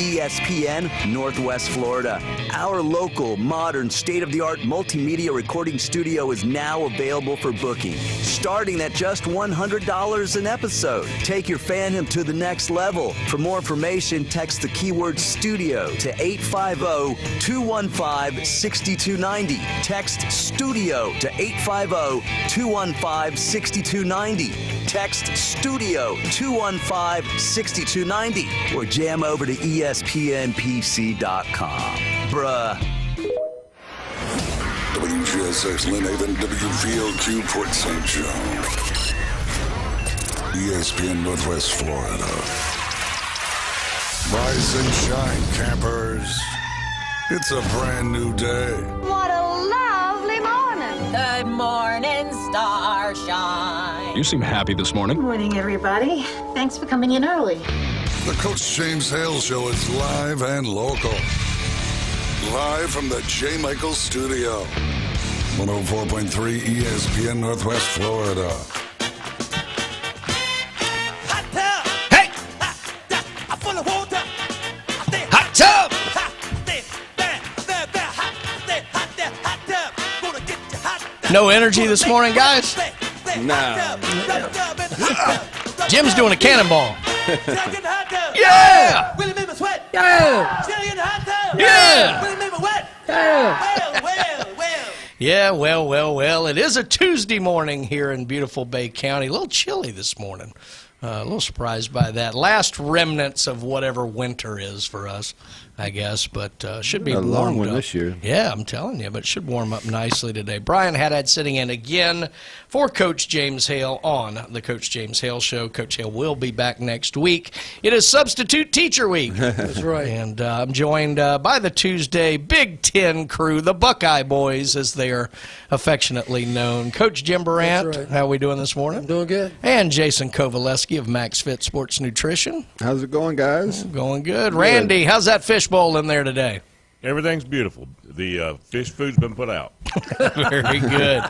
ESPN Northwest Florida. Our local, modern, state-of-the-art multimedia recording studio is now available for booking, starting at just $100 an episode. Take your fandom to the next level. For more information, text the keyword studio to 850-215-6290. Text studio to 850-215-6290. Text studio 215-6290 or jam over to ESPNPC.com. Bruh. WGSX Lynn Haven, WVLQ Port St. John. ESPN Northwest Florida. Rise and shine, campers. It's a brand new day. What a lovely morning. Good morning, starshine. You seem happy this morning. Good morning, everybody. Thanks for coming in early. The Coach James Hale Show is live and local. Live from the J. Michaels Studio. 104.3 ESPN Northwest Florida. Hot tub. Hey! I'm full of water. Hot tub! No energy this morning, guys? No. Jim's doing a cannonball. Yeah! Yeah! Yeah! Well. It is a Tuesday morning here in beautiful Bay County. A little chilly this morning. A little surprised by that. Last remnants of whatever winter is for us, I guess, but should be a long warmed one up. this year. Yeah, I'm telling you, but it should warm up nicely today. Brian Haddad sitting in again for Coach James Hale on the Coach James Hale Show. Coach Hale will be back next week. It is Substitute Teacher Week. That's right. And I'm joined by the Tuesday Big Ten crew, the Buckeye Boys, as they are affectionately known. Coach Jim Brandt, That's right. how are we doing this morning? I'm doing good. And Jason Kovaleski of Max Fit Sports Nutrition. How's it going, guys? Going good. Randy, how's that fishbowl in there today? Everything's beautiful. The fish food's been put out. Very good.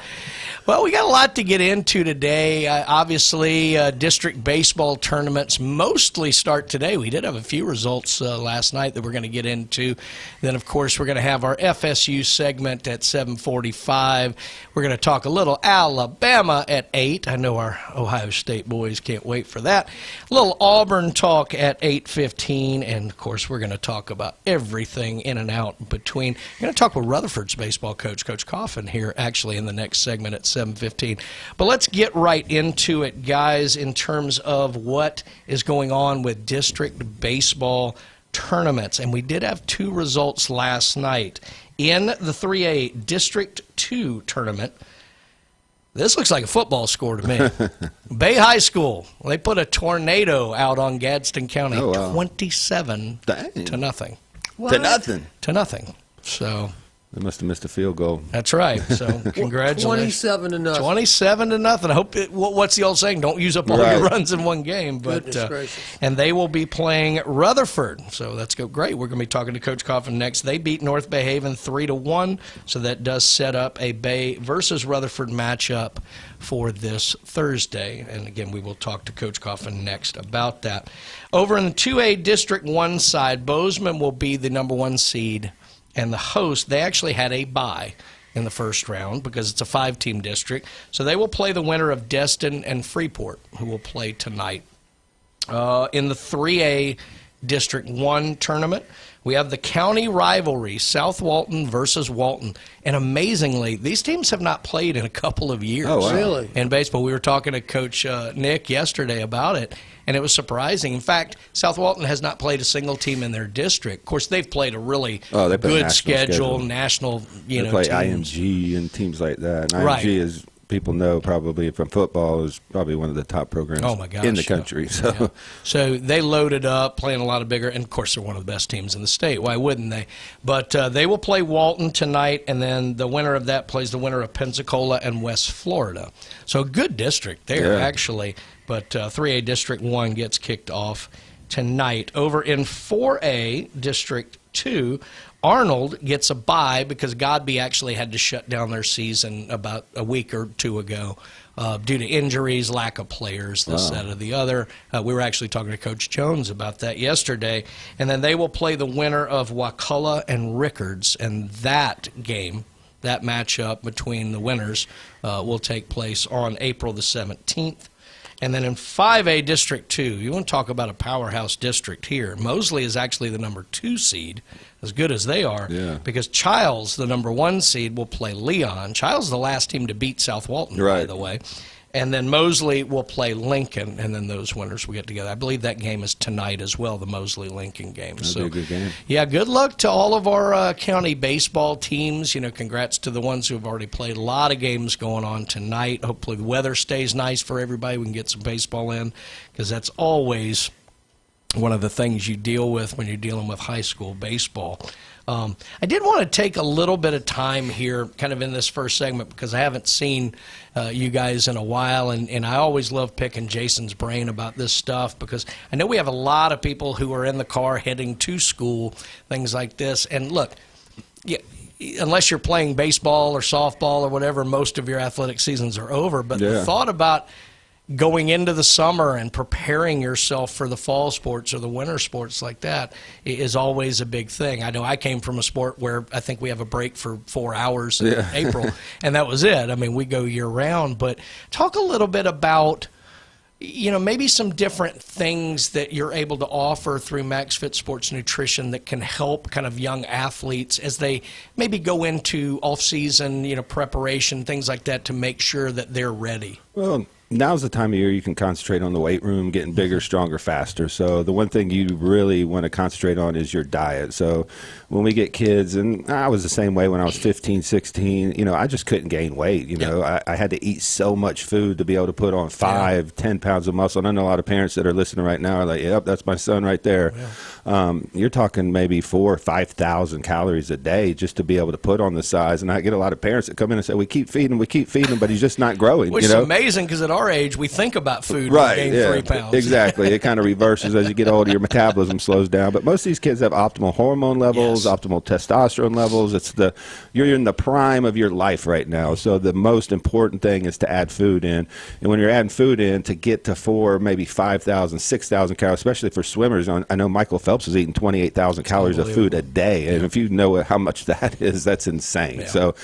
Well, we got a lot to get into today. Obviously, district baseball tournaments mostly start today. We did have a few results last night that we're going to get into. Then, of course, we're going to have our FSU segment at 7:45. We're going to talk a little Alabama at 8. I know our Ohio State boys can't wait for that. A little Auburn talk at 8:15. And, of course, we're going to talk about everything in and out between. We're going to talk with Rutherford's baseball coach, Coach Coffin, here actually in the next segment at 7:15. But let's get right into it, guys, in terms of what is going on with district baseball tournaments. And we did have two results last night. In the 3A District 2 tournament, this looks like a football score to me. Bay High School, they put a tornado out on Gadsden County, 27 to nothing. To nothing. To nothing. So They must have missed a field goal. that's right. So congratulations. 27-0. 27-0. I hope what's the old saying? Don't use up all your runs in one game. But Goodness gracious. and they will be playing Rutherford. So that's great. We're going to be talking to Coach Coffin next. They beat North Bay Haven 3-1. So that does set up a Bay versus Rutherford matchup for this Thursday. And again, we will talk to Coach Coffin next about that. Over in the 2A District 1 side, Bozeman will be the number 1 seed. And the host, they actually had a bye in the first round because it's a 5-team district. So they will play the winner of Destin and Freeport, who will play tonight. In the 3A District 1 tournament, we have the county rivalry, South Walton versus Walton. And amazingly, these teams have not played in a couple of years. Oh, wow. Really? In baseball. We were talking to Coach Nick yesterday about it, and it was surprising. In fact, South Walton has not played a single team in their district. Of course, they've played a really they play good national schedule, national, They play teams. IMG and teams like that. And Right. IMG, as people know probably from football, is probably one of the top programs in the country. So, Yeah. So they loaded up, playing a lot of bigger, and of course they're one of the best teams in the state. Why wouldn't they? But they will play Walton tonight, and then the winner of that plays the winner of Pensacola and West Florida. So a good district there, actually. But 3A District 1 gets kicked off tonight. Over in 4A District 2. Arnold gets a bye because Godby actually had to shut down their season about a week or two ago due to injuries, lack of players, this, that, or the other. We were actually talking to Coach Jones about that yesterday. And then they will play the winner of Wakulla and Rickards, and that game, that matchup between the winners, will take place on April the 17th. And then in 5A District 2, you want to talk about a powerhouse district here. Mosley is actually the number 2 seed, as good as they are, because Childs, the number 1 seed, will play Leon. Childs is the last team to beat South Walton, by the way. And then Mosley will play Lincoln, and then those winners will get together. I believe that game is tonight as well, the Mosley-Lincoln game. That'll be a good game. Yeah, good luck to all of our county baseball teams. You know, congrats to the ones who have already played. A lot of games going on tonight. Hopefully the weather stays nice for everybody. We can get some baseball in, because that's always one of the things you deal with when you're dealing with high school baseball. I did want to take a little bit of time here kind of in this first segment because I haven't seen you guys in a while, and I always love picking Jason's brain about this stuff because I know we have a lot of people who are in the car heading to school, things like this. And look, unless you're playing baseball or softball or whatever, most of your athletic seasons are over. But the thought about going into the summer and preparing yourself for the fall sports or the winter sports like that is always a big thing. I know I came from a sport where I think we have a break for 4 hours in April, and that was it. I mean, we go year-round. But talk a little bit about, you know, maybe some different things that you're able to offer through Max Fit Sports Nutrition that can help kind of young athletes as they maybe go into off-season, you know, preparation, things like that, to make sure that they're ready. Well, now's the time of year you can concentrate on the weight room, getting bigger, stronger, faster. So the one thing you really want to concentrate on is your diet. So when we get kids, and I was the same way when I was 15, 16, you know, I just couldn't gain weight. You know, I had to eat so much food to be able to put on 5, 10 pounds of muscle. And I know a lot of parents that are listening right now are like, yep, that's my son right there. You're talking maybe 4,000 or 5,000 calories a day just to be able to put on the size. And I get a lot of parents that come in and say, we keep feeding him, but he's just not growing. Which is amazing, because at our age, we think about food and gain 3 pounds. Exactly. It kind of reverses as you get older. Your metabolism slows down. But most of these kids have optimal hormone levels, optimal testosterone levels. You're in the prime of your life right now. So the most important thing is to add food in. And when you're adding food in, to get to 4, maybe 5,000, 6,000 calories, especially for swimmers. I know Michael Phelps is eating 28,000 calories of food a day. And if you know how much that is, that's insane. So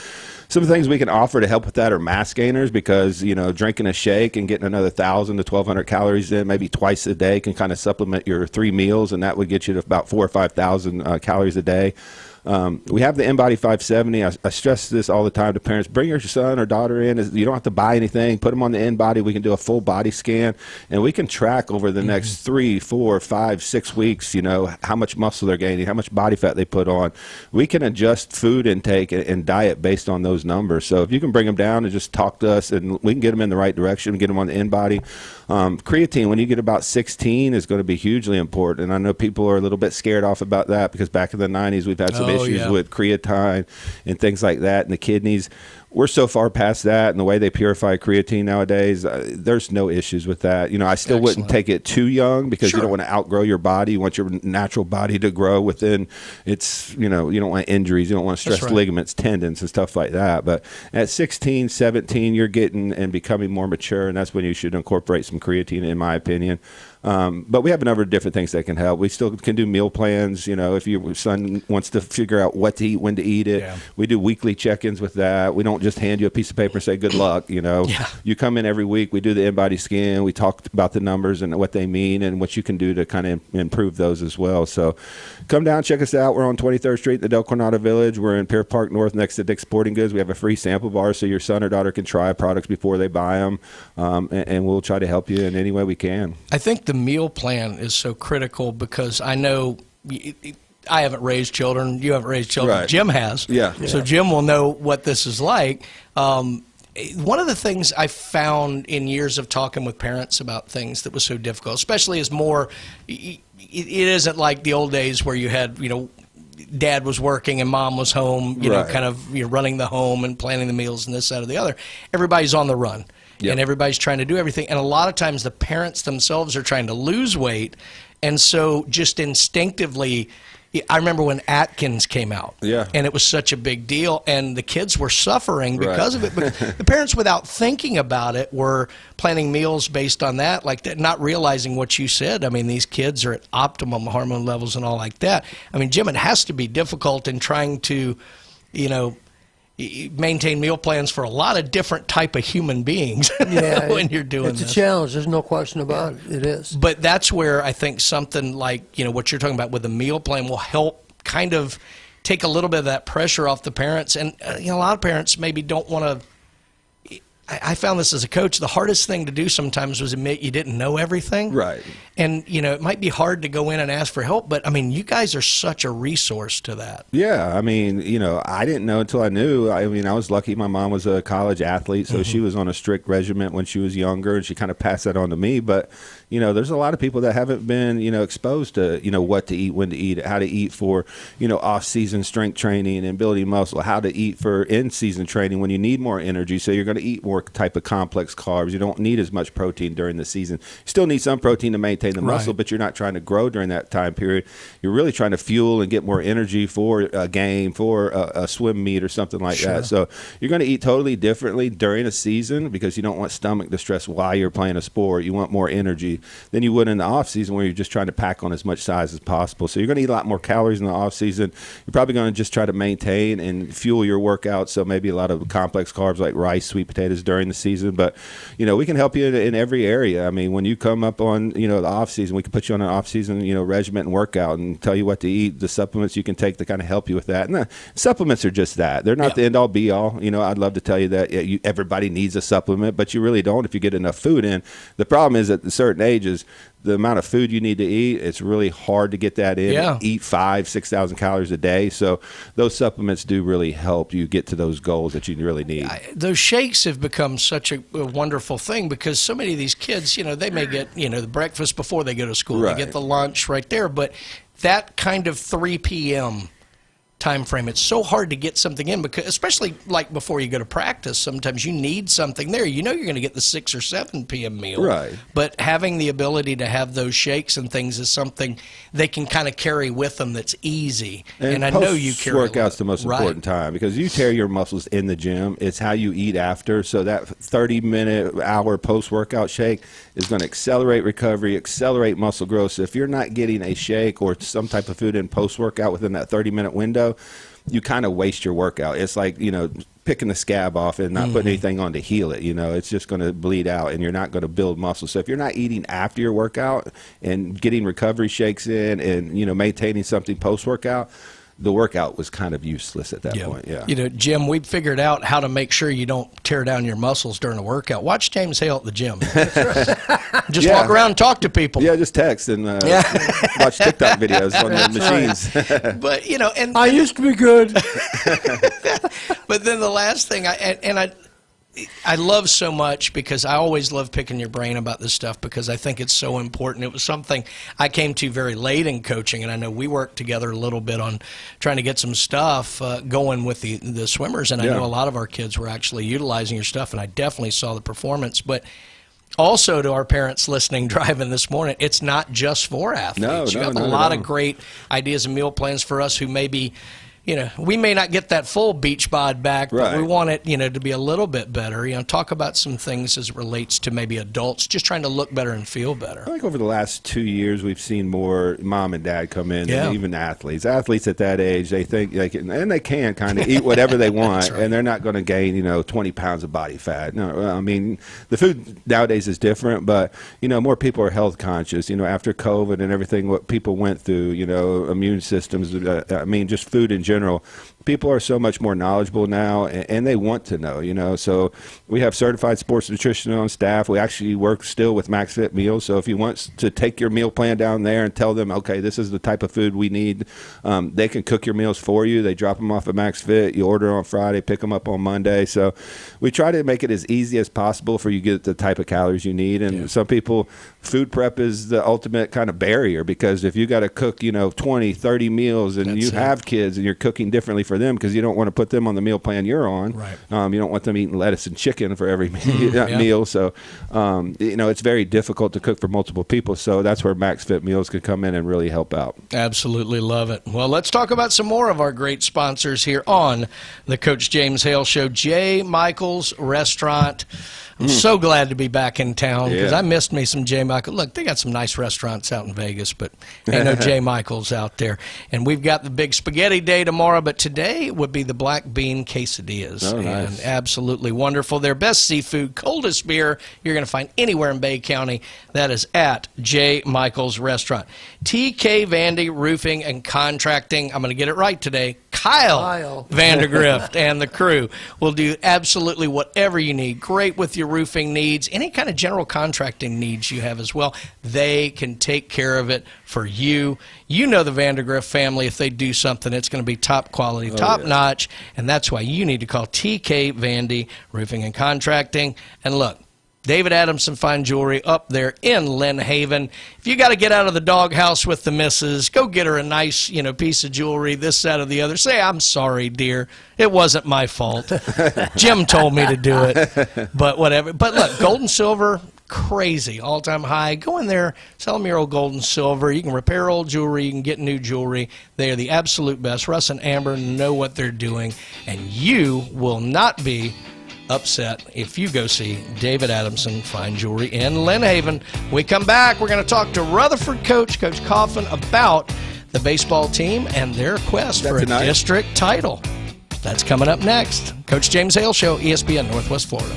some things we can offer to help with that are mass gainers, because, you know, drinking a shake and getting another 1,000 to 1,200 calories in maybe twice a day can kind of supplement your 3 meals, and that would get you to about 4,000 or 5,000 calories a day. We have the InBody 570. I stress this all the time to parents. Bring your son or daughter in. You don't have to buy anything. Put them on the InBody. We can do a full body scan, and we can track over the next 3, 4, 5, 6 weeks, you know, how much muscle they're gaining, how much body fat they put on. We can adjust food intake and diet based on those numbers. So if you can bring them down and just talk to us, and we can get them in the right direction, get them on the InBody. Creatine, when you get about 16, is going to be hugely important. And I know people are a little bit scared off about that, because back in the 90s, we've had some issues with creatine and things like that in the kidneys. We're so far past that, and the way they purify creatine nowadays, there's no issues with that. You know, I still wouldn't take it too young, because you don't want to outgrow your body. You want your natural body to grow within its, you know, you don't want injuries. You don't want to stress ligaments, tendons, and stuff like that. But at 16, 17, you're getting and becoming more mature, and that's when you should incorporate some creatine, in my opinion. But we have a number of different things that can help. We still can do meal plans. You know, if your son wants to figure out what to eat, when to eat it, we do weekly check-ins with that. We don't just hand you a piece of paper and say, good luck. You know, you come in every week. We do the InBody scan. We talk about the numbers and what they mean and what you can do to kind of improve those as well. So come down, check us out. We're on 23rd Street in the Del Coronado Village. We're in Pier Park North next to Dick's Sporting Goods. We have a free sample bar so your son or daughter can try products before they buy them, and we'll try to help you in any way we can. I think the meal plan is so critical, because I know I haven't raised children. You haven't raised children. Jim has. So Jim will know what this is like. One of the things I found in years of talking with parents about things that was so difficult, especially as more, it isn't like the old days where you had, you know, dad was working and mom was home, you know, kind of, you know, running the home and planning the meals and this, that, or the other. Everybody's on the run. And everybody's trying to do everything. And a lot of times the parents themselves are trying to lose weight. And so just instinctively, I remember when Atkins came out, and it was such a big deal, and the kids were suffering because of it. But the parents, without thinking about it, were planning meals based on that, like that, not realizing what you said. I mean, these kids are at optimum hormone levels and all like that. I mean, Jim, it has to be difficult in trying to, maintain meal plans for a lot of different type of human beings when you're doing this. It's a challenge. There's no question about it. It is. But that's where I think something like, what you're talking about with the meal plan will help kind of take a little bit of that pressure off the parents. And, a lot of parents maybe don't want to. I found this as a coach, the hardest thing to do sometimes was admit you didn't know everything. Right. And, it might be hard to go in and ask for help, but, I mean, you guys are such a resource to that. Yeah. I mean, I didn't know until I knew. I mean, I was lucky. My mom was a college athlete, so she was on a strict regimen when she was younger, and she kind of passed that on to me. But, there's a lot of people that haven't been, exposed to, what to eat, when to eat, how to eat for, off-season strength training and building muscle, how to eat for in-season training when you need more energy. So you're going to eat more type of complex carbs. You don't need as much protein during the season. You still need some protein to maintain the muscle, but you're not trying to grow during that time period. You're really trying to fuel and get more energy for a game, for a swim meet or something like that. So you're going to eat totally differently during a season because you don't want stomach distress while you're playing a sport. You want more energy than you would in the off season where you're just trying to pack on as much size as possible. So you're going to eat a lot more calories in the off season. You're probably going to just try to maintain and fuel your workout. So maybe a lot of complex carbs like rice, sweet potatoes during the season. But, we can help you in every area. I mean, when you come up on, the off season, we can put you on an off season, regimen and workout and tell you what to eat, the supplements you can take to kind of help you with that. And the supplements are just that. They're not the end all be all. I'd love to tell you that everybody needs a supplement, but you really don't if you get enough food in. The problem is at certain ages, the amount of food you need to eat, it's really hard to get that in. Eat 5,000-6,000 calories a day. So those supplements do really help you get to those goals that you really need. Those shakes have become such a wonderful thing because so many of these kids, they may get, the breakfast before they go to school. They get the lunch right there. But that kind of 3 p.m. time frame, it's so hard to get something in because especially like before you go to practice, sometimes you need something there. You're going to get the 6 or 7 p.m. meal. Right. But having the ability to have those shakes and things is something they can kind of carry with them that's easy. And I know you carry workout's the most important time because you tear your muscles in the gym. It's how you eat after. So that 30-minute, hour post-workout shake is going to accelerate recovery, accelerate muscle growth. So if you're not getting a shake or some type of food in post-workout within that 30-minute window, you kind of waste your workout. It's like, picking the scab off and not putting anything on to heal it. It's just going to bleed out and you're not going to build muscle. So if you're not eating after your workout and getting recovery shakes in and, maintaining something post-workout, the workout was kind of useless at that point. Yeah. Jim, we figured out how to make sure you don't tear down your muscles during a workout. Watch James Hale at the gym. Just walk around and talk to people. Yeah, just text and watch TikTok videos on the machines. Right. But, and I used to be good. But then the last thing, I love so much because I always love picking your brain about this stuff because I think it's so important. It was something I came to very late in coaching, and I know we worked together a little bit on trying to get some stuff going with the swimmers, and I know a lot of our kids were actually utilizing your stuff, and I definitely saw the performance. But also to our parents listening, driving this morning, it's not just for athletes. You have a lot of great ideas and meal plans for us who maybe – we may not get that full beach bod back, but we want it, to be a little bit better. Talk about some things as it relates to maybe adults just trying to look better and feel better. I think over the last 2 years, we've seen more mom and dad come in, and even athletes. Athletes at that age, they think they can, and they can kind of eat whatever they want, and they're not going to gain, 20 pounds of body fat. No, I mean, the food nowadays is different, but, more people are health conscious. After COVID and everything, what people went through, immune systems, just food in general. People are so much more knowledgeable now, and they want to know, So we have certified sports nutritionists on staff. We actually work still with MaxFit Meals. So if you want to take your meal plan down there and tell them, okay, this is the type of food we need, they can cook your meals for you. They drop them off at MaxFit. You order on Friday, pick them up on Monday. So we try to make it as easy as possible for you to get the type of calories you need. And some people, food prep is the ultimate kind of barrier because if you got to cook, 20, 30 meals and you have kids and you're cooking differently for them because you don't want to put them on the meal plan you're on. Right. You don't want them eating lettuce and chicken for every meal. So, it's very difficult to cook for multiple people. So that's where Max Fit Meals can come in and really help out. Absolutely love it. Well, let's talk about some more of our great sponsors here on the Coach James Hale Show. J. Michael's Restaurant. I'm so glad to be back in town because I missed me some J. Michael. Look, they got some nice restaurants out in Vegas, but ain't no J. Michael's out there. And we've got the big spaghetti day tomorrow, but today would be the black bean quesadillas. Oh, nice. And absolutely wonderful. Their best seafood, coldest beer you're going to find anywhere in Bay County. That is at J. Michael's Restaurant. TK Vandy Roofing and Contracting. I'm going to get it right today. Kyle Vandergrift and the crew will do absolutely whatever you need. Great with your roofing needs, any kind of general contracting needs you have as well. They can take care of it for you. You know the Vandergrift family, if they do something, it's going to be top quality, top notch, and that's why you need to call TK Vandy Roofing and Contracting. And look, David Adamson Fine Jewelry up there in Lynn Haven. If you got to get out of the doghouse with the missus, go get her a nice, piece of jewelry, this, that, or the other. Say, I'm sorry, dear. It wasn't my fault. Jim told me to do it, but whatever. But look, gold and silver, crazy, all-time high. Go in there, sell them your old gold and silver. You can repair old jewelry. You can get new jewelry. They are the absolute best. Russ and Amber know what they're doing, and you will not be upset if you go see David Adamson Fine Jewelry in Lynn Haven. When we come back, we're going to talk to Rutherford Coach Coffin, about the baseball team and their quest for a district title. That's coming up next. Coach James Hale Show, ESPN Northwest Florida.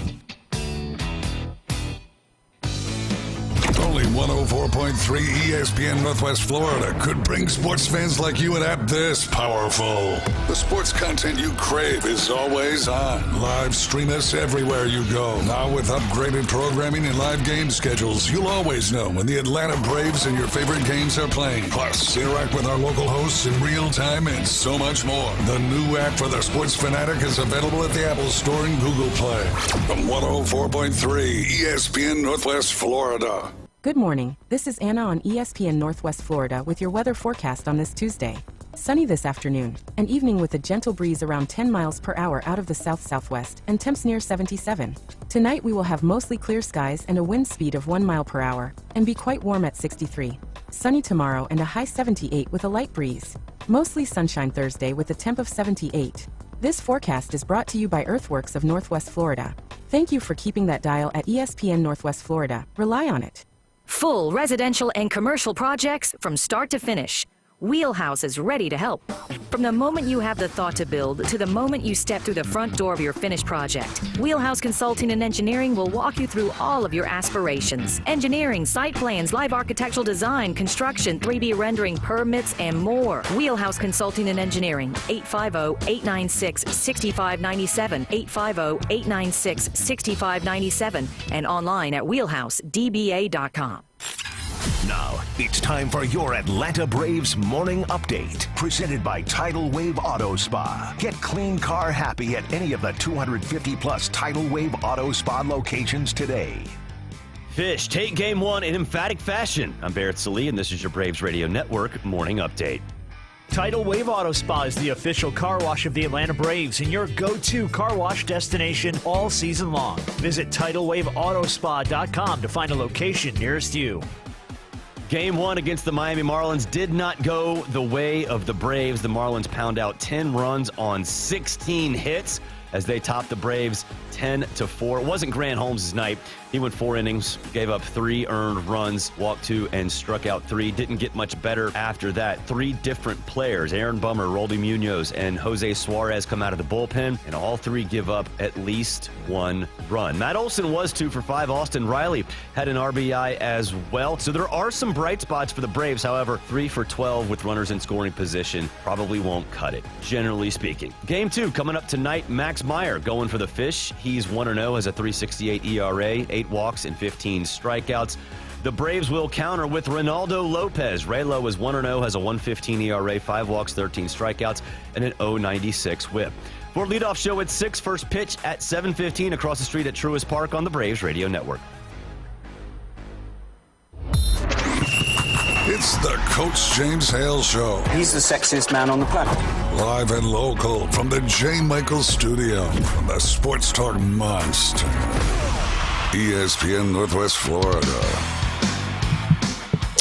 Only 104.3 ESPN Northwest Florida could bring sports fans like you an app this powerful. The sports content you crave is always on. Live stream us everywhere you go. Now with upgraded programming and live game schedules, you'll always know when the Atlanta Braves and your favorite games are playing. Plus, interact with our local hosts in real time and so much more. The new app for the sports fanatic is available at the Apple Store and Google Play. From 104.3 ESPN Northwest Florida. Good morning. This is Anna on ESPN Northwest Florida with your weather forecast on this Tuesday. Sunny this afternoon, an evening with a gentle breeze around 10 miles per hour out of the south-southwest and temps near 77. Tonight we will have mostly clear skies and a wind speed of 1 mile per hour and be quite warm at 63. Sunny tomorrow and a high 78 with a light breeze. Mostly sunshine Thursday with a temp of 78. This forecast is brought to you by Earthworks of Northwest Florida. Thank you for keeping that dial at ESPN Northwest Florida. Rely on it. Full residential and commercial projects from start to finish. Wheelhouse is ready to help. From the moment you have the thought to build to the moment you step through the front door of your finished project, Wheelhouse Consulting and Engineering will walk you through all of your aspirations. Engineering, site plans, live architectural design, construction, 3D rendering, permits, and more. Wheelhouse Consulting and Engineering, 850-896-6597, 850-896-6597, and online at wheelhousedba.com. Now, it's time for your Atlanta Braves Morning Update, presented by Tidal Wave Auto Spa. Get clean car happy at any of the 250-plus Tidal Wave Auto Spa locations today. Fish take Game 1 in emphatic fashion. I'm Barrett Salee, and this is your Braves Radio Network Morning Update. Tidal Wave Auto Spa is the official car wash of the Atlanta Braves and your go-to car wash destination all season long. Visit TidalWaveAutoSpa.com to find a location nearest you. Game 1 against the Miami Marlins did not go the way of the Braves. The Marlins pound out 10 runs on 16 hits as they topped the Braves 10-4. It wasn't Grant Holmes' night. He went 4 innings, gave up 3 earned runs, walked 2, and struck out 3. Didn't get much better after that. 3 different players, Aaron Bummer, Roldy Munoz, and Jose Suarez, come out of the bullpen, and all 3 give up at least 1 run. Matt Olson was 2 for 5. Austin Riley had an RBI as well. So there are some bright spots for the Braves. However, 3 for 12 with runners in scoring position probably won't cut it, generally speaking. Game 2 coming up tonight. Max Meyer going for the Fish. He's 1-0, has a 3.68 ERA, 8 walks and 15 strikeouts. The Braves will counter with Ronaldo Lopez. Raylo is 1-0, has a 1.15 ERA, 5 walks, 13 strikeouts, and an 0.96 whip. For leadoff show at 6, first pitch at 7:15 across the street at Truist Park on the Braves Radio Network. It's It's the Coach James Hale Show. He's the sexiest man on the planet. Live and local from the J. Michael Studio on the Sports Talk Monster. ESPN Northwest Florida.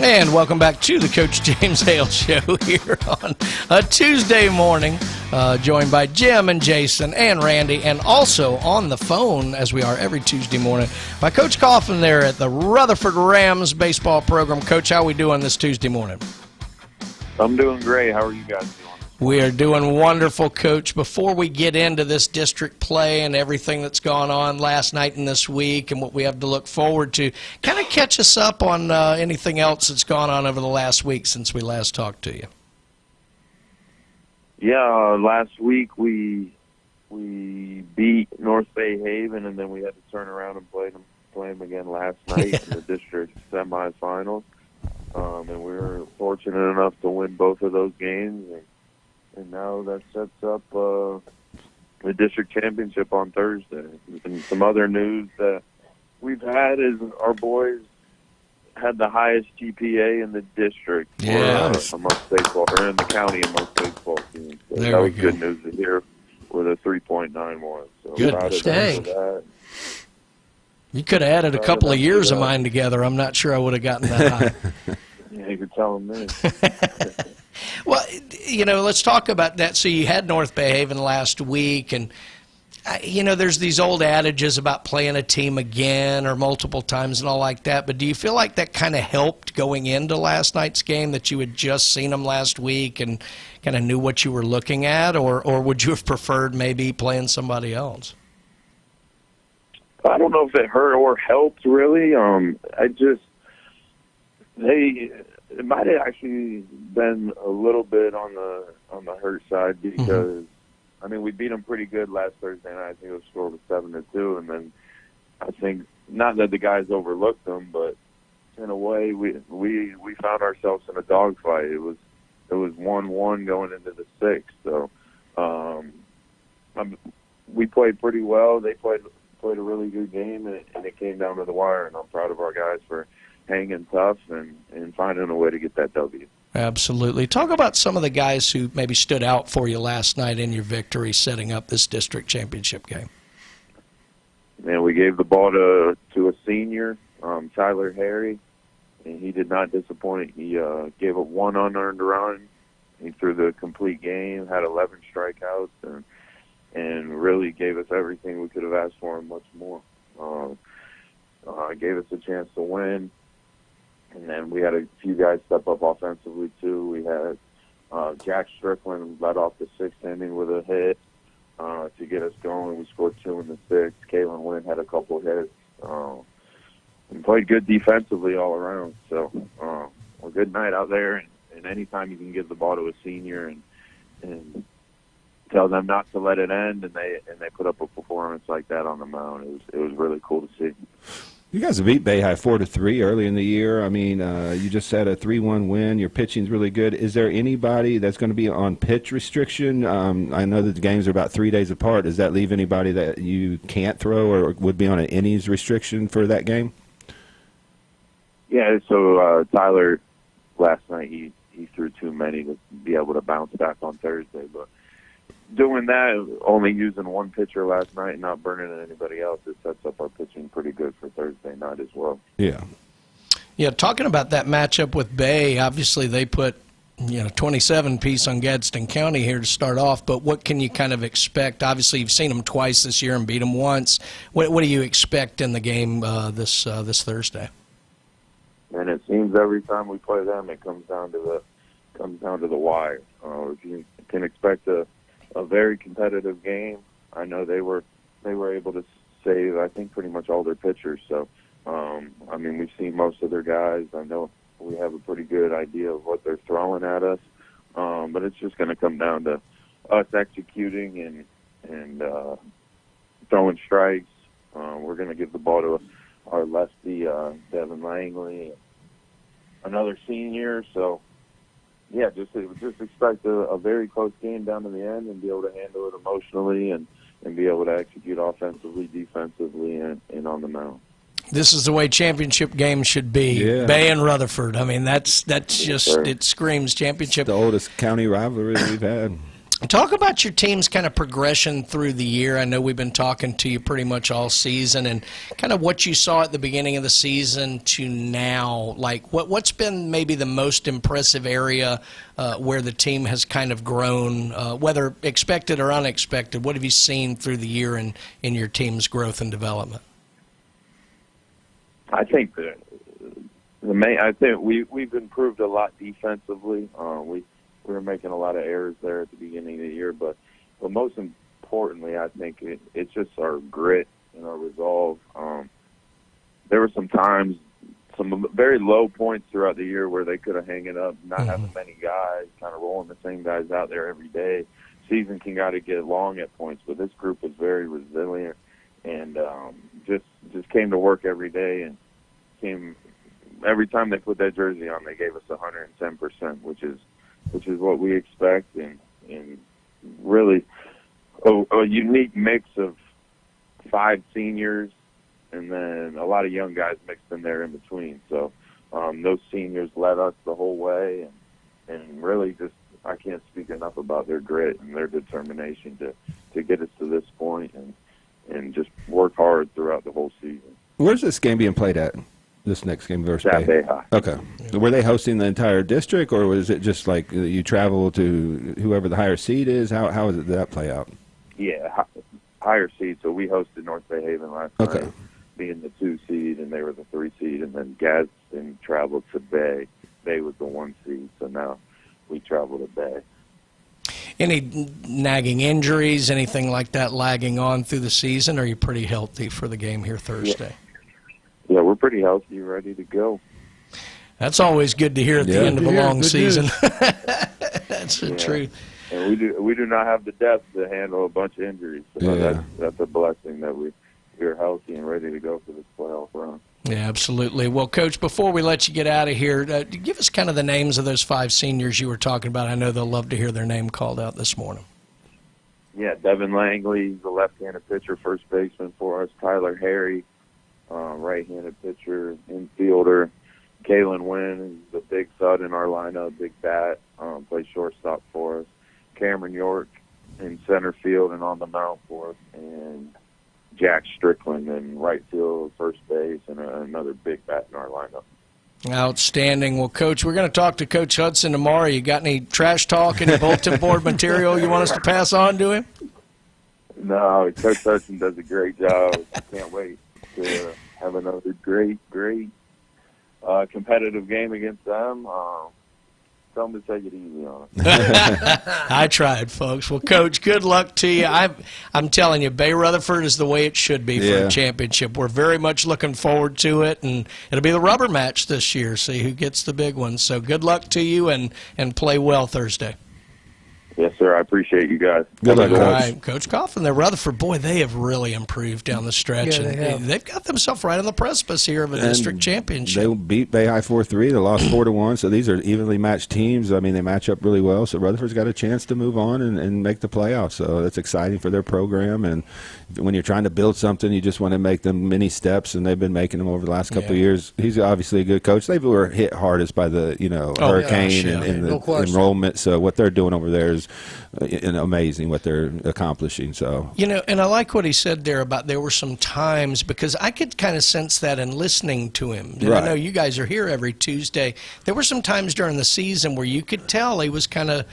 And welcome back to the Coach James Hale Show here on a Tuesday morning, joined by Jim and Jason and Randy, and also on the phone, as we are every Tuesday morning, by Coach Coughlin there at the Rutherford Rams baseball program. Coach, how are we doing this Tuesday morning? I'm doing great. How are you guys doing? We are doing wonderful, Coach. Before we get into this district play and everything that's gone on last night and this week and what we have to look forward to, kind of catch us up on anything else that's gone on over the last week since we last talked to you. Yeah, last week we beat North Bay Haven, and then we had to turn around and play them again last night in the district semifinals. And we were fortunate enough to win both of those games. And now that sets up the district championship on Thursday. And some other news that we've had is our boys had the highest GPA in the district amongst baseball, or in the county amongst baseball teams. So that was good news to hear with a 3.91. So Goodness dang. That. You could have added a couple of years of mine together. I'm not sure I would have gotten that high. Yeah, you're telling me. Well, let's talk about that. So you had North Bay Haven last week, and, there's these old adages about playing a team again or multiple times and all like that, but do you feel like that kind of helped going into last night's game, that you had just seen them last week and kind of knew what you were looking at, or would you have preferred maybe playing somebody else? I don't know if it hurt or helped, really. It might have actually been a little bit on the hurt side because, we beat them pretty good last Thursday night. I think the score was 7-2, and then I think, not that the guys overlooked them, but in a way we found ourselves in a dogfight. It was 1-1 going into the sixth, so we played pretty well. They played a really good game, and it came down to the wire, and I'm proud of our guys for hanging tough and finding a way to get that W. Absolutely. Talk about some of the guys who maybe stood out for you last night in your victory setting up this district championship game. Man, we gave the ball to a senior, Tyler Harry, and he did not disappoint. He gave up one unearned run. He threw the complete game, had 11 strikeouts, and really gave us everything we could have asked for and much more. Gave us a chance to win. And then we had a few guys step up offensively, too. We had Jack Strickland led off the sixth inning with a hit to get us going. We scored 2 in the sixth. Kalen Wynn had a couple hits. And played good defensively all around. So a good night out there. And anytime you can give the ball to a senior and tell them not to let it end, and they put up a performance like that on the mound, it was really cool to see. You guys have beat Bay High 4-3 early in the year. You just had a 3-1 win. Your pitching's really good. Is there anybody that's going to be on pitch restriction? I know that the games are about 3 days apart. Does that leave anybody that you can't throw or would be on an innings restriction for that game? Yeah, so Tyler, last night, he threw too many to be able to bounce back on Thursday, but doing that, only using one pitcher last night and not burning anybody else, it sets up our pitching pretty good for Thursday night as well. Yeah. Yeah, talking about that matchup with Bay, obviously they put 27 piece on Gadsden County here to start off, but what can you kind of expect? Obviously you've seen them twice this year and beat them once. What do you expect in the game this Thursday? And it seems every time we play them, it comes down to the wire. You can expect a very competitive game. I know they were able to save, I think, pretty much all their pitchers. So, we've seen most of their guys. I know we have a pretty good idea of what they're throwing at us. But it's just going to come down to us executing and throwing strikes. We're going to give the ball to our lefty, Devin Langley, another senior. So, yeah, just expect a very close game down to the end and be able to handle it emotionally and be able to execute offensively, defensively, and on the mound. This is the way championship games should be. Yeah. Bay and Rutherford. I mean, that's just, it screams championship. The oldest county rivalry we've had. Talk about your team's kind of progression through the year. I know we've been talking to you pretty much all season, and kind of what you saw at the beginning of the season to now. Like, what's been maybe the most impressive area where the team has kind of grown, whether expected or unexpected? What have you seen through the year in your team's growth and development? I think I think we've improved a lot defensively. We were making a lot of errors there at the beginning of the year, but most importantly, I think it's just our grit and our resolve. There were some times, some very low points throughout the year where they could have hung it up, not having many guys, kind of rolling the same guys out there every day. Season can got to get long at points, but this group was very resilient and just came to work every day and every time they put that jersey on, they gave us 110%, which is what we expect, and really a unique mix of 5 seniors and then a lot of young guys mixed in there in between. So those seniors led us the whole way, and really just I can't speak enough about their grit and their determination to get us to this point and just work hard throughout the whole season. Where's this game being played at? This next game versus Bay? Okay. Were they hosting the entire district, or was it just like you travel to whoever the higher seed is? How did that play out? Yeah, higher seed. So we hosted North Bay Haven last night, being the 2 seed, and they were the 3 seed. And then Gadsden traveled to Bay. Bay was the 1 seed, so now we travel to Bay. Any nagging injuries, anything like that lagging on through the season? Or are you pretty healthy for the game here Thursday? Yeah, we're pretty healthy, ready to go. That's always good to hear at the end of a long season. That's the truth. And we do not have the depth to handle a bunch of injuries. So that's a blessing that we're healthy and ready to go for this playoff run. Yeah, absolutely. Well, Coach, before we let you get out of here, give us kind of the names of those 5 seniors you were talking about. I know they'll love to hear their name called out this morning. Yeah, Devin Langley, the left-handed pitcher, first baseman for us. Tyler Harry, right-handed pitcher, infielder. Kalen Wynn is the big stud in our lineup, big bat, plays shortstop for us. Cameron York in center field and on the mound for us. And Jack Strickland in right field, first base, and another big bat in our lineup. Outstanding. Well, Coach, we're going to talk to Coach Hudson tomorrow. You got any trash talk, any bulletin board material you want us to pass on to him? No, Coach Hudson does a great job. I can't wait to have another great competitive game against them. Tell them to take it easy on us. I tried, folks. Well, Coach, good luck to you. I'm telling you, Bay Rutherford is the way it should be for a championship. We're very much looking forward to it, and it'll be the rubber match this year, see who gets the big one. So good luck to you, and play well Thursday. Yes, sir. I appreciate you guys. Good luck, Coach. All right, Coach Coughlin there. Rutherford, boy, they have really improved down the stretch. Yeah, and they've got themselves right on the precipice here of a district championship. They beat Bay High 4-3. They lost 4-1. So these are evenly matched teams. I mean, they match up really well. So Rutherford's got a chance to move on and make the playoffs. So that's exciting for their program. And when you're trying to build something, you just want to make them many steps, and they've been making them over the last couple of years. He's obviously a good coach. They were hit hardest by the hurricane and the enrollment. So what they're doing over there is amazing what they're accomplishing. So and I like what he said there about there were some times, because I could kind of sense that in listening to him. And I know you guys are here every Tuesday. There were some times during the season where you could tell he was kind of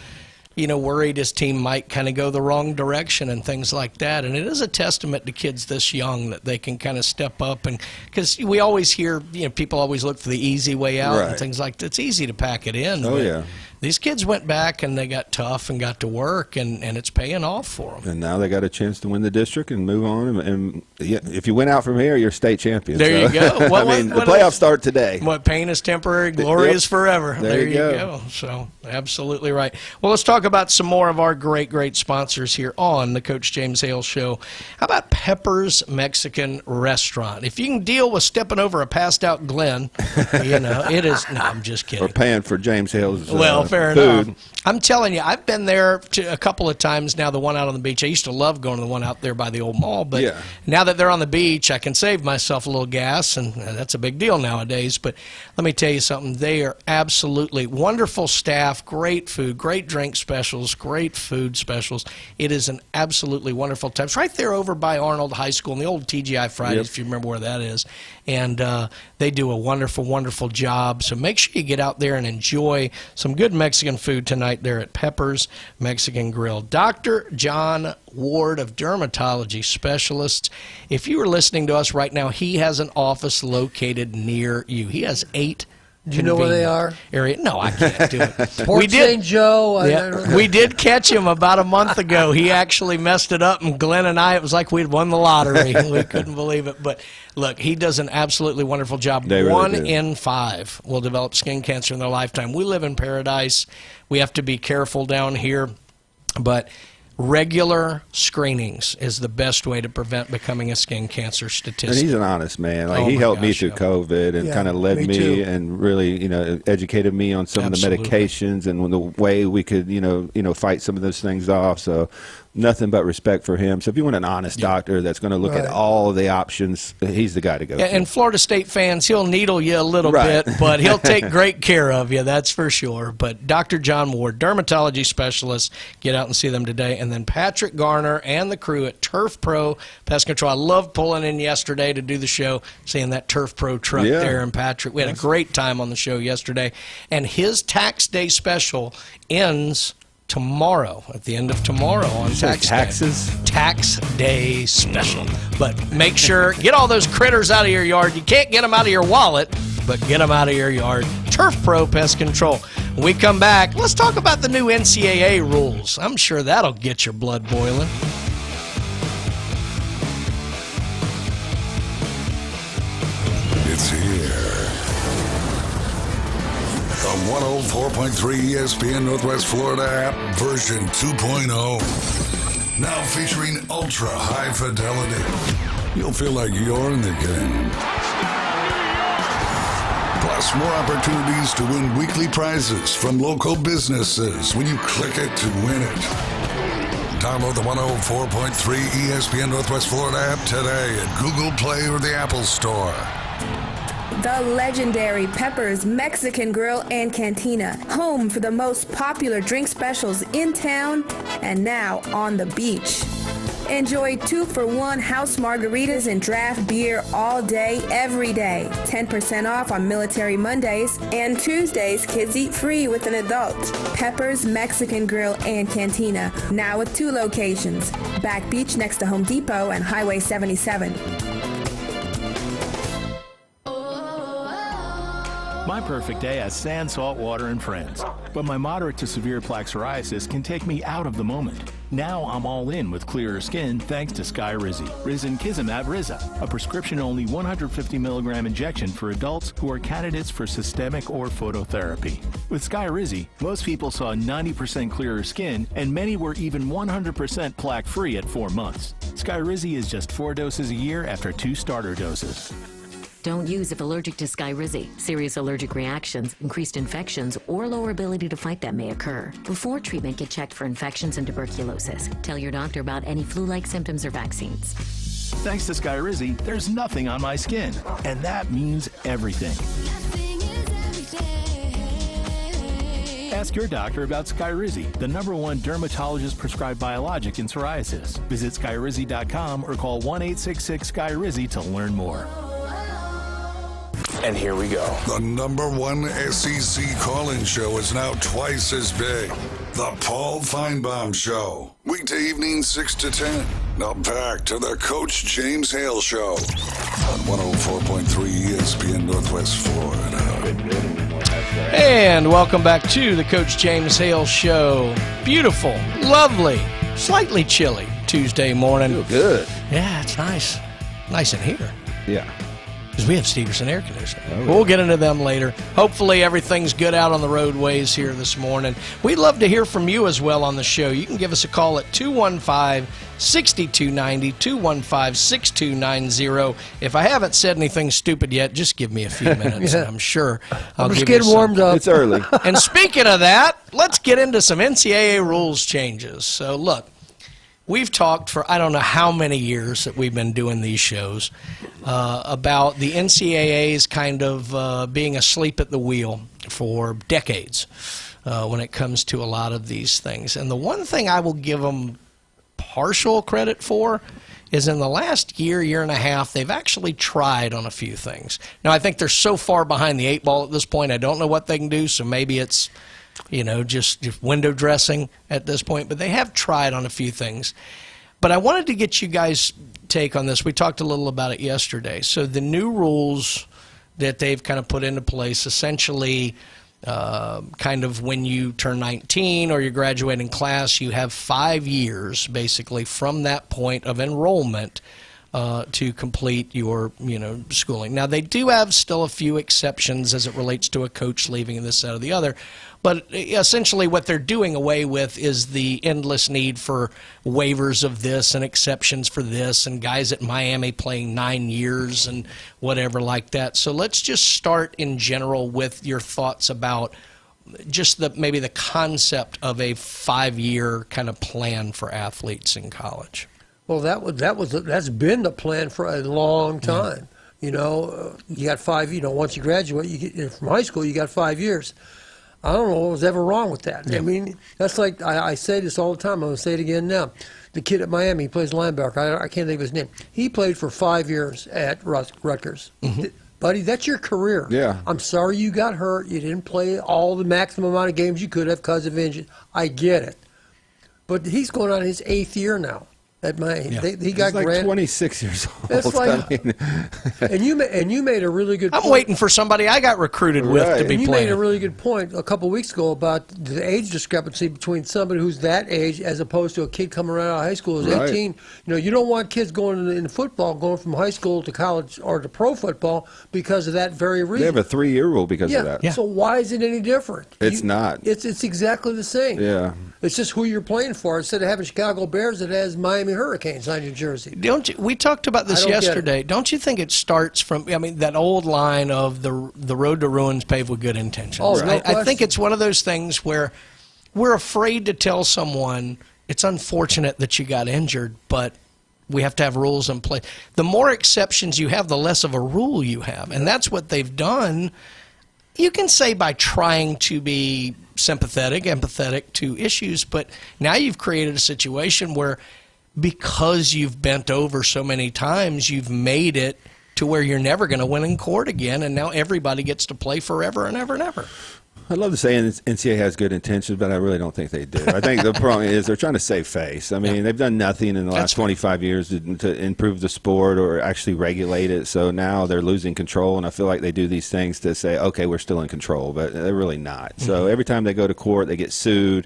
worried his team might kind of go the wrong direction and things like that. And it is a testament to kids this young that they can kind of step up. And because we always hear, people always look for the easy way out and things like that. It's easy to pack it in. Oh, yeah. These kids went back and they got tough and got to work, and it's paying off for them. And now they got a chance to win the district and move on. And if you win out from here, you're state champion. There you go. The playoffs start today. What pain is temporary, glory is forever. There you go. So absolutely right. Well, let's talk about some more of our great sponsors here on the Coach James Hale Show. How about Pepper's Mexican Restaurant? If you can deal with stepping over a passed out Glenn, it is. No, I'm just kidding. We're paying for James Hale's. Fair food. enough. I'm telling you, I've been there a couple of times now, the one out on the beach. I used to love going to the one out there by the old mall, but now that they're on the beach, I can save myself a little gas, and that's a big deal nowadays. But let me tell you something. They are absolutely wonderful staff, great food, great drink specials, great food specials. It is an absolutely wonderful time. It's right there over by Arnold High School in the old TGI Fridays, if you remember where that is. And they do a wonderful, wonderful job. So make sure you get out there and enjoy some good Mexican food tonight there at Pepper's Mexican Grill. Dr. John Ward of Dermatology Specialists. If you are listening to us right now, he has an office located near you. He has 8 Do you know where they are? Area. No, I can't do it. Port St. Joe. We did catch him about a month ago. He actually messed it up, and Glenn and I, it was like we'd won the lottery. We couldn't believe it. But look, he does an absolutely wonderful job. They really 1 do. in 5 will develop skin cancer in their lifetime. We live in paradise. We have to be careful down here, but regular screenings is the best way to prevent becoming a skin cancer statistic. And he's an honest man. Like he helped me through COVID and kind of led me and really, educated me on some of the medications and the way we could, fight some of those things off. So nothing but respect for him. So if you want an honest doctor that's going to look at all the options, he's the guy to go to. And Florida State fans, he'll needle you a little bit, but he'll take great care of you, that's for sure. But Dr. John Ward, dermatology specialist, get out and see them today. And then Patrick Garner and the crew at Turf Pro Pest Control. I loved pulling in yesterday to do the show, seeing that Turf Pro truck there. And Patrick, we had a great time on the show yesterday. And his tax day special ends tomorrow, at the end of tomorrow on taxes. Tax day special. But make sure, get all those critters out of your yard. You can't get them out of your wallet, but get them out of your yard. Turf Pro Pest Control. When we come back, let's talk about the new NCAA rules. I'm sure that'll get your blood boiling. It's here. The 104.3 ESPN Northwest Florida app version 2.0. Now featuring ultra high fidelity. You'll feel like you're in the game. Plus more opportunities to win weekly prizes from local businesses when you click it to win it. Download the 104.3 ESPN Northwest Florida app today at Google Play or the Apple Store. The legendary Pepper's Mexican Grill and Cantina, home for the most popular drink specials in town and now on the beach. Enjoy 2-for-1 house margaritas and draft beer all day, every day. 10% off on Military Mondays, and Tuesdays, kids eat free with an adult. Pepper's Mexican Grill and Cantina, now with 2 locations. Back Beach next to Home Depot and Highway 77. My perfect day has sand, salt water, and friends. But my moderate to severe plaque psoriasis can take me out of the moment. Now I'm all in with clearer skin thanks to Skyrizi. Risankizumab Riza, a prescription-only 150 milligram injection for adults who are candidates for systemic or phototherapy. With Skyrizi, most people saw 90% clearer skin, and many were even 100% plaque-free at 4 months. Skyrizi is just 4 doses a year after 2 starter doses. Don't use if allergic to Skyrizi. Serious allergic reactions, increased infections, or lower ability to fight them may occur. Before treatment, get checked for infections and tuberculosis. Tell your doctor about any flu-like symptoms or vaccines. Thanks to Skyrizi, there's nothing on my skin, and that means everything. Ask your doctor about Skyrizi, the #1 dermatologist-prescribed biologic in psoriasis. Visit Skyrizi.com or call 1-866-SKYRIZI to learn more. And here we go. The #1 SEC call-in show is now twice as big. The Paul Feinbaum Show. Weekday evening 6 to 10. Now back to the Coach James Hale Show on 104.3 ESPN Northwest Florida. And welcome back to the Coach James Hale Show. Beautiful, lovely, slightly chilly Tuesday morning. Feel good. Yeah, it's nice. Nice in here. Yeah. because we have Steverson Air Conditioning. We'll get into them later. Hopefully everything's good out on the roadways here this morning. We'd love to hear from you as well on the show. You can give us a call at 215-6290, 215-6290. If I haven't said anything stupid yet, just give me a few minutes, and I'm sure I'll just give you getting warmed up. It's early. And speaking of that, let's get into some NCAA rules changes. So, look, we've talked for I don't know how many years that we've been doing these shows about the NCAA's kind of being asleep at the wheel for decades when it comes to a lot of these things. And the one thing I will give them partial credit for is in the last year and a half, they've actually tried on a few things. Now, I think they're so far behind the 8 ball at this point, I don't know what they can do, so maybe it's just window dressing at this point, but they have tried on a few things. But I wanted to get you guys' take on this. We talked a little about it yesterday. So the new rules that they've kind of put into place, essentially kind of when you turn 19 or you're graduating class, you have 5 years basically from that point of enrollment to complete your schooling. Now, they do have still a few exceptions as it relates to a coach leaving and this, that, or the other. But essentially what they're doing away with is the endless need for waivers of this and exceptions for this and guys at Miami playing 9 years and whatever like that. So let's just start in general with your thoughts about just maybe the concept of a 5-year kind of plan for athletes in college. Well, that's been the plan for a long time. You got 5. Once you graduate, from high school, you got 5 years. I don't know what was ever wrong with that. Yeah. I mean, that's like I say this all the time. I'm going to say it again now. The kid at Miami, he plays linebacker. I can't think of his name. He played for 5 years at Rutgers. Mm-hmm. Buddy, that's your career. Yeah. I'm sorry you got hurt. You didn't play all the maximum amount of games you could have because of injury. I get it. But he's going on his 8th year now. At Miami. Yeah. He got He's like 26 years old. That's like, and you made a really good point. I'm waiting for somebody I got recruited with to be and you playing. Made a really good point a couple of weeks ago about the age discrepancy between somebody who's that age as opposed to a kid coming right out of high school who's 18. You don't want kids going in football, going from high school to college or to pro football because of that very reason. They have a 3-year rule because of that. Yeah. So why is it any different? It's not. It's exactly the same. Yeah. It's just who you're playing for. Instead of having Chicago Bears, it has Miami Hurricanes on New Jersey. We talked about this yesterday. Don't you think it starts from, that old line of the road to ruin's paved with good intentions? Oh, no I think it's one of those things where we're afraid to tell someone it's unfortunate that you got injured, but we have to have rules in place. The more exceptions you have, the less of a rule you have. And that's what they've done. You can say by trying to be empathetic to issues, but now you've created a situation where because you've bent over so many times, you've made it to where you're never going to win in court again, and now everybody gets to play forever and ever and ever. I'd love to say NCAA has good intentions, but I really don't think they do. I think the problem is they're trying to save face. I mean, they've done nothing in the last 25 years to improve the sport or actually regulate it. So now they're losing control, and I feel like they do these things to say, okay, we're still in control, but they're really not. Mm-hmm. So every time they go to court, they get sued.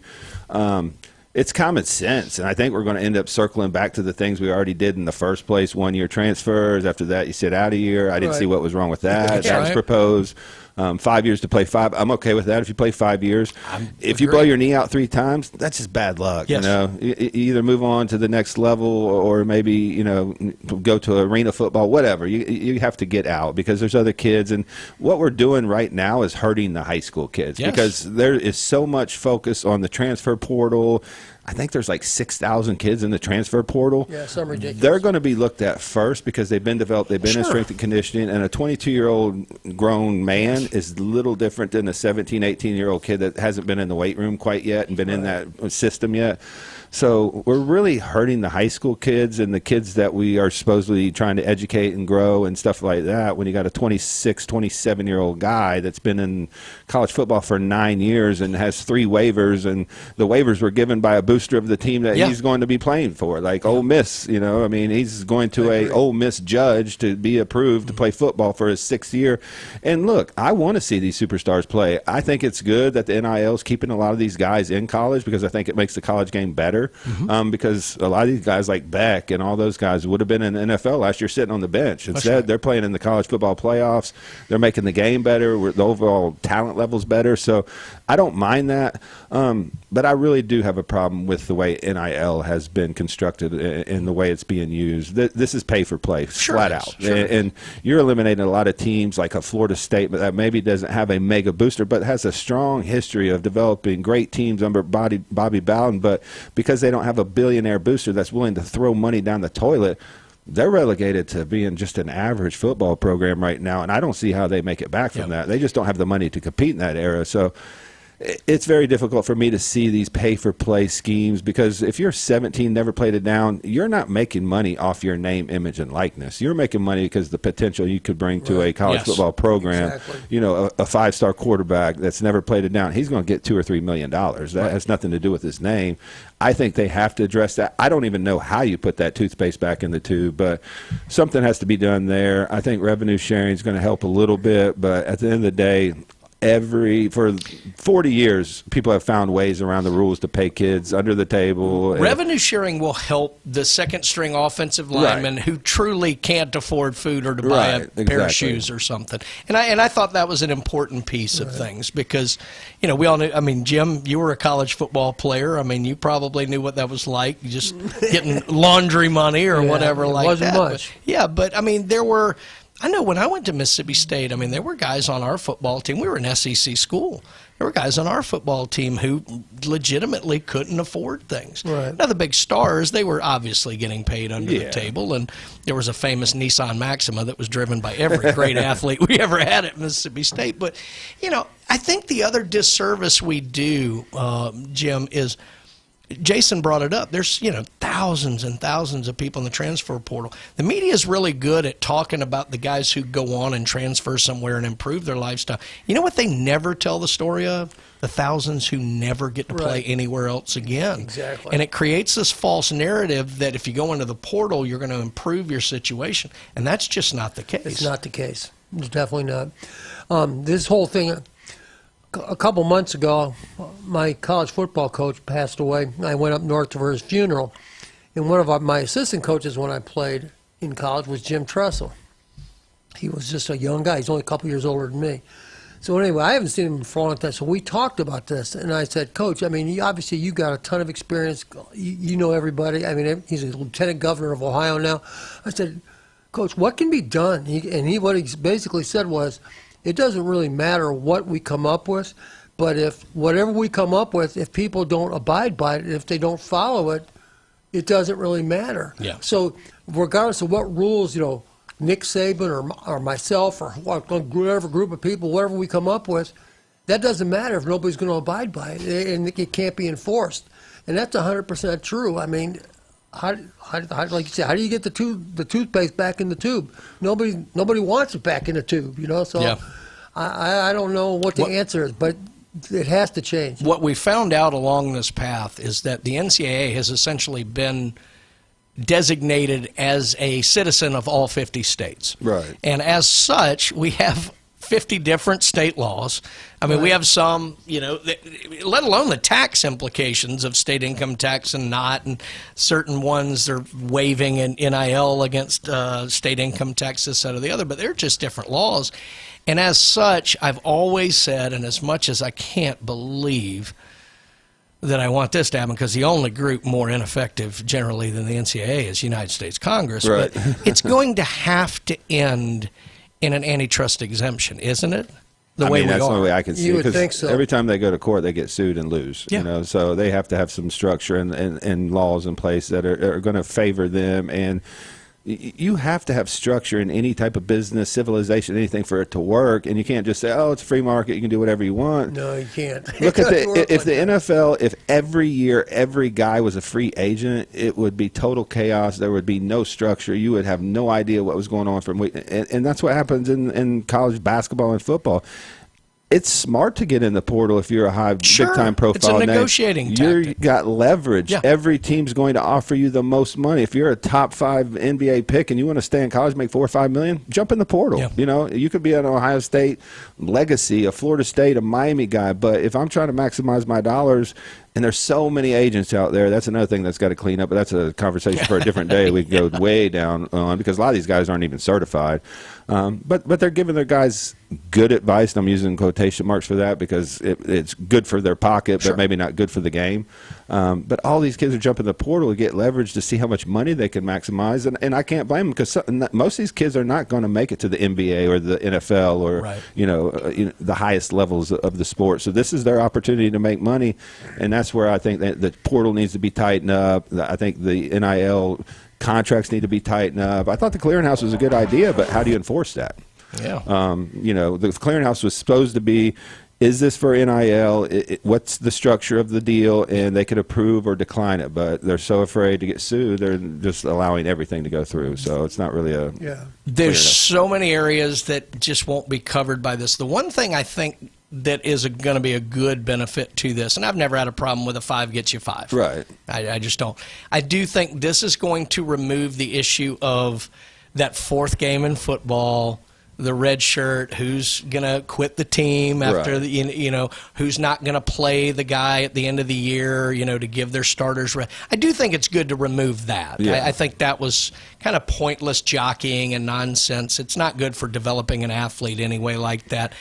It's common sense, and I think we're going to end up circling back to the things we already did in the first place. 1-year transfers. After that, you sit out a year. I didn't see what was wrong with that. That was proposed. 5 years to play 5. I'm okay with that if you play 5 years. If you blow your knee out 3 times, that's just bad luck. Yes. You either move on to the next level or maybe go to arena football, whatever. You have to get out because there's other kids, and what we're doing right now is hurting the high school kids because there is so much focus on the transfer portal. I think there's like 6,000 kids in the transfer portal. Yeah, some ridiculous. They're going to be looked at first because they've been developed, they've been in strength and conditioning, and a 22-year-old grown man is a little different than a 17, 18-year-old kid that hasn't been in the weight room quite yet and been in that system yet. So we're really hurting the high school kids and the kids that we are supposedly trying to educate and grow and stuff like that when you got a 26, 27-year-old guy that's been in college football for 9 years and has 3 waivers, and the waivers were given by a booster of the team that he's going to be playing for, like Ole Miss. I mean, he's going to a Ole Miss judge to be approved to play football for his 6th year. And look, I want to see these superstars play. I think it's good that the NIL is keeping a lot of these guys in college because I think it makes the college game better. better because a lot of these guys like Beck and all those guys would have been in the NFL last year sitting on the bench. Instead, they're playing in the college football playoffs. They're making the game better. The overall talent level's better. So I don't mind that. But I really do have a problem with the way NIL has been constructed and the way it's being used. This is pay for play, flat out. And you're eliminating a lot of teams like a Florida State that maybe doesn't have a mega booster, but has a strong history of developing great teams under Bobby Bowden. But because they don't have a billionaire booster that's willing to throw money down the toilet, they're relegated to being just an average football program right now. And I don't see how they make it back from that. They just don't have the money to compete in that era. So it's very difficult for me to see these pay-for-play schemes because if you're 17, never played it down, you're not making money off your name, image, and likeness. You're making money because the potential you could bring to a college football program. You know, a five-star quarterback that's never played it down, he's going to get $2 or $3 million. That has nothing to do with his name. I think they have to address that. I don't even know how you put that toothpaste back in the tube, but something has to be done there. I think revenue sharing is going to help a little bit, but at the end of the day, for 40 years, people have found ways around the rules to pay kids under the table. Revenue sharing will help the second-string offensive lineman who truly can't afford food or to buy a pair of shoes or something. And I thought that was an important piece of things because, you know, we all knew. I mean, Jim, you were a college football player. I mean, you probably knew what that was like, just getting laundry money or whatever like that. Wasn't much. But I mean, I know when I went to Mississippi State, I mean, there were guys on our football team. We were an SEC school. There were guys on our football team who legitimately couldn't afford things. Now, the big stars, they were obviously getting paid under the table, and there was a famous Nissan Maxima that was driven by every great athlete we ever had at Mississippi State. But, you know, I think the other disservice we do, Jim, is Jason brought it up. There's, you know, thousands and thousands of people in the transfer portal. The media is really good at talking about the guys who go on and transfer somewhere and improve their lifestyle. You know what they never tell the story of? The thousands who never get to play anywhere else again. Exactly. And it creates this false narrative that if you go into the portal, you're going to improve your situation. And that's just not the case. It's not the case. It's definitely not. This whole thing, a couple months ago, my college football coach passed away. I went up north for his funeral. And one of my assistant coaches when I played in college was Jim Tressel. He was just a young guy. He's only a couple years older than me. So anyway, I haven't seen him for a long time. So we talked about this. And I said, Coach, I mean, obviously you got a ton of experience. You know everybody. I mean, he's a lieutenant governor of Ohio now. I said, Coach, what can be done? What he basically said was, it doesn't really matter what we come up with, but if whatever we come up with, if people don't abide by it, if they don't follow it, it doesn't really matter. So regardless of what rules, you know, Nick Saban or myself or whatever group of people, whatever we come up with, that doesn't matter if nobody's going to abide by it, and it can't be enforced. And that's 100% true. I mean, how, like you said, how do you get the toothpaste back in the tube? Nobody wants it back in the tube, you know. So I don't know what the answer is, but it has to change. What we found out along this path is that the NCAA has essentially been designated as a citizen of all 50 states. Right. And as such, we have 50 different state laws. I mean, we have some, you know, let alone the tax implications of state income tax and not, and certain ones are waiving an NIL against state income tax, this, that, or the other, but they're just different laws. And as such, I've always said, and as much as I can't believe that I want this to happen, because the only group more ineffective generally than the NCAA is United States Congress, but it's going to have to end in an antitrust exemption, isn't it? That's the only way I can see it. You would think so. Every time they go to court, they get sued and lose. You know, so they have to have some structure and laws in place that are going to favor them. And you have to have structure in any type of business, civilization, anything for it to work. And you can't just say, oh, it's a free market, you can do whatever you want. No, you can't. Look at if the NFL, if every year every guy was a free agent, it would be total chaos. There would be no structure. You would have no idea what was going on from week. And that's what happens in college basketball and football. it's smart to get in the portal if you're a high big-time profile it's a name. negotiating tactic. You got leverage. Yeah. Every team's going to offer you the most money. If you're a top 5 NBA pick and you want to stay in college, make $4 or $5 million, jump in the portal. Yeah. You know, you could be an Ohio State legacy, a Florida State, a Miami guy, but if I'm trying to maximize my dollars, and there's so many agents out there, that's another thing that's got to clean up, but that's a conversation for a different day. We can go way down on, because a lot of these guys aren't even certified. But they're giving their guys good advice, and I'm using quotation marks for that because it's good for their pocket, but maybe not good for the game. But all these kids are jumping the portal to get leverage to see how much money they can maximize, and I can't blame them because most of these kids are not going to make it to the NBA or the NFL or the highest levels of the sport. So this is their opportunity to make money, and that's where I think that the portal needs to be tightened up. I think the NIL contracts need to be tightened up. I thought the clearinghouse was a good idea, but how do you enforce that? Yeah. The clearinghouse was supposed to be, is this for NIL? What's the structure of the deal? And they could approve or decline it, but they're so afraid to get sued, they're just allowing everything to go through. So it's not really a... Yeah. There's so many areas that just won't be covered by this. The one thing I think that is going to be a good benefit to this, and I've never had a problem with a 5 gets you 5. Right. I just don't. I do think this is going to remove the issue of that 4th game in football, the red shirt, who's going to quit the team after the, who's not going to play the guy at the end of the year, to give their starters. I do think it's good to remove that. Yeah. I think that was kind of pointless jockeying and nonsense. It's not good for developing an athlete anyway like that.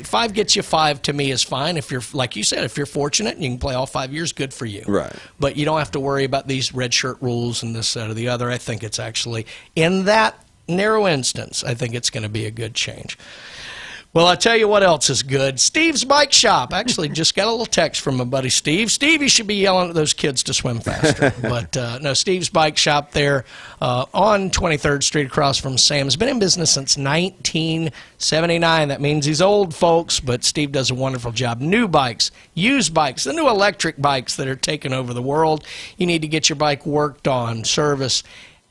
5 gets you 5 to me is fine. If you're, like you said, if you're fortunate and you can play all 5 years, good for you. Right. But you don't have to worry about these red shirt rules and this, that, or the other. I think it's actually, in that narrow instance, I think it's going to be a good change. Well, I tell you what else is good. Steve's Bike Shop. Actually, just got a little text from my buddy Steve. Steve, you should be yelling at those kids to swim faster. But no, Steve's Bike Shop there on 23rd Street across from Sam's. Been in business since 1979. That means he's old, folks, but Steve does a wonderful job. New bikes, used bikes, the new electric bikes that are taking over the world. You need to get your bike worked on, service.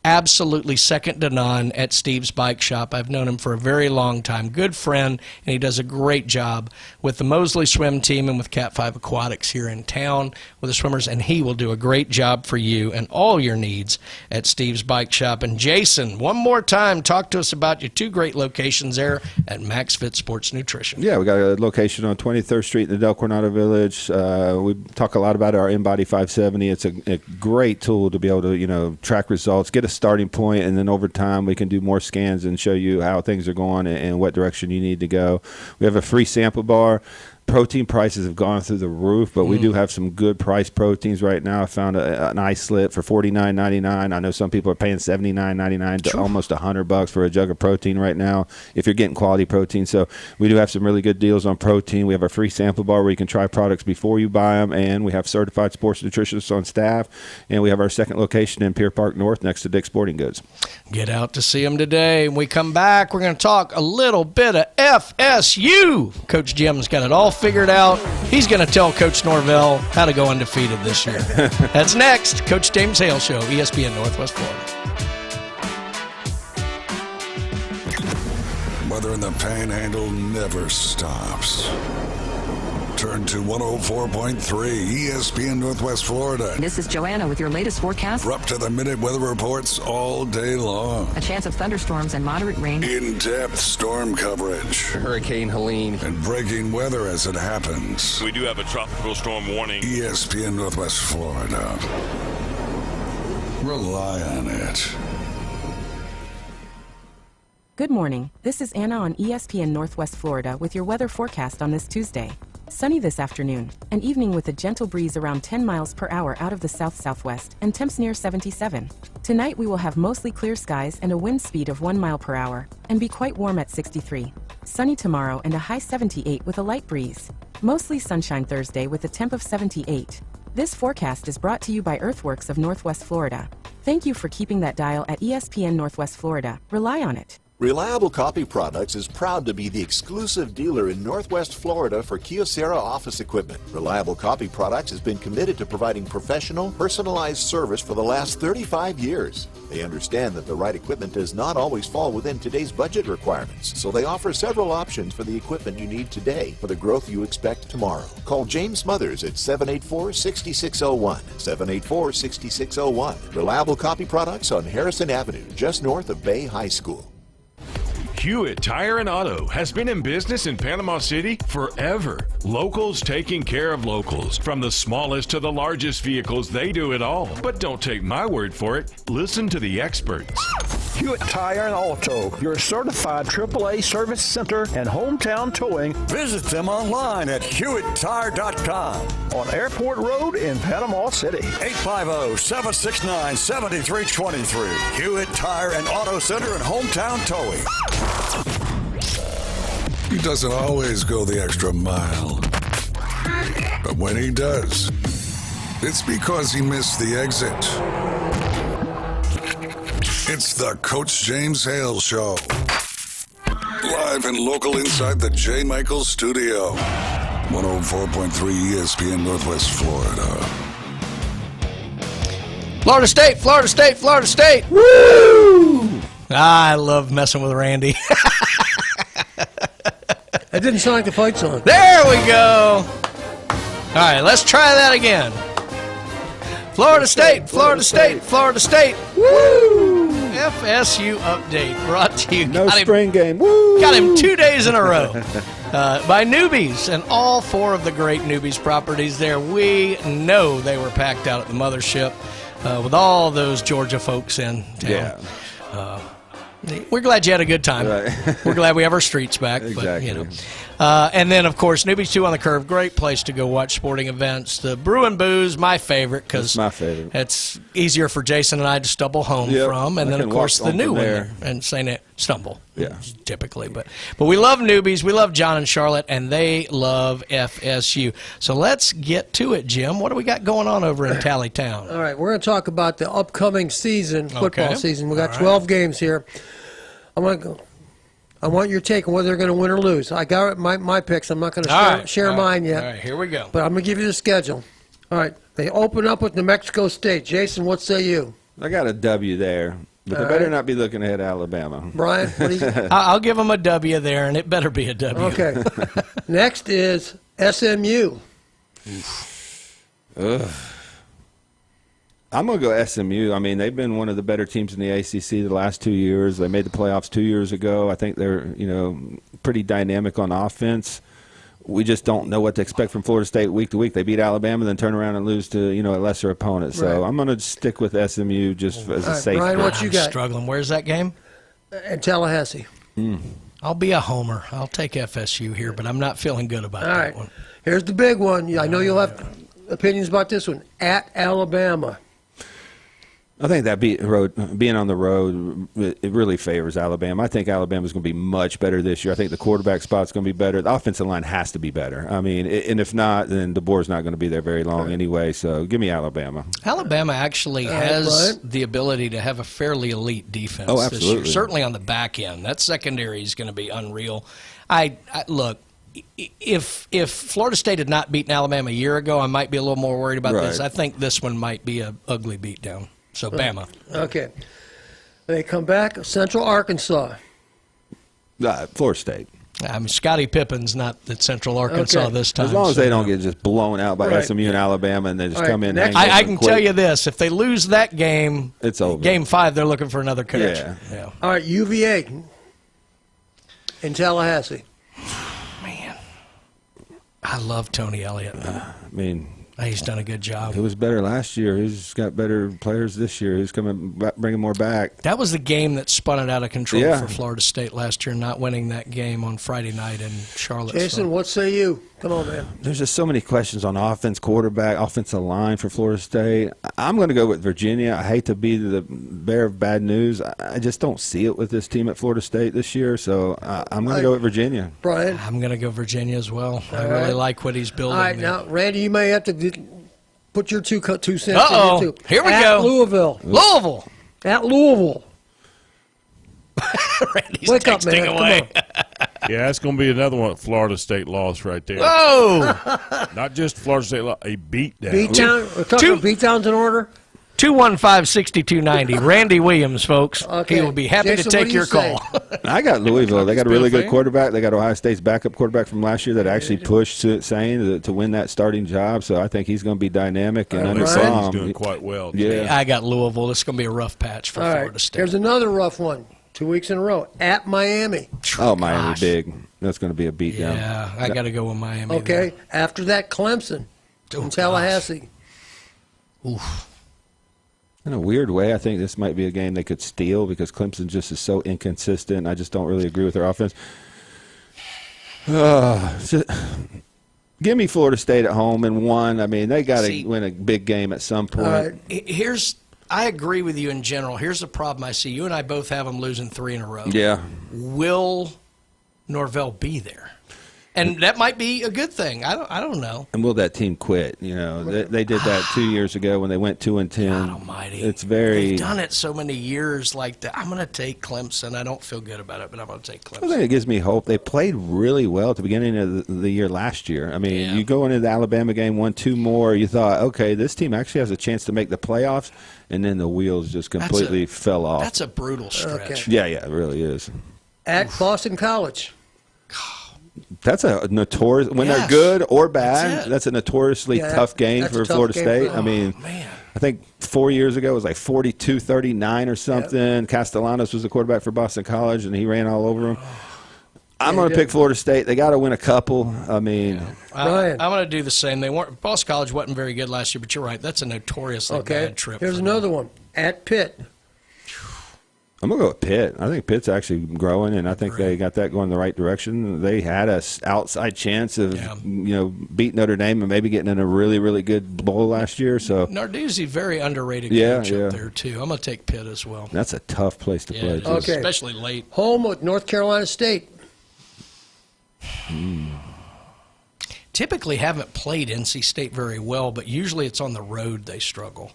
Absolutely second to none at Steve's Bike Shop. I've known him for a very long time. Good friend, and he does a great job with the Mosley swim team and with Cat 5 Aquatics here in town with the swimmers, and he will do a great job for you and all your needs at Steve's Bike Shop. And Jason, one more time, talk to us about your 2 great locations there at Max Fit Sports Nutrition. Yeah, we got a location on 23rd Street in the Del Coronado Village. We talk a lot about our InBody 570. It's a great tool to be able to, track results, get a starting point, and then over time we can do more scans and show you how things are going and what direction you need to go. We have a free sample bar. Protein prices have gone through the roof, but we do have some good price proteins right now. I found an iSlit for $49.99. I know some people are paying $79.99 to almost $100 for a jug of protein right now if you're getting quality protein. So we do have some really good deals on protein. We have a free sample bar where you can try products before you buy them, and we have certified sports nutritionists on staff, and we have our second location in Pier Park North next to Dick's Sporting Goods. Get out to see them today. When we come back, we're going to talk a little bit of FSU. Coach Jim's got it all figured out. He's going to tell Coach Norvell how to go undefeated this year. That's next. Coach James Hale Show, ESPN Northwest Florida. Weather in the Panhandle never stops. Turn to 104.3 ESPN Northwest Florida. This is Joanna with your latest forecast. We're up to the minute weather reports all day long. A chance of thunderstorms and moderate rain. In-depth storm coverage. Hurricane Helene. And breaking weather as it happens. We do have a tropical storm warning. ESPN Northwest Florida. Rely on it. Good morning. This is Anna on ESPN Northwest Florida with your weather forecast on this Tuesday. Sunny this afternoon, an evening with a gentle breeze around 10 miles per hour out of the south-southwest and temps near 77. Tonight we will have mostly clear skies and a wind speed of 1 mile per hour and be quite warm at 63. Sunny tomorrow and a high 78 with a light breeze. Mostly sunshine Thursday with a temp of 78. This forecast is brought to you by Earthworks of Northwest Florida. Thank you for keeping that dial at ESPN Northwest Florida. Rely on it. Reliable Copy Products is proud to be the exclusive dealer in Northwest Florida for Kyocera office equipment. Reliable Copy Products has been committed to providing professional, personalized service for the last 35 years. They understand that the right equipment does not always fall within today's budget requirements, so they offer several options for the equipment you need today for the growth you expect tomorrow. Call James Smothers at 784-6601, 784-6601. Reliable Copy Products on Harrison Avenue, just north of Bay High School. Hewitt Tire and Auto has been in business in Panama City forever. Locals taking care of locals. From the smallest to the largest vehicles, they do it all. But don't take my word for it. Listen to the experts. Hewitt Tire and Auto, your certified AAA service center and hometown towing. Visit them online at HewittTire.com. On Airport Road in Panama City. 850-769-7323. Hewitt Tire and Auto Center and hometown towing. He doesn't always go the extra mile. But when he does, it's because he missed the exit. It's the Coach James Hale Show. Live and local inside the J. Michaels Studio. 104.3 ESPN Northwest Florida. Florida State, Florida State, Florida State. Woo! I love messing with Randy. That didn't sound like the fight song. There we go. All right, let's try that again. Florida State, Florida State, Florida State. Woo! FSU update brought to you. No spring game. Woo! Got him 2 days in a row by Newbies and all 4 of the great Newbies properties there. We know they were packed out at the mothership with all those Georgia folks in town. Yeah. We're glad you had a good time. Right. We're glad we have our streets back. Exactly. But, and then, of course, Newbies 2 on the Curve. Great place to go watch sporting events. The Brew and Booze, my favorite, because it's easier for Jason and I to stumble home from. And then, of course, the new one. And saying it, stumble. Yeah. Typically. But we love Newbies. We love John and Charlotte, and they love FSU. So let's get to it, Jim. What do we got going on over in Tallytown? All right, we're going to talk about the upcoming season, football season. We got 12 games here. I want your take on whether they're going to win or lose. I got my picks. I'm not going to share mine yet. All right, here we go. But I'm going to give you the schedule. All right, they open up with New Mexico State. Jason, what say you? I got a W there, but they better not be looking ahead at Alabama. Brian, what do you think? I'll give them a W there, and it better be a W. Okay. Next is SMU. Ugh. I'm going to go SMU. I mean, they've been one of the better teams in the ACC the last 2 years. They made the playoffs 2 years ago. I think they're, pretty dynamic on offense. We just don't know what to expect from Florida State week to week. They beat Alabama, then turn around and lose to, a lesser opponent. So I'm going to stick with SMU just as a safe Brian, what you got? I'm struggling. Where's that game? In Tallahassee. I'll be a homer. I'll take FSU here, but I'm not feeling good about that one. Here's the big one. I know you'll have opinions about this one. At Alabama. I think that being on the road, it really favors Alabama. I think Alabama's going to be much better this year. I think the quarterback spot's going to be better. The offensive line has to be better. I mean, and if not, then DeBoer's not going to be there very long anyway. So give me Alabama. Alabama actually has the ability to have a fairly elite defense this year. Certainly on the back end. That secondary is going to be unreal. Look. If Florida State had not beaten Alabama a year ago, I might be a little more worried about this. I think this one might be an ugly beatdown. So, Bama. Okay. They come back, Central Arkansas. Florida State. I mean, Scottie Pippen's not at Central Arkansas this time. As long as they don't get just blown out by SMU and Alabama and they just come in. I can tell you this. If they lose that game, it's over. Game 5, they're looking for another coach. Yeah. All right, UVA in Tallahassee. Man, I love Tony Elliott. He's done a good job. He was better last year. He's got better players this year. He's bringing more back. That was the game that spun it out of control for Florida State last year, not winning that game on Friday night in Charlotte. Jason, what say you? Come on, man. There's just so many questions on offense, quarterback, offensive line for Florida State. I'm going to go with Virginia. I hate to be the bearer of bad news. I just don't see it with this team at Florida State this year, so I'm going to go with Virginia. Brian? I'm going to go Virginia as well. I really like what he's building. All right, now, Randy, you may have to put your two cents in here, too. Here we go. Louisville. Louisville. At Louisville. Randy's Wake up, texting man. away. Yeah, that's going to be another one. Florida State loss right there. Oh! Not just Florida State loss, a beatdown. Beatdown? We're talking beatdowns in order? 215-6290. Randy Williams, folks. Okay. He will be happy Jason, to take what do you your call. I got Louisville. They got a really good fan. quarterback. They got Ohio State's backup quarterback from last year that actually pushed Sane to win that starting job. So I think he's going to be dynamic and under He's Tom. doing quite well. Yeah. I got Louisville. This is going to be a rough patch for All Florida right. State. Here's another rough one. 2 weeks in a row. At Miami. Oh, Miami big. That's going to be a beatdown. Yeah, I got to go with Miami. Okay. After that, Clemson. In Tallahassee. Oof. In a weird way, I think this might be a game they could steal because Clemson just is so inconsistent. I just don't really agree with their offense. Give me Florida State at home in one. I mean, they got to win a big game at some point. I agree with you in general. Here's the problem I see. You and I both have them losing 3 in a row. Yeah. Will Norvell be there? And that might be a good thing. I don't know. And will that team quit? You know, they did that 2 years ago when they went 2-10. God almighty. It's very. They've done it so many years like that. I'm going to take Clemson. I don't feel good about it, but I'm going to take Clemson. I think it gives me hope. They played really well at the beginning of the year last year. I mean, you go into the Alabama game, 1-2 more, you thought, okay, this team actually has a chance to make the playoffs, and then the wheels just completely fell off. That's a brutal stretch. Okay. Yeah, it really is. At Boston College. That's a notorious, when they're good or bad, that's a notoriously tough game for Florida State. I mean, I think 4 years ago it was like 42-39 or something. Castellanos was the quarterback for Boston College, and he ran all over them. I'm going to pick Florida State. They got to win a couple. I mean, I'm going to do the same. Boston College wasn't very good last year, but you're right. That's a notoriously bad trip. Here's another one. At Pitt. I'm going to go with Pitt. I think Pitt's actually growing, and I think they got that going the right direction. They had a outside chance of beating Notre Dame and maybe getting in a really, really good bowl last year. So Narduzzi, very underrated coach up there, too. I'm going to take Pitt as well. That's a tough place to play, too. Okay. Especially late. Home with North Carolina State. Typically haven't played NC State very well, but usually it's on the road they struggle.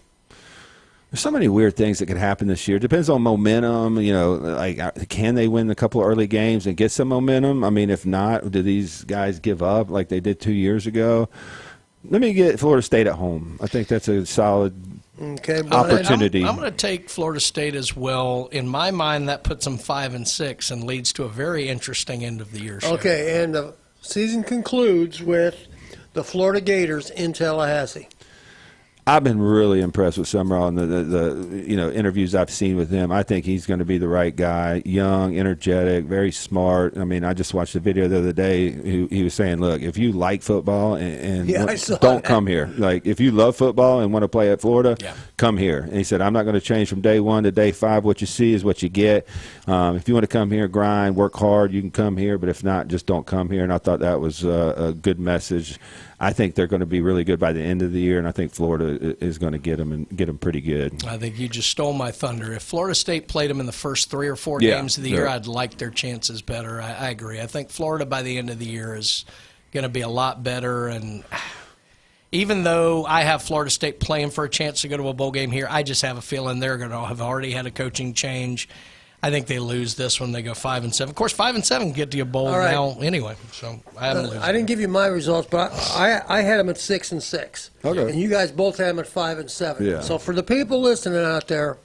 There's so many weird things that could happen this year. It depends on momentum. You know, like can they win a couple of early games and get some momentum? I mean, if not, do these guys give up like they did 2 years ago? Let me get Florida State at home. I think that's a solid opportunity. I'm going to take Florida State as well. In my mind, that puts them 5-6 and leads to a very interesting end of the year show. Okay, and the season concludes with the Florida Gators in Tallahassee. I've been really impressed with Summerall and the interviews I've seen with him. I think he's going to be the right guy. Young, energetic, very smart. I mean, I just watched a video the other day. He was saying, "Look, if you like football and don't come here. Like, if you love football and want to play at Florida, come here." And he said, "I'm not going to change from day 1 to day 5. What you see is what you get. If you want to come here, grind, work hard, you can come here. But if not, just don't come here." And I thought that was a good message. I think they're going to be really good by the end of the year, and I think Florida is going to get them and get them pretty good. I think you just stole my thunder. If Florida State played them in the first 3 or 4 games of the year, I'd like their chances better. I agree. I think Florida by the end of the year is going to be a lot better. And even though I have Florida State playing for a chance to go to a bowl game here, I just have a feeling they're going to have already had a coaching change. I think they lose this one. They go 5-7. Of course, 5-7 get to a bowl now anyway. So I haven't lose. I didn't give you my results, but I had them at 6-6. Okay. And you guys both had them at 5-7. Yeah. So for the people listening out there,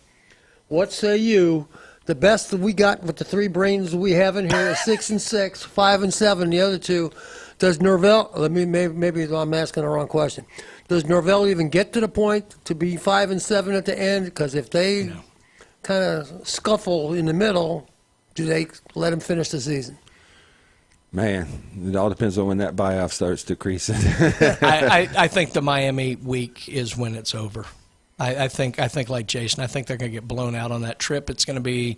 what say you? The best that we got with the 3 brains we have in here is 6-6, 5-7. The other 2. Does Norvell? Maybe I'm asking the wrong question. Does Norvell even get to the point to be 5-7 at the end? Because if they kind of scuffle in the middle, do they let him finish the season? Man, it all depends on when that buyoff starts decreasing. I think the Miami week is when it's over. I think like Jason, I think they're going to get blown out on that trip. It's going to be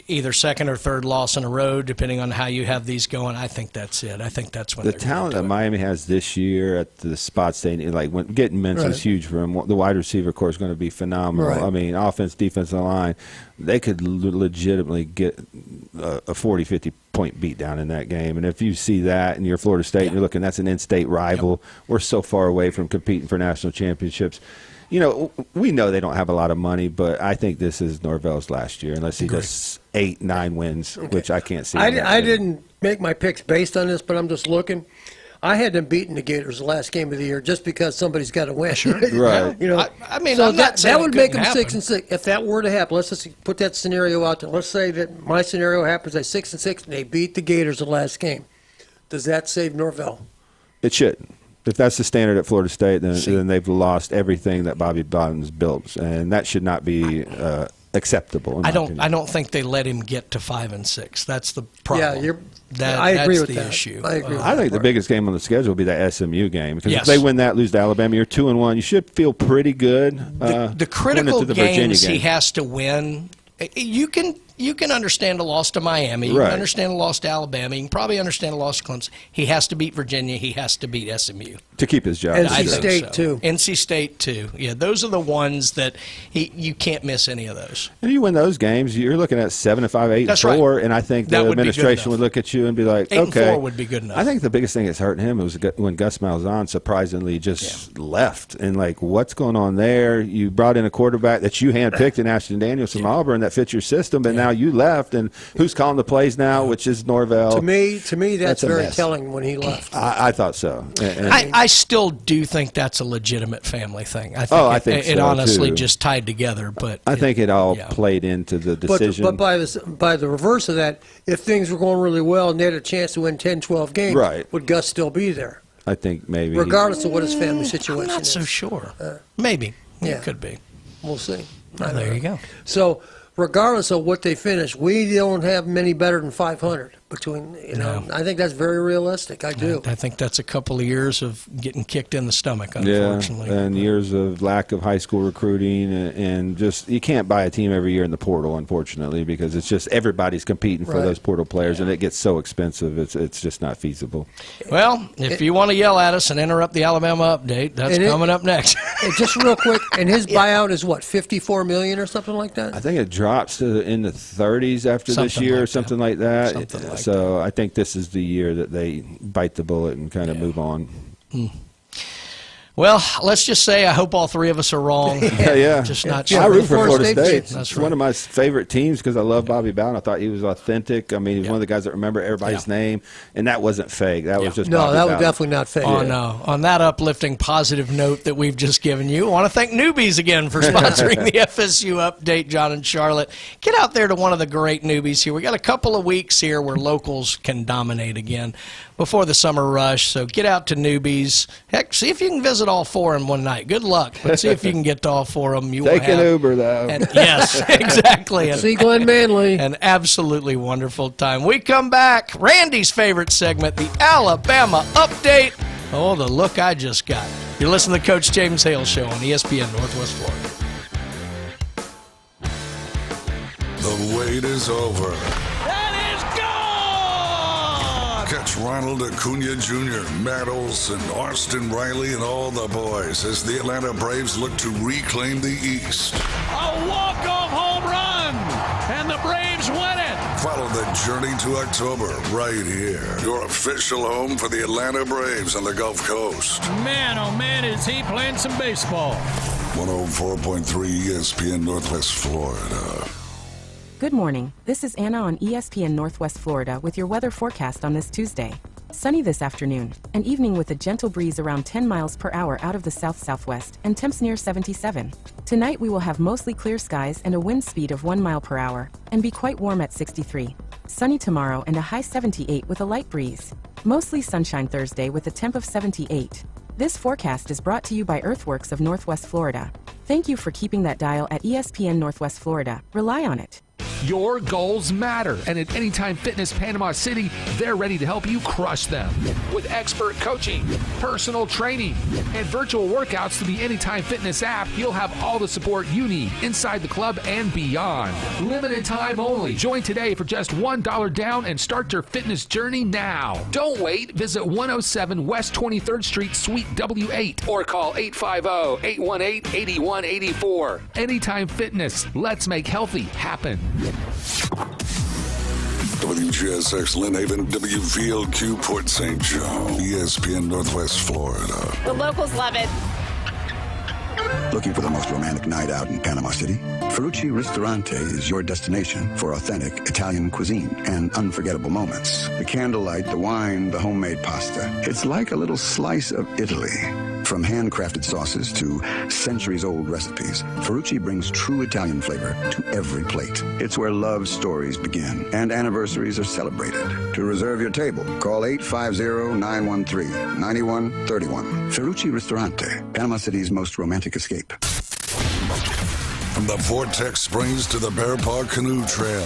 either second or third loss in a row, depending on how you have these going. I think that's it. I think that's when the talent that Miami has this year at the spot stadium, like getting Mensah is huge for him. The wide receiver core is going to be phenomenal. Right. I mean, offense, defensive line, they could legitimately get a 40, 50-point beat down in that game. And if you see that and you're Florida State, and you're looking, that's an in-state rival. We're so far away from competing for national championships. we know they don't have a lot of money, but I think this is Norvell's last year, unless he does 8-9 wins, which I can't see. I didn't make my picks based on this, but I'm just looking. I had them beating the Gators the last game of the year just because somebody's got to win. Sure. Right. I mean, so I'm not saying that would it make couldn't them happen. 6-6. If that were to happen, let's just put that scenario out there. Let's say that my scenario happens at 6-6 and they beat the Gators the last game. Does that save Norvell? It should. If that's the standard at Florida State, then they've lost everything that Bobby Bowden's built, and that should not be acceptable. I don't think they let him get to 5-6. That's the problem. Yeah, I agree with the that. issue. I agree. I think the biggest game on the schedule will be that SMU game, because Yes. if they win that, lose to Alabama, you're 2-1. You should feel pretty good. The critical going into the Virginia games game. he has to win. You can understand a loss to Miami. You Right. can understand a loss to Alabama. You can probably understand a loss to Clemson. He has to beat Virginia. He has to beat SMU. To keep his job. NC I think State, so. too. NC State, too. Yeah, those are the ones that you can't miss any of those. And you win those games, you're looking at 7-5, 8-4, That's right. and I think That the would be good administration enough. would look at you and be like, 8 and okay. 4 would be good enough. I think the biggest thing that's hurting him was when Gus Malzahn surprisingly just left. And, what's going on there? You brought in a quarterback that you handpicked in Ashton Daniels from Auburn that fits your system, but now you left. And who's calling the plays now, which is Norvell? To me, that's a very mess. telling when he left. I thought so. And I still do think that's a legitimate family thing. I think it so, honestly too. just tied together. But I think it all played into the decision. But by the reverse of that, if things were going really well and they had a chance to win 10, 12 games, Right. would Gus still be there? I think maybe. Regardless of what his family situation I'm not is. so sure. Maybe. Yeah. It could be. We'll see. Well, there you go. So, regardless of what they finish, we don't have many better than 500 between, No. I think that's very realistic. I do. I think that's a couple of years of getting kicked in the stomach, unfortunately. Yeah, and years of lack of high school recruiting, and just you can't buy a team every year in the portal, unfortunately, because it's just everybody's competing for Right. those portal players, and it gets so expensive. It's just not feasible. Well, if you want to yell at us and interrupt the Alabama update, that's coming up next. Just real quick, and his buyout is what, $54 million or something like that? I think it drops in the 30s after this Something year, like or something like that. Something like so I think this is the year that they bite the bullet and kind of move on. Well, let's just say I hope all three of us are wrong. Yeah. Just not I sure. root for Florida State. That's It's right. one of my favorite teams because I love Bobby Bowden. I thought he was authentic. I mean, he was one of the guys that remember everybody's name, and that wasn't fake. That was just No, Bobby that was Bowden. definitely not fake. On that uplifting, positive note that we've just given you, I want to thank Newbies again for sponsoring the FSU update, John and Charlotte. Get out there to one of the great Newbies here. We got a couple of weeks here where locals can dominate again before the summer rush, so get out to Newbies. Heck, see if you can visit all four in one night. Good luck. Let's see if you can get to all four of them. You will Take an have- Uber, though. Yes, exactly. See Glenn Manley. An absolutely wonderful time. We come back. Randy's favorite segment, the Alabama Update. Oh, the look I just got. You're listening to the Coach James Hale Show on ESPN Northwest Florida. The wait is over. That is gone! Catch Ronald Acuna Jr., Matt Olson, Austin Riley, and all the boys as the Atlanta Braves look to reclaim the East. A walk-off home run, and the Braves win it. Follow the journey to October right here. Your official home for the Atlanta Braves on the Gulf Coast. Man, oh man, is he playing some baseball. 104.3 ESPN Northwest Florida. Good morning. This is Anna on ESPN Northwest Florida with your weather forecast on this Tuesday. Sunny this afternoon, an evening with a gentle breeze around 10 miles per hour out of the south-southwest, and temps near 77. Tonight we will have mostly clear skies and a wind speed of 1 mile per hour, and be quite warm at 63. Sunny tomorrow and a high 78 with a light breeze. Mostly sunshine Thursday with a temp of 78. This forecast is brought to you by Earthworks of Northwest Florida. Thank you for keeping that dial at ESPN Northwest Florida. Rely on it. Your goals matter, and at Anytime Fitness Panama City, they're ready to help you crush them. With expert coaching, personal training, and virtual workouts through the Anytime Fitness app, you'll have all the support you need inside the club and beyond. Limited time only. Join today for just $1 down and start your fitness journey now. Don't wait. Visit 107 West 23rd Street, Suite W8, or call 850-818-8184. Anytime Fitness. Let's make healthy happen. WGSX Lynn Haven, WVLQ Port St. Joe, ESPN Northwest Florida. The locals love it. Looking for the most romantic night out in Panama City? Ferrucci Ristorante is your destination for authentic Italian cuisine and unforgettable moments. The candlelight, the wine, the homemade pasta. It's like a little slice of Italy. From handcrafted sauces to centuries-old recipes, Ferrucci brings true Italian flavor to every plate. It's where love stories begin and anniversaries are celebrated. To reserve your table, call 850-913-9131. Ferrucci Ristorante, Panama City's most romantic escape. From the Vortex Springs to the Bear Paw Canoe Trail.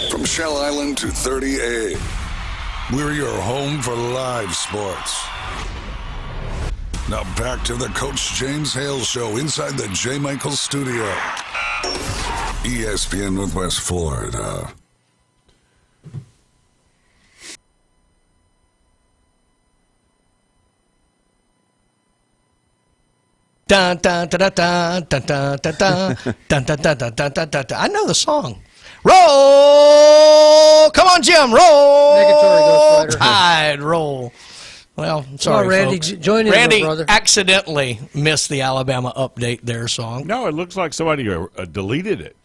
From Shell Island to 30A. We're your home for live sports. Now back to the Coach James Hale Show inside the J. Michaels Studio. ESPN Northwest Florida. Dun, dun, dun, dun, dun, dun, dun, dun, dun, dun, dun, dun, dun, dun, dun, dun. I know the song. Roll! Come on, Jim, roll! Negatory Ghost Rider. Tide, roll. Well, sorry, Randy, folks. join in, Randy brother. accidentally missed the Alabama update there song. No, it looks like somebody deleted it.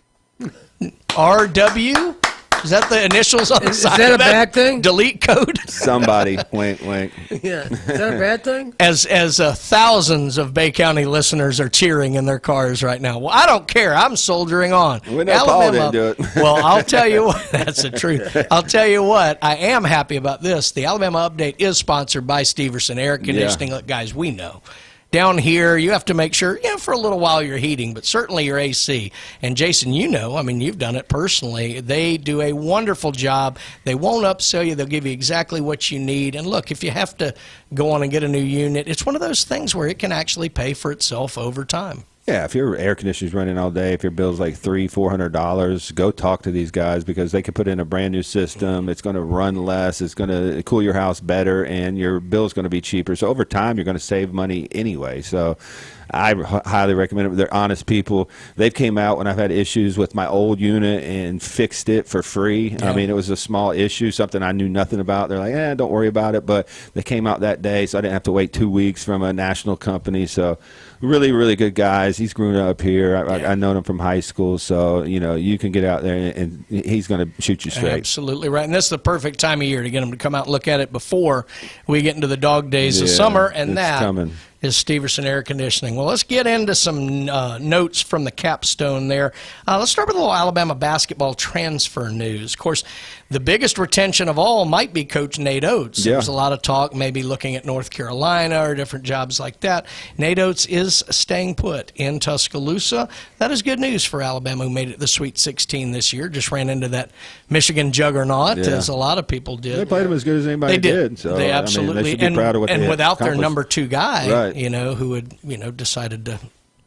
RW? Is that the initials on the side that of a bad thing? Delete code? Somebody, wink, wink. Yeah. Is that a bad thing? As thousands of Bay County listeners are cheering in their cars right now. Well, I don't care. I'm soldiering on. We know Paul didn't do it. Well, I'll tell you what. That's the truth. I'll tell you what. I am happy about this. The Alabama Update is sponsored by Steverson Air Conditioning. Look, guys, we know. Down here, you have to make sure, for a little while you're heating, but certainly your AC. And Jason, you've done it personally. They do a wonderful job. They won't upsell you. They'll give you exactly what you need. And look, if you have to go on and get a new unit, it's one of those things where it can actually pay for itself over time. Yeah, if your air conditioner's running all day, if your bill's like $300-400, go talk to these guys because they could put in a brand new system. It's going to run less. It's going to cool your house better, and your bill's going to be cheaper. So over time, you're going to save money anyway. So I highly recommend it. They're honest people. They've came out when I've had issues with my old unit and fixed it for free. Yeah. I mean, it was a small issue, something I knew nothing about. They're like, don't worry about it. But they came out that day, so I didn't have to wait 2 weeks from a national company. So really, really good guys. He's grown up here. I known him from high school. So, you can get out there, and he's going to shoot you straight. Absolutely right. And this is the perfect time of year to get them to come out and look at it before we get into the dog days of summer. And that coming. Is Steverson Air Conditioning. Well, let's get into some notes from the capstone there. Let's start with a little Alabama basketball transfer news. Of course, the biggest retention of all might be Coach Nate Oates. There's a lot of talk maybe looking at North Carolina or different jobs like that. Nate Oates is staying put in Tuscaloosa. That is good news for Alabama, who made it to the Sweet 16 this year. Just ran into that Michigan juggernaut, as a lot of people did. They played them as good as anybody did. So, they absolutely they should be proud of what and they without their accomplished. number 2 guy, right. Who had, decided to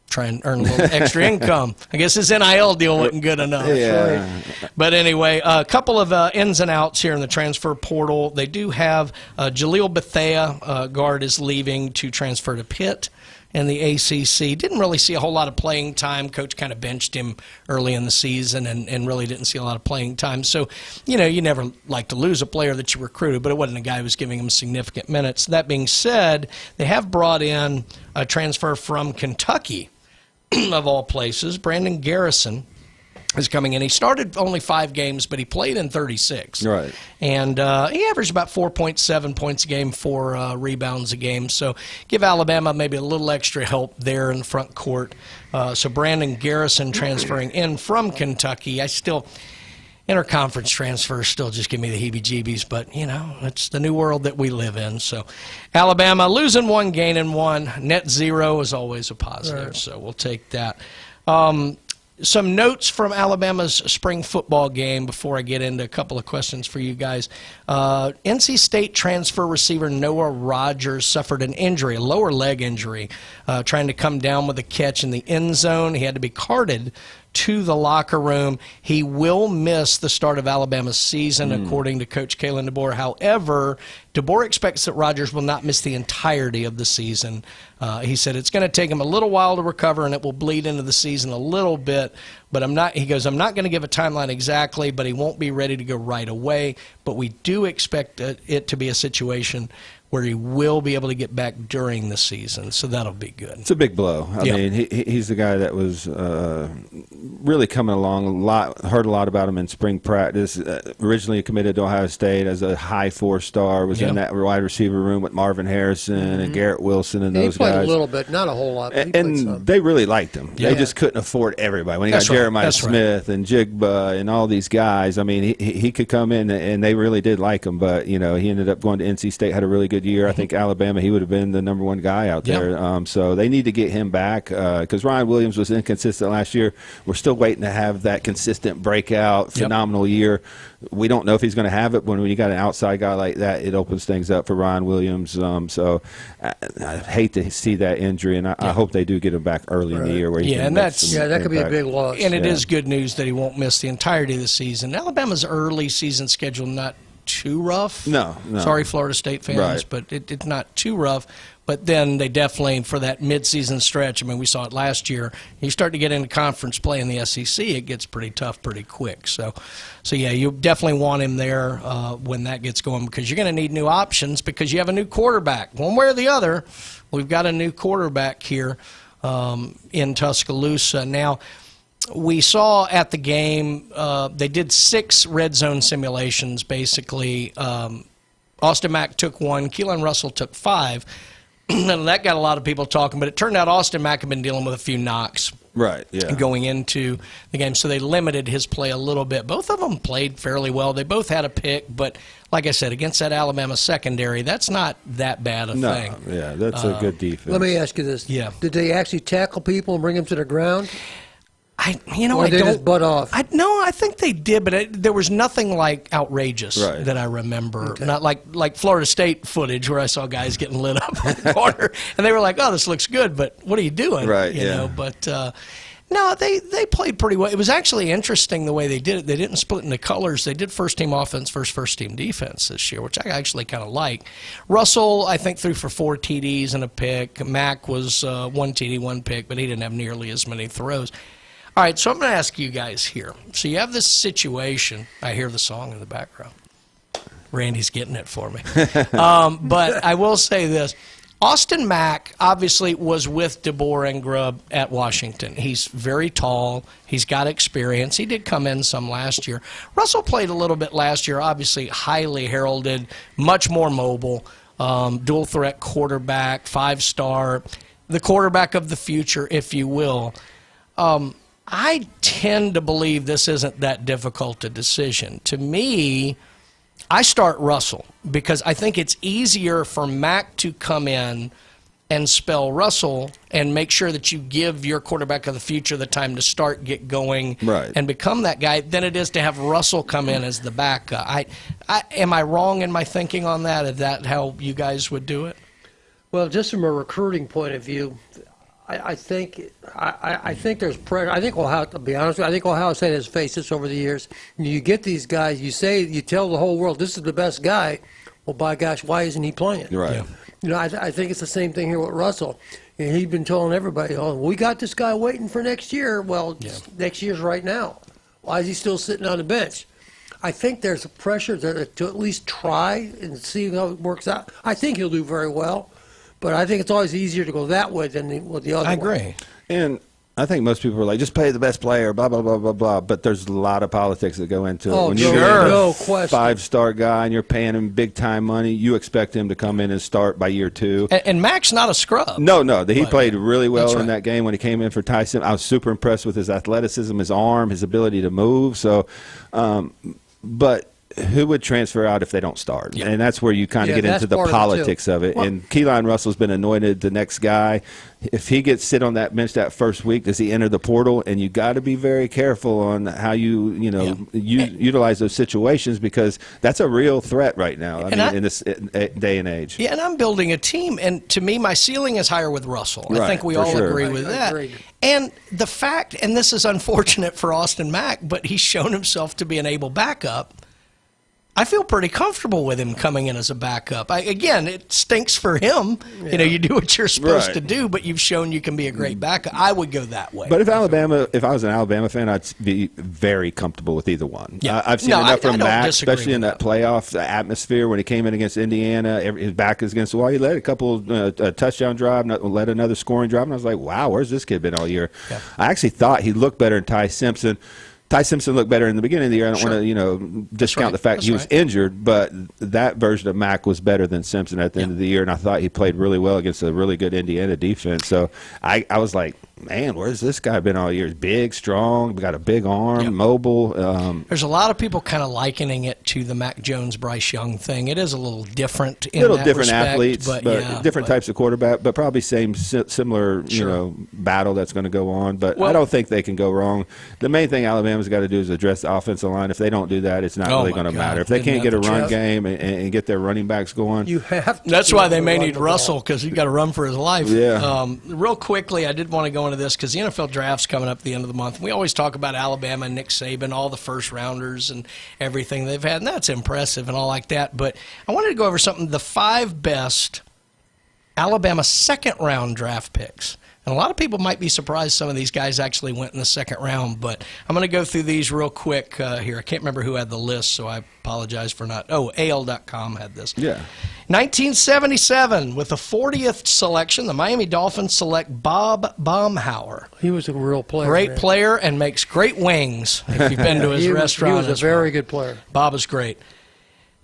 try and earn a little extra income. I guess his NIL deal wasn't good enough. Yeah. Right? But anyway, a couple of ins and outs here in the transfer portal. They do have Jaleel Bethea, guard, is leaving to transfer to Pitt in the ACC. Didn't really see a whole lot of playing time. Coach kind of benched him early in the season and really didn't see a lot of playing time. So, you never like to lose a player that you recruited, but it wasn't a guy who was giving him significant minutes. That being said, they have brought in a transfer from Kentucky, of all places. Brandon Garrison is coming in. He started only 5 games, but he played in 36. Right. And he averaged about 4.7 points a game, 4 rebounds a game. So give Alabama maybe a little extra help there in the front court. So Brandon Garrison transferring in from Kentucky. Interconference transfers still just give me the heebie-jeebies, but, it's the new world that we live in. So Alabama losing 1, gaining 1. Net 0 is always a positive, right. So we'll take that. Some notes from Alabama's spring football game before I get into a couple of questions for you guys. NC State transfer receiver Noah Rogers suffered an injury, a lower leg injury, trying to come down with a catch in the end zone. He had to be carted to the locker room. He will miss the start of Alabama's season, according to Coach Kalen DeBoer. However, DeBoer expects that Rogers will not miss the entirety of the season. He said it's going to take him a little while to recover, and it will bleed into the season a little bit. But I'm not going to give a timeline exactly, but he won't be ready to go right away. But we do expect it to be a situation where he will be able to get back during the season, so that'll be good. It's a big blow. I mean, he's the guy that was really coming along a lot. Heard a lot about him in spring practice. Originally committed to Ohio State as a high 4-star. Was in that wide receiver room with Marvin Harrison and Garrett Wilson and those guys. He played a little bit, not a whole lot. But and they really liked him. They just couldn't afford everybody. When he got Jeremiah Smith and Jigba and all these guys, I mean, he could come in, and they really did like him. But, you know, he ended up going to NC State, had a really good year. I think Alabama, he would have been the number 1 guy out there. So they need to get him back because Ryan Williams was inconsistent last year. We're still waiting to have that consistent breakout, phenomenal year. We don't know if he's going to have it. When you got an outside guy like that, it opens things up for Ryan Williams. So I hate to see that injury, and I hope they do get him back early in the year. Where he can that could be a big loss. And it is good news that he won't miss the entirety of the season. Alabama's early season schedule not too rough. No. Sorry, Florida State fans, but it's not too rough. But then they definitely, for that midseason stretch, I mean, we saw it last year. You start to get into conference play in the SEC, it gets pretty tough pretty quick. So yeah, you definitely want him there when that gets going because you're going to need new options because you have a new quarterback. One way or the other, we've got a new quarterback here in Tuscaloosa. Now, we saw at the game, they did 6 red zone simulations, basically. Austin Mack took 1. Keelan Russell took 5. And that got a lot of people talking, but it turned out Austin Mack had been dealing with a few knocks going into the game, so they limited his play a little bit. Both of them played fairly well. They both had a pick, but like I said, against that Alabama secondary, that's not that bad a thing. Yeah, that's a good defense. Let me ask you this. Yeah. Did they actually tackle people and bring them to the ground? I don't. Just butt off. I think they did, but there was nothing like outrageous that I remember. Okay. Not like Florida State footage where I saw guys getting lit up on the corner, and they were like, "Oh, this looks good," but what are you doing? Right. You know. But no, they played pretty well. It was actually interesting the way they did it. They didn't split into colors. They did first team offense versus first team defense this year, which I actually kind of like. Russell, I think, threw for 4 TDs and a pick. Mack was 1 TD, 1 pick, but he didn't have nearly as many throws. All right, so I'm going to ask you guys here. So you have this situation. I hear the song in the background. Randy's getting it for me. But I will say this. Austin Mack obviously was with DeBoer and Grubb at Washington. He's very tall. He's got experience. He did come in some last year. Russell played a little bit last year, obviously highly heralded, much more mobile, dual threat quarterback, 5-star, the quarterback of the future, if you will. I tend to believe this isn't that difficult a decision. To me, I start Russell because I think it's easier for Mack to come in and spell Russell and make sure that you give your quarterback of the future the time to start, get going, and become that guy than it is to have Russell come in as the backup. Am I wrong in my thinking on that? Is that how you guys would do it? Well, just from a recruiting point of view, I think there's pressure. I think Ohio, to be honest with you, I think Ohio State has faced this over the years. You get these guys, you tell the whole world this is the best guy. Well, by gosh, why isn't he playing? Right. Yeah. You know, I think it's the same thing here with Russell. And he's been telling everybody, "Oh, we got this guy waiting for next year." Well, next year's right now. Why is he still sitting on the bench? I think there's a pressure to at least try and see how it works out. I think he'll do very well. But I think it's always easier to go that way than the other way. I agree. And I think most people are like, just play the best player, blah, blah, blah, blah, blah. But there's a lot of politics that go into it. When you're no question. 5-star guy and you're paying him big-time money, you expect him to come in and start by year 2. And Mack's not a scrub. No. He played really well in that game when he came in for Tyson. I was super impressed with his athleticism, his arm, his ability to move. So, but who would transfer out if they don't start? Yeah. And that's where you kind of get into the politics of it. Well, and Keelan Russell's been anointed the next guy. If he gets sit on that bench that first week, does he enter the portal? And you got to be very careful on how you utilize those situations because that's a real threat right now. In this day and age. Yeah, and I'm building a team, and to me, my ceiling is higher with Russell. I think we all agree with that. And the fact, and this is unfortunate for Austin Mack, but he's shown himself to be an able backup. I feel pretty comfortable with him coming in as a backup. Again, it stinks for him. Yeah. You do what you're supposed to do, but you've shown you can be a great backup. I would go that way. But if I was an Alabama fan, I'd be very comfortable with either one. Yeah. I've seen enough from Mac, especially in that playoff atmosphere when he came in against Indiana. His back is against the wall. He led a couple a touchdown drive, led another scoring drive, and I was like, wow, where's this kid been all year? Yeah. I actually thought he looked better than Ty Simpson. Ty Simpson looked better in the beginning of the year. I don't want to, discount the fact he was injured, but that version of Mack was better than Simpson at the end of the year, and I thought he played really well against a really good Indiana defense. So I was like, man, where's this guy been all year? He's big, strong, got a big arm, mobile. There's a lot of people kind of likening it to the Mac Jones, Bryce Young thing. It is a little different in little that different respect, athletes, but different types of quarterback, but probably similar, battle that's going to go on. But I don't think they can go wrong. The main thing Alabama's got to do is address the offensive line. If they don't do that, it's not really going to matter. If they can't get a run game and get their running backs going, you have to. That's why they may need Russell, because he's got to run for his life. Yeah. Real quickly, I did want to go into this because the NFL draft's coming up at the end of the month. We always talk about Alabama and Nick Saban, all the first rounders and everything they've had, and that's impressive and all like that. But I wanted to go over something, the 5 best Alabama second-round draft picks. And a lot of people might be surprised some of these guys actually went in the second round, but I'm going to go through these real quick here. I can't remember who had the list, so I apologize for not. Oh, AL.com had this. Yeah. 1977, with the 40th selection, the Miami Dolphins select Bob Baumhauer. He was a real player. Great player and makes great wings, if you've been to his restaurant. He was a very good player. Bob is great.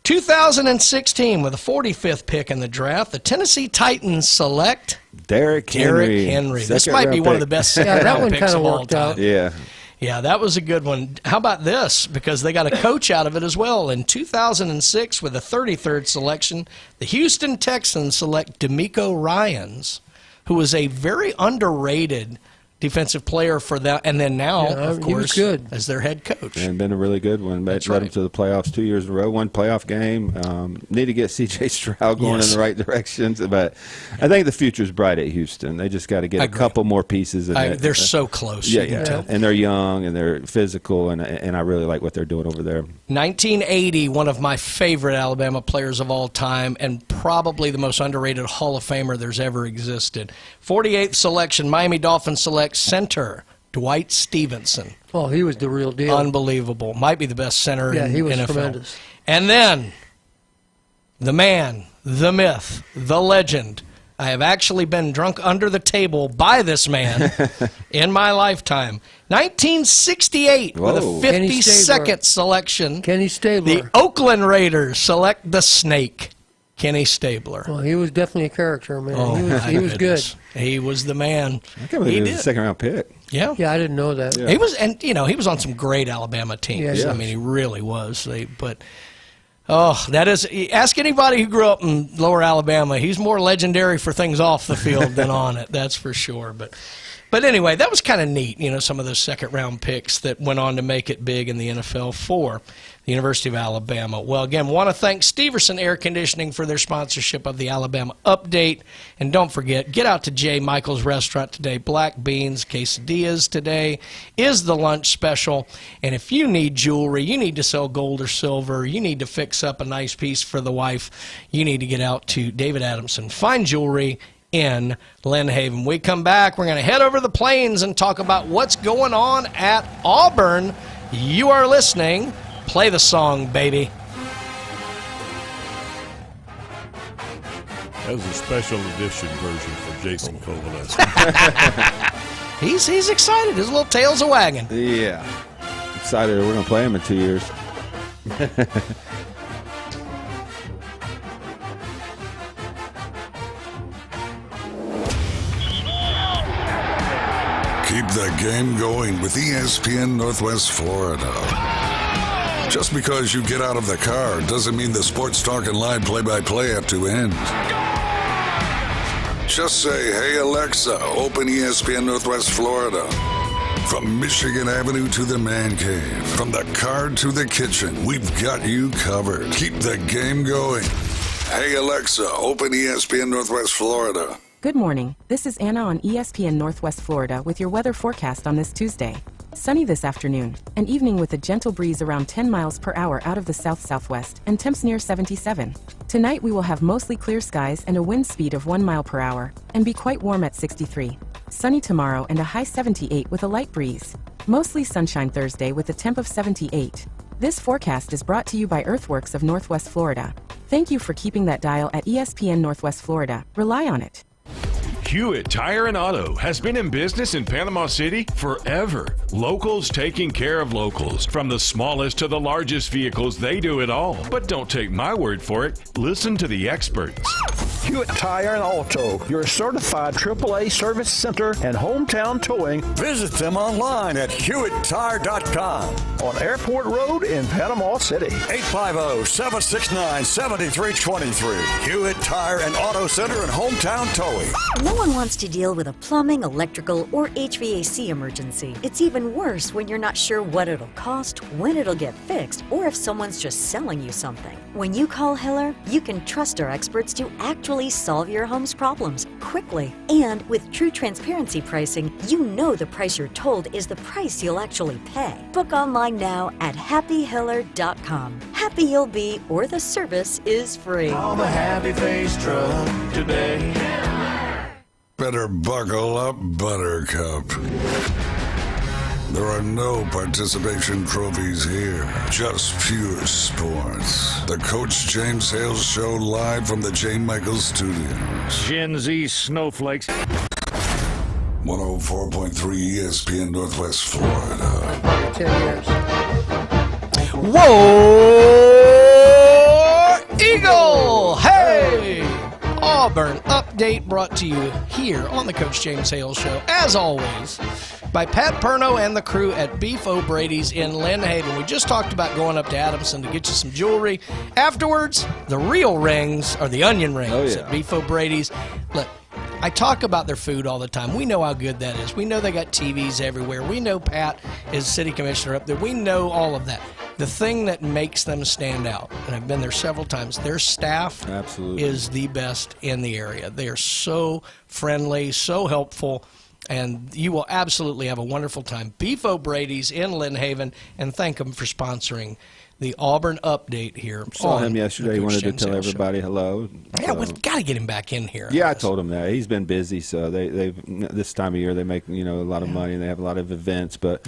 2016, with the 45th pick in the draft, the Tennessee Titans select Derrick Henry. This might be one of the best second-round picks of all time. Yeah, that was a good one. How about this? Because they got a coach out of it as well. In 2006, with the 33rd selection, the Houston Texans select DeMeco Ryans, who was a very underrated defensive player for that, and then now, of course, as their head coach. And been a really good one. Led them to the playoffs 2 years in a row, one playoff game. Need to get C.J. Stroud going in the right directions, but I think the future's bright at Houston. They just got to get a couple more pieces. They're so close. Yeah. And they're young, and they're physical, and I really like what they're doing over there. 1980, one of my favorite Alabama players of all time, and probably the most underrated Hall of Famer there's ever existed. 48th selection, Miami Dolphins select center Dwight Stevenson. Oh, he was the real deal. Unbelievable. Might be the best center in he was NFL. Tremendous. And then, the man, the myth, the legend. I have actually been drunk under the table by this man in my lifetime. 1968, with a 52nd selection. Kenny Stabler. The Oakland Raiders select the Snake. Kenny Stabler. Well, he was definitely a character, man. Oh, he was good. He was the man. I can't believe he was a second-round pick. Yeah, I didn't know that. Yeah. He was, and he was on some great Alabama teams. Yeah. I mean, he really was. That is. Ask anybody who grew up in Lower Alabama. He's more legendary for things off the field than on it. That's for sure. But anyway, that was kind of neat. Some of those second-round picks that went on to make it big in the NFL for the University of Alabama. Well, again, want to thank Steverson Air Conditioning for their sponsorship of the Alabama Update. And don't forget, get out to J. Michael's Restaurant today. Black beans, quesadillas today is the lunch special. And if you need jewelry, you need to sell gold or silver, you need to fix up a nice piece for the wife, you need to get out to David Adamson. Fine Jewelry in Lynn Haven. We come back, we're going to head over the plains and talk about what's going on at Auburn. You are listening. Play the song, baby. That was a special edition version for Jason Kovaleski. He's excited. His little tail's a wagging. Yeah. Excited. We're going to play him in 2 years. Keep the game going with ESPN Northwest Florida. Just because you get out of the car doesn't mean the Sports Talk and Live play-by-play have to end. Just say, hey Alexa, open ESPN Northwest Florida. From Michigan Avenue to the man cave, from the car to the kitchen, we've got you covered. Keep the game going. Hey Alexa, open ESPN Northwest Florida. Good morning. This is Anna on ESPN Northwest Florida with your weather forecast on this Tuesday. Sunny this afternoon, an evening with a gentle breeze around 10 miles per hour out of the south-southwest, and temps near 77. Tonight we will have mostly clear skies and a wind speed of 1 mile per hour, and be quite warm at 63. Sunny tomorrow and a high 78 with a light breeze. Mostly sunshine Thursday with a temp of 78. This forecast is brought to you by Earthworks of Northwest Florida. Thank you for keeping that dial at ESPN Northwest Florida. Rely on it. Hewitt Tire and Auto has been in business in Panama City forever. Locals taking care of locals. From the smallest to the largest vehicles, they do it all. But don't take my word for it. Listen to the experts. Hewitt Tire and Auto, your certified AAA service center and hometown towing. Visit them online at HewittTire.com. On Airport Road in Panama City. 850-769-7323. Hewitt Tire and Auto Center and hometown towing. No one wants to deal with a plumbing, electrical, or HVAC emergency. It's even worse when you're not sure what it'll cost, when it'll get fixed, or if someone's just selling you something. When you call Hiller, you can trust our experts to actually solve your home's problems quickly. And with true transparency pricing, you know the price you're told is the price you'll actually pay. Book online now at happyhiller.com. Happy you'll be, or the service is free. Call the Happy Face truck today. Better buckle up, Buttercup. There are no participation trophies here, just pure sports. The Coach James Hale Show live from the Jane Michaels Studios. Gen Z snowflakes. 104.3 ESPN Northwest Florida. 10 years. Whoa, Eagle! Hey! Auburn update brought to you here on the Coach James Hale Show, as always, by Pat Perno and the crew at Beef O'Brady's in Lynn Haven. We just talked about going up to Adamson to get you some jewelry. Afterwards, the real rings are the onion rings at Beef O'Brady's. Look, I talk about their food all the time. We know how good that is. We know they got TVs everywhere. We know Pat is city commissioner up there. We know all of that. The thing that makes them stand out, and I've been there several times, their staff is the best in the area. They are so friendly, so helpful, and you will absolutely have a wonderful time. Beef O'Brady's in Lynn Haven, and thank them for sponsoring the Auburn update here. Saw him yesterday. He wanted to tell everybody hello. Yeah, we've got to get him back in here. Yeah, I told him that. He's been busy, so they've this time of year they make a lot of money and they have a lot of events, but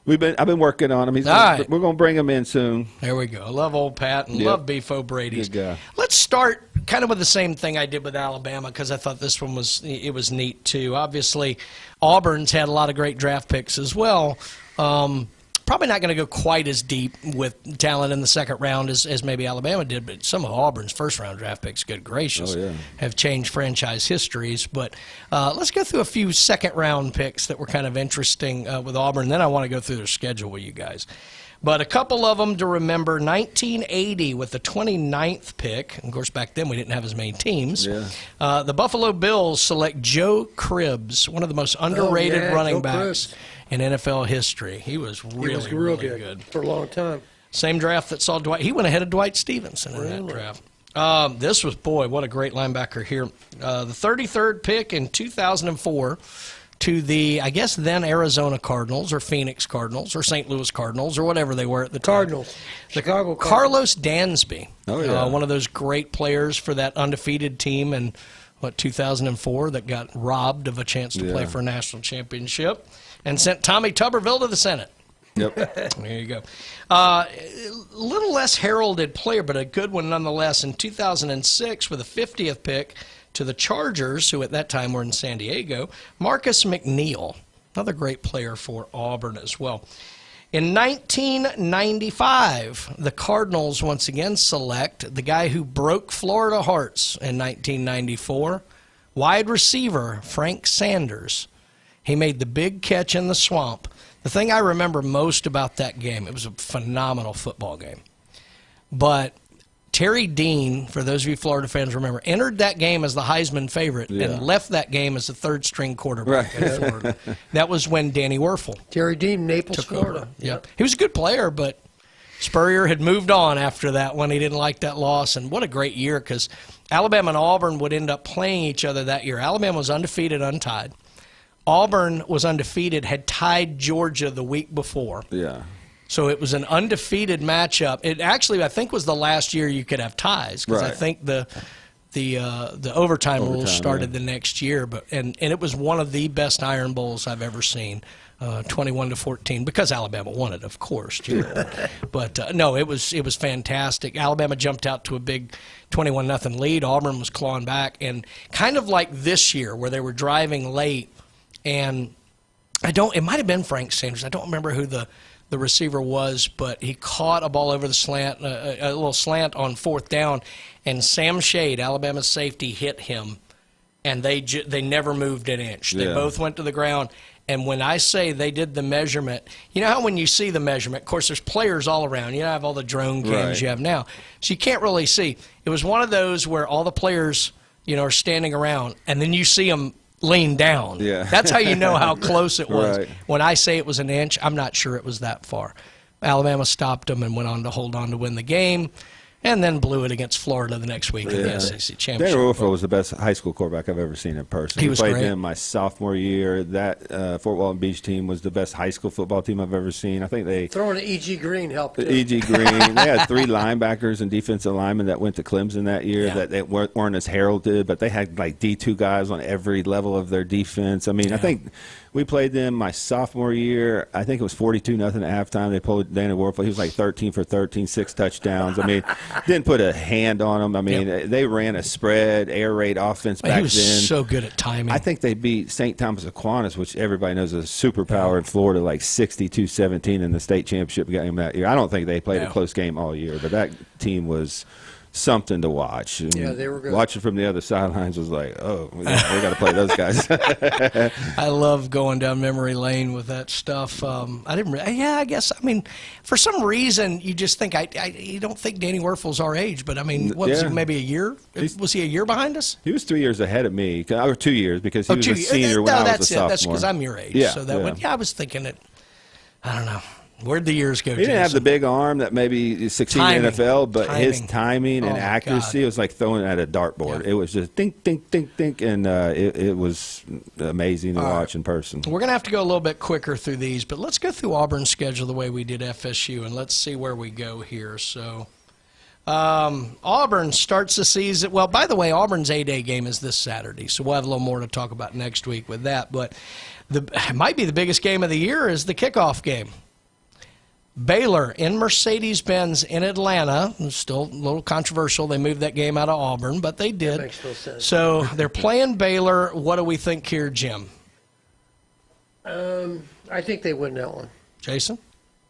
I've been working on him. We're going to bring him in soon. There we go. I love old Pat and love Beef O'Brady's. Good guy. Let's start kind of with the same thing I did with Alabama because I thought this one was neat too. Obviously, Auburn's had a lot of great draft picks as well. Probably not going to go quite as deep with talent in the second round as maybe Alabama did, but some of Auburn's first-round draft picks, good gracious, have changed franchise histories. But let's go through a few second-round picks that were kind of interesting with Auburn, and then I want to go through their schedule with you guys. But a couple of them to remember, 1980 with the 29th pick. Of course, back then we didn't have as many teams. The Buffalo Bills select Joe Cribbs, one of the most underrated running backs in NFL history. He was really good for a long time. Same draft that saw Dwight. He went ahead of Dwight Stevenson in that draft. This was, what a great linebacker here. The 33rd pick in 2004 to the, I guess, then Arizona Cardinals or Phoenix Cardinals or St. Louis Cardinals or whatever they were at the time. Cardinals. Chicago Cardinals. Carlos Dansby, one of those great players for that undefeated team in, 2004 that got robbed of a chance to play for a national championship and sent Tommy Tuberville to the Senate. Yep. There you go. Little less heralded player, but a good one nonetheless. In 2006, with the 50th pick to the Chargers, who at that time were in San Diego, Marcus McNeil, another great player for Auburn as well. In 1995, the Cardinals once again select the guy who broke Florida hearts in 1994, wide receiver Frank Sanders. He made the big catch in the swamp. The thing I remember most about that game, it was a phenomenal football game. But Terry Dean, for those of you Florida fans remember, entered that game as the Heisman favorite and left that game as the third-string quarterback in Florida. That was when Danny Werfel. Terry Dean, Naples, Florida. Yep. He was a good player, but Spurrier had moved on after that one. He didn't like that loss. And what a great year, because Alabama and Auburn would end up playing each other that year. Alabama was undefeated, untied. Auburn was undefeated, had tied Georgia the week before. Yeah. So it was an undefeated matchup. It actually, I think, was the last year you could have ties because I think the overtime rules started the next year. And it was one of the best Iron Bowls I've ever seen, 21-14, because Alabama won it, of course. But no, it was fantastic. Alabama jumped out to a big 21-0 lead. Auburn was clawing back, and kind of like this year where they were driving late, and it might have been Frank Sanders. I don't remember who the receiver was, but he caught a ball over the slant, a little slant on 4th down, and Sam Shade, Alabama's safety, hit him, and they never moved an inch. They both went to the ground, and when I say they did the measurement, you know how when you see the measurement, of course there's players all around. You don't have all the drone cams you have now, so you can't really see. It was one of those where all the players, are standing around, and then you see them lean down. Yeah. That's how you know how close it was. Right. When I say it was an inch, I'm not sure it was that far. Alabama stopped them and went on to hold on to win the game, and then blew it against Florida the next week in the SEC Championship. Daniel Wolford was the best high school quarterback I've ever seen in person. He was played great. him my sophomore year. That Fort Walton Beach team was the best high school football team I've ever seen. I think they throwing an E.G. Green helped. E.G. Green. They had 3 linebackers and defensive linemen that went to Clemson that year that they weren't as heralded, but they had like D2 guys on every level of their defense. I mean, I think we played them my sophomore year. I think it was 42-0 at halftime. They pulled Daniel Wolford. He was like 13 for 13, 6 touchdowns. I mean, didn't put a hand on them. I mean, they ran a spread, air raid offense back then. He was so good at timing. I think they beat St. Thomas Aquinas, which everybody knows is a superpower in Florida, like 62-17 in the state championship game that year. I don't think they played a close game all year, but that team was something to watch. And they were good. Watching from the other sidelines was like, oh, we got to play those guys. I love going down memory lane with that stuff. I guess, I mean, for some reason, you just think, you don't think Danny Werfel's our age, but I mean, what was he, maybe a year? Was he a year behind us? He was 3 years ahead of me, or 2 years, because he was a senior when I was a sophomore. That's because I'm your age. So I was thinking it, I don't know. Where'd the years go, He didn't have the big arm that maybe succeeded in the NFL, but his timing and accuracy, it was like throwing at a dartboard. It was just dink, dink, dink, dink, and it was amazing to watch in person. We're going to have to go a little bit quicker through these, but let's go through Auburn's schedule the way we did FSU, and let's see where we go here. So Auburn starts the season. Well, by the way, Auburn's A-Day game is this Saturday, so we'll have a little more to talk about next week with that. But it might be the biggest game of the year is the kickoff game. Baylor in Mercedes-Benz in Atlanta. It's still a little controversial. They moved that game out of Auburn, but they did. That makes no sense. So they're playing Baylor. What do we think here, Jim? I think they win that one. Jason?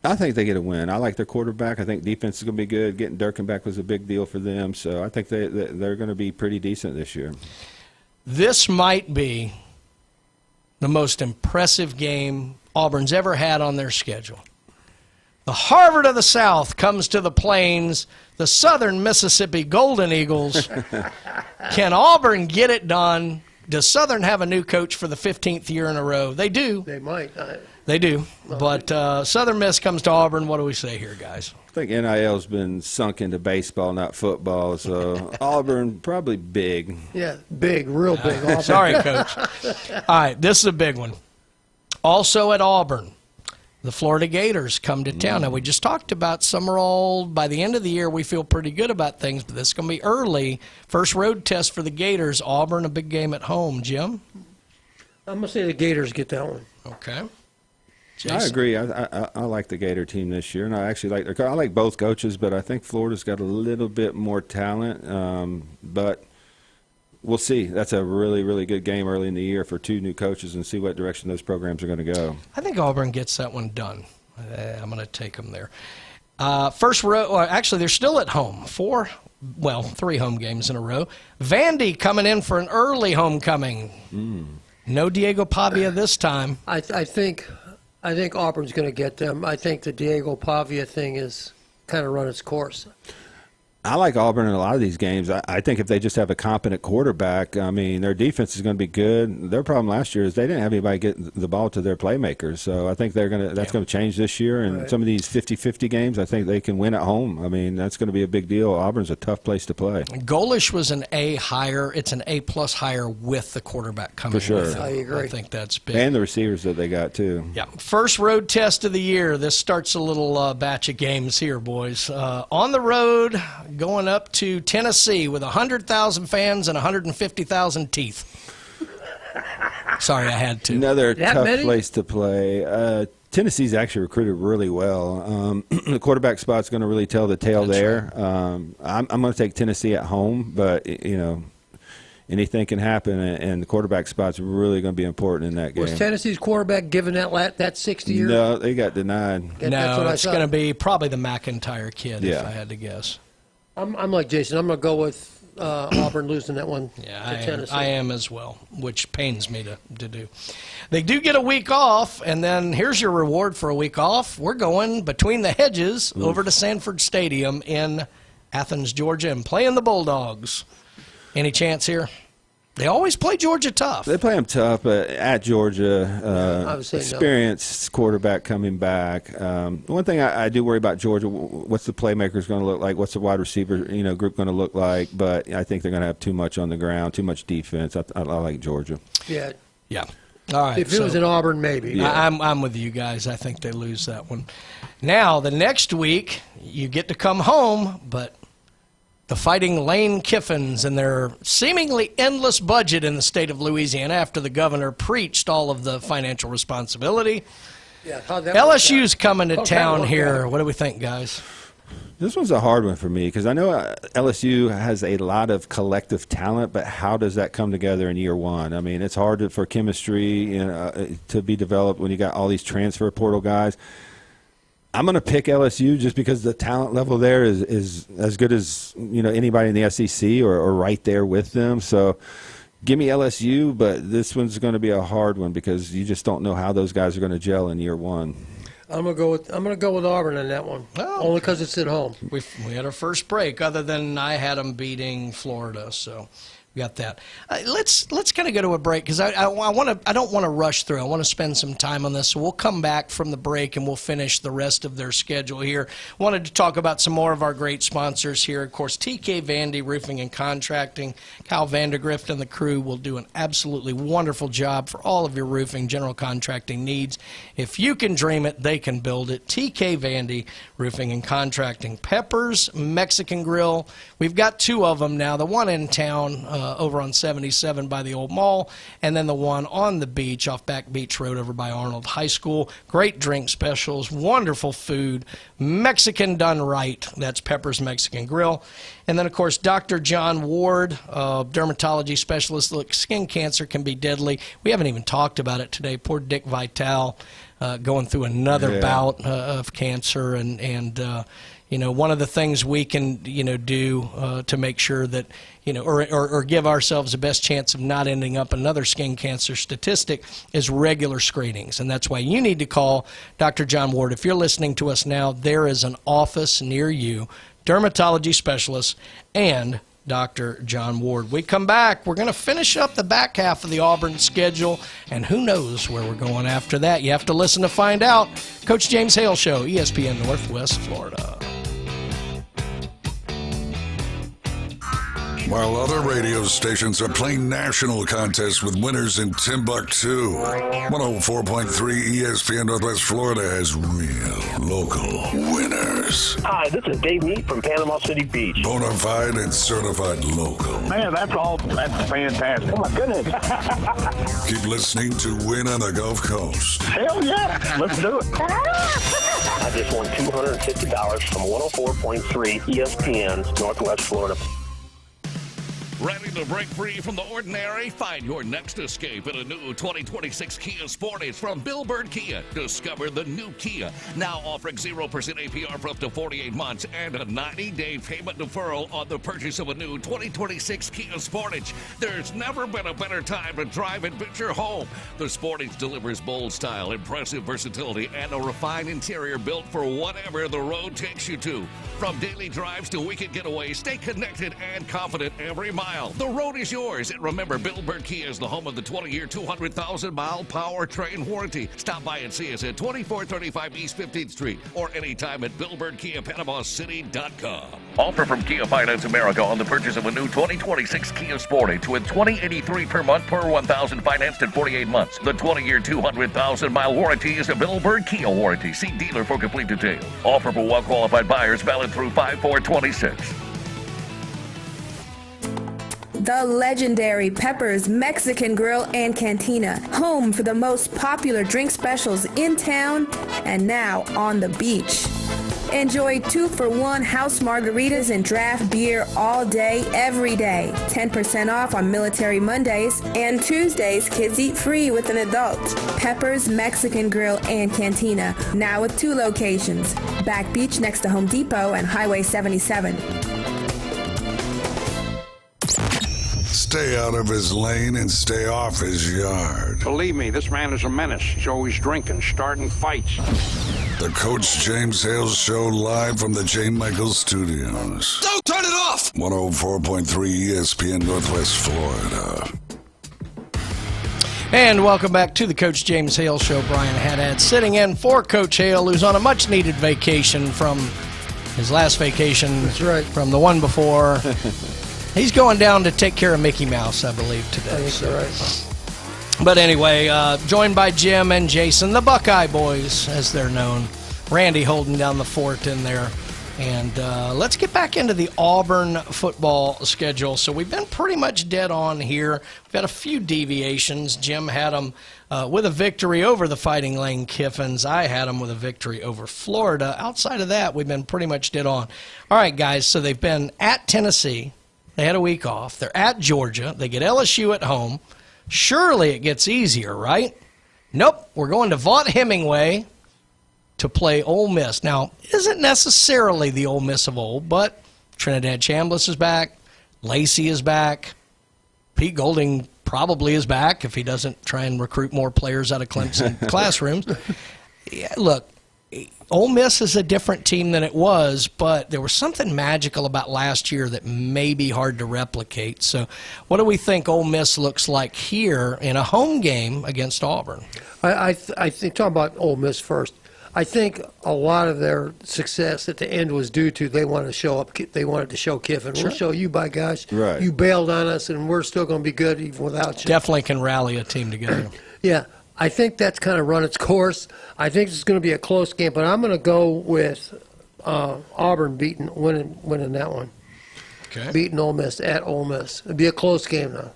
I think they get a win. I like their quarterback. I think defense is going to be good. Getting Durkin back was a big deal for them. So I think they're going to be pretty decent this year. This might be the most impressive game Auburn's ever had on their schedule. The Harvard of the South comes to the Plains, the Southern Mississippi Golden Eagles. Can Auburn get it done? Does Southern have a new coach for the 15th year in a row? They do. They might. They do. But Southern Miss comes to Auburn. What do we say here, guys? I think NIL's been sunk into baseball, not football. So Auburn, probably big. Yeah, big, real big. Auburn. Sorry, Coach. All right, this is a big one. Also at Auburn, the Florida Gators come to town. Now, we just talked about Summerall. By the end of the year, we feel pretty good about things, but this is going to be early. First road test for the Gators. Auburn, a big game at home. Jim? I'm going to say the Gators get that one. Okay. Jason? I agree. I like the Gator team this year, and I actually like both coaches, but I think Florida's got a little bit more talent. But we'll see. That's a really, really good game early in the year for 2 new coaches, and see what direction those programs are going to go. I think Auburn gets that one done. I'm going to take them there. First row, actually, they're still at home. 3 home games in a row. Vandy coming in for an early homecoming. No Diego Pavia this time. I think Auburn's going to get them. I think the Diego Pavia thing is kind of run its course. I like Auburn in a lot of these games. I think if they just have a competent quarterback, I mean, their defense is going to be good. Their problem last year is they didn't have anybody get the ball to their playmakers. So I think that's going to change this year. And some of these 50-50 games, I think they can win at home. I mean, that's going to be a big deal. Auburn's a tough place to play. Golish was an A hire. It's an A+ hire with the quarterback coming For sure. with him. I agree. I think that's big. And the receivers that they got, too. Yeah. First road test of the year. This starts a little batch of games here, boys. On the road, going up to Tennessee with 100,000 fans and 150,000 teeth. Sorry, I had to. Another tough place to play. Tennessee's actually recruited really well. The quarterback spot's going to really tell the tale there. Right. I'm going to take Tennessee at home, but, anything can happen, and the quarterback spot's really going to be important in that game. Was Tennessee's quarterback given that 60 year? No, they got denied. No, it's going to be probably the McIntyre kid, if I had to guess. I'm like Jason. I'm going to go with Auburn losing that one to Tennessee. I am as well, which pains me to do. They do get a week off, and then here's your reward for a week off. We're going between the hedges over to Sanford Stadium in Athens, Georgia, and playing the Bulldogs. Any chance here? They always play Georgia tough. They play them tough, but at Georgia, experienced quarterback coming back. One thing I do worry about Georgia, what's the playmakers going to look like? What's the wide receiver group going to look like? But I think they're going to have too much on the ground, too much defense. I like Georgia. Yeah. Yeah. All right. If it was in Auburn, maybe. Yeah. I'm with you guys. I think they lose that one. Now, the next week, you get to come home, but the Fighting Lane Kiffins and their seemingly endless budget in the state of Louisiana after the governor preached all of the financial responsibility. Yeah, how'd that LSU's coming to town here. What do we think, guys? This one's a hard one for me because I know LSU has a lot of collective talent, but how does that come together in year one? I mean, it's hard for chemistry to be developed when you got all these transfer portal guys. I'm going to pick LSU just because the talent level there is as good as anybody in the SEC or right there with them. So give me LSU, but this one's going to be a hard one because you just don't know how those guys are going to gel in year one. I'm going to go with Auburn on that one. Oh. Only because it's at home. We had our first break, other than I had them beating Florida, so we got that. Let's kind of go to a break because I don't want to rush through. I want to spend some time on this, so we'll come back from the break and we'll finish the rest of their schedule here. Wanted to talk about some more of our great sponsors here. Of course, TK Vandy Roofing and Contracting. Kyle Vandergrift and the crew will do an absolutely wonderful job for all of your roofing, general contracting needs. If you can dream it, they can build it. TK Vandy Roofing and Contracting. Peppers Mexican Grill. We've got two of them now. The one in town over on 77 by the old mall, and then the one on the beach off Back Beach Road over by Arnold High School. Great drink specials, wonderful food, Mexican done right. That's Pepper's Mexican Grill. And then, of course, Dr. John Ward, dermatology specialist. Look, skin cancer can be deadly. We haven't even talked about it today. Poor Dick Vitale going through another bout of cancer, and one of the things we can, do to make sure that, or give ourselves the best chance of not ending up another skin cancer statistic is regular screenings. And that's why you need to call Dr. John Ward. If you're listening to us now, there is an office near you, dermatology specialist, and Dr. John Ward. We come back, we're going to finish up the back half of the Auburn schedule, and who knows where we're going after that. You have to listen to find out. Coach James Hale Show, ESPN Northwest Florida. While other radio stations are playing national contests with winners in Timbuktu, 104.3 ESPN Northwest Florida has real local winners. Hi, this is Dave Meat from Panama City Beach. Bona fide and certified local. Man, that's fantastic. Oh, my goodness. Keep listening to Win on the Gulf Coast. Hell yeah, let's do it. I just won $250 from 104.3 ESPN Northwest Florida. Ready to break free from the ordinary? Find your next escape in a new 2026 Kia Sportage from Bill Bird Kia. Discover the new Kia, now offering 0% APR for up to 48 months and a 90-day payment deferral on the purchase of a new 2026 Kia Sportage. There's never been a better time to drive and bitch your home. The Sportage delivers bold style, impressive versatility, and a refined interior built for whatever the road takes you to. From daily drives to weekend getaways, stay connected and confident every mile. The road is yours. And remember, Bill Bird Kia is the home of the 20-year, 200,000-mile powertrain warranty. Stop by and see us at 2435 East 15th Street or anytime at BillBirdKiaPanamaCity.com. Offer from Kia Finance America on the purchase of a new 2026 Kia Sportage with $20.83 per month per $1,000 financed in 48 months. The 20-year, 200,000-mile warranty is a Bill Bird Kia warranty. See dealer for complete details. Offer for well-qualified buyers valid through 5/4/26. The legendary Pepper's Mexican Grill and Cantina, home for the most popular drink specials in town and now on the beach. Enjoy 2-for-1 house margaritas and draft beer all day, every day. 10% off on Military Mondays, and Tuesdays kids eat free with an adult. Pepper's Mexican Grill and Cantina, now with 2 locations. Back Beach next to Home Depot and Highway 77. Stay out of his lane and stay off his yard. Believe me, this man is a menace. He's always drinking, starting fights. The Coach James Hale Show live from the J. Michaels Studios. Don't turn it off! 104.3 ESPN Northwest Florida. And welcome back to the Coach James Hale Show. Brian Haddad sitting in for Coach Hale, who's on a much-needed vacation from his last vacation. That's right. From the one before. He's going down to take care of Mickey Mouse, I believe, today. I think you're right. But anyway, joined by Jim and Jason, the Buckeye Boys, as they're known. Randy holding down the fort in there. And let's get back into the Auburn football schedule. So we've been pretty much dead on here. We've had a few deviations. Jim had them with a victory over the Fighting Lane Kiffins. I had them with a victory over Florida. Outside of that, we've been pretty much dead on. All right, guys, so they've been at Tennessee. They had a week off. They're at Georgia. They get LSU at home. Surely it gets easier, right? Nope. We're going to Vaught-Hemingway to play Ole Miss. Now, isn't necessarily the Ole Miss of old, but Trinidad Chambliss is back. Lacey is back. Pete Golding probably is back if he doesn't try and recruit more players out of Clemson classrooms. Yeah, look, Ole Miss is a different team than it was, but there was something magical about last year that may be hard to replicate. So what do we think Ole Miss looks like here in a home game against Auburn? I think, talking about Ole Miss first, I think a lot of their success at the end was due to they wanted to show up. They wanted to show Kiffin. Sure. We'll show you, by gosh. Right. You bailed on us, and we're still going to be good even without you. Definitely can rally a team together. Yeah. I think that's kind of run its course. I think it's going to be a close game, but I'm going to go with Auburn winning that one. Okay. Beating Ole Miss at Ole Miss. It'll be a close game, though.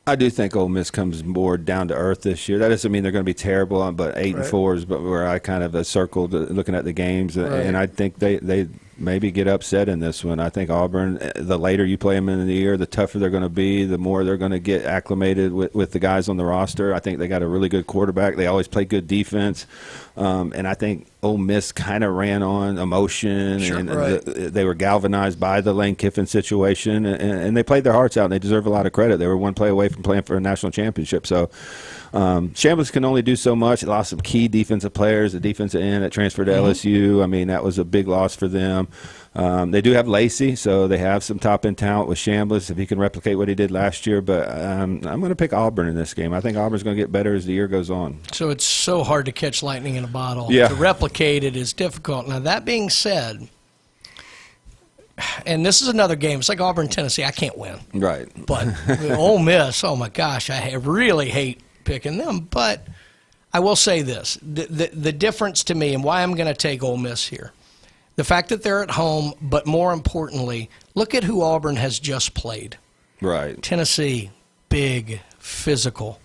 I do think Ole Miss comes more down to earth this year. That doesn't mean they're going to be terrible, but 8-4 is where I kind of circled looking at the games, and I think they maybe get upset in this one. I think Auburn, the later you play them in the year, the tougher they're going to be, the more they're going to get acclimated with the guys on the roster. I think they got a really good quarterback. They always play good defense. And I think Ole Miss kind of ran on emotion, they were galvanized by the Lane Kiffin situation, and they played their hearts out, and they deserve a lot of credit. They were one play away from playing for a national championship. So Chambliss can only do so much. They lost some key defensive players, the defensive end that transferred to LSU. I mean, that was a big loss for them. They do have Lacey, so they have some top-end talent with Chambliss if he can replicate what he did last year. But I'm going to pick Auburn in this game. I think Auburn's going to get better as the year goes on. So it's so hard to catch lightning in a bottle. Yeah. To replicate it is difficult. Now, that being said, and this is another game. It's like Auburn-Tennessee. I can't win. Right. But Ole Miss, oh, my gosh, I really hate picking them. But I will say this. The difference to me and why I'm going to take Ole Miss here, the fact that they're at home, but more importantly, look at who Auburn has just played. Right. Tennessee, big, physical.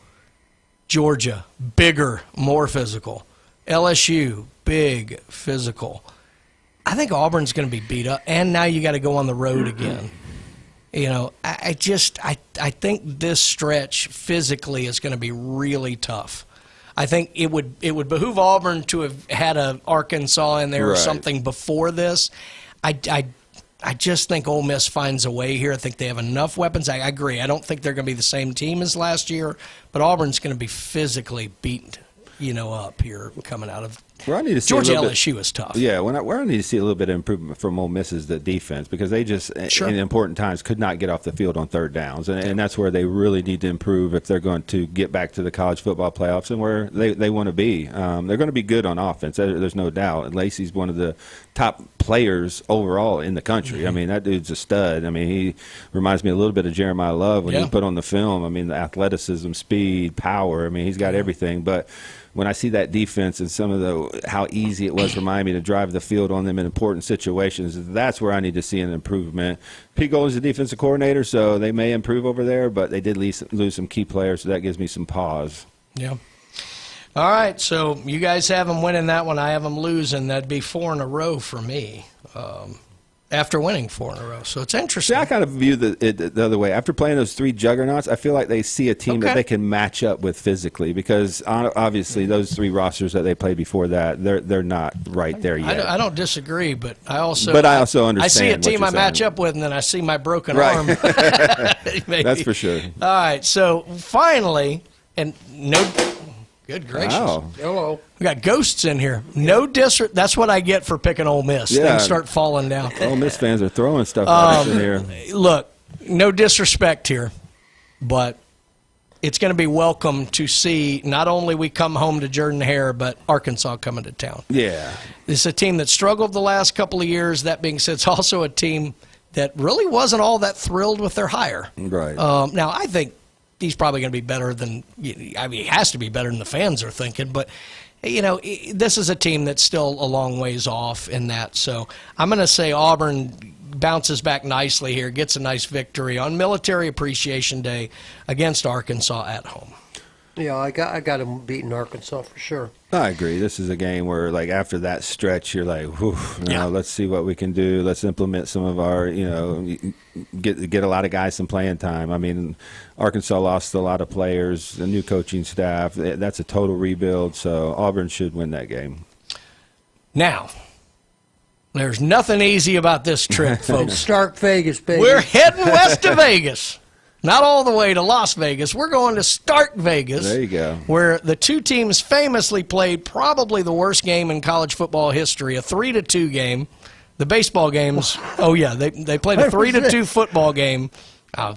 Georgia, bigger, more physical. LSU, big, physical. I think Auburn's going to be beat up, and now you got to go on the road again. I think this stretch physically is going to be really tough. I think it would behoove Auburn to have had a Arkansas in there or something before this. I just think Ole Miss finds a way here. I think they have enough weapons. I agree. I don't think they're going to be the same team as last year, but Auburn's going to be physically beaten, up here coming out of Where I need to see Georgia LSU is tough. Yeah, where I need to see a little bit of improvement from Ole Miss is the defense, because they just, in important times, could not get off the field on third downs. And that's where they really need to improve if they're going to get back to the college football playoffs and where they want to be. They're going to be good on offense. There's no doubt. And Lacey's one of the top players overall in the country. I mean, that dude's a stud. I mean, he reminds me a little bit of Jeremiah Love when he put on the film. I mean, the athleticism, speed, power. I mean, he's got everything. But when I see that defense and some of how easy it was for Miami to drive the field on them in important situations, that's where I need to see an improvement. Pete Gold is the defensive coordinator, so they may improve over there, but they did lose some key players, so that gives me some pause. Yeah. All right, so you guys have them winning that one. I have them losing. That'd be 4 in a row for me. After winning 4 in a row. So it's interesting. See, I kind of view the other way. After playing those 3 juggernauts, I feel like they see a team that they can match up with physically, because obviously those 3 rosters that they played before that, they're not right there yet. I don't disagree, but I also understand. I see a team I match up with, and then I see my broken arm. That's for sure. All right, so finally, and good gracious. Wow. Hello. We got ghosts in here. No disrespect. That's what I get for picking Ole Miss. Yeah. Things start falling down. Ole Miss fans are throwing stuff at us in here. Look, no disrespect here, but it's going to be welcome to see not only we come home to Jordan-Hare, but Arkansas coming to town. Yeah. It's a team that struggled the last couple of years. That being said, it's also a team that really wasn't all that thrilled with their hire. Right. Now, I think he's probably going to be better than, he has to be better than the fans are thinking. But, this is a team that's still a long ways off in that. So I'm going to say Auburn bounces back nicely here, gets a nice victory on Military Appreciation Day against Arkansas at home. Yeah, I got him beating Arkansas for sure. I agree. This is a game where, after that stretch, you're like, whew, let's see what we can do. Let's implement some of our, get a lot of guys some playing time. I mean, Arkansas lost a lot of players, a new coaching staff. That's a total rebuild, so Auburn should win that game. Now, there's nothing easy about this trip, folks. Stark Vegas, baby. We're heading west to Vegas. Not all the way to Las Vegas. We're going to Stark Vegas. There you go. Where the 2 teams famously played probably the worst game in college football history, a 3-2 game. The baseball games, they played a 3-2 football game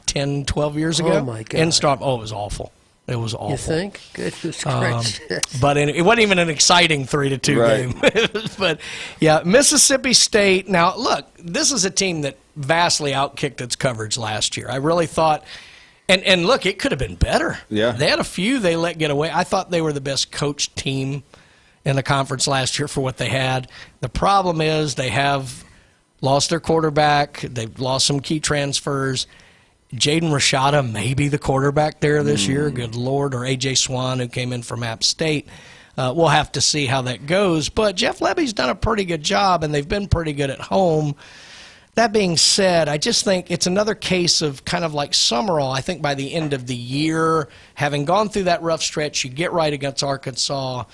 10, 12 years ago. Oh, my God. It was awful. It was awful. You think? Goodness gracious. But it wasn't even an exciting 3-2 game. But, yeah, Mississippi State. Now, look, this is a team that vastly outkicked its coverage last year. I really thought, and look, it could have been better. Yeah. They had a few they let get away. I thought they were the best coached team in the conference last year for what they had. The problem is they have lost their quarterback. They've lost some key transfers. Jaden Rashada may be the quarterback there this year, good Lord, or A.J. Swan, who came in from App State. We'll have to see how that goes. But Jeff Lebby's done a pretty good job, and they've been pretty good at home. That being said, I just think it's another case of kind of like Summerall. I think by the end of the year, having gone through that rough stretch, you get right against Arkansas.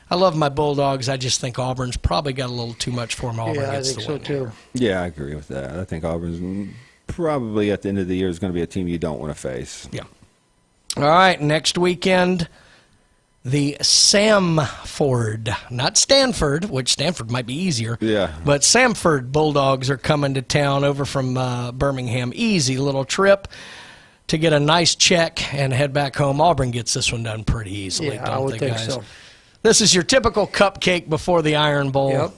I love my Bulldogs. I just think Auburn's probably got a little too much for them. Auburn I gets think the so win too. here. Yeah, I agree with that. I think Auburn's probably at the end of the year is going to be a team you don't want to face. Yeah. All right, next weekend, the Samford, not Stanford, which Stanford might be easier. Yeah. But Samford Bulldogs are coming to town over from Birmingham. Easy little trip to get a nice check and head back home. Auburn gets this one done pretty easily, Yeah, don't I would they, think guys? so. This is your typical cupcake before the Iron Bowl. Yep.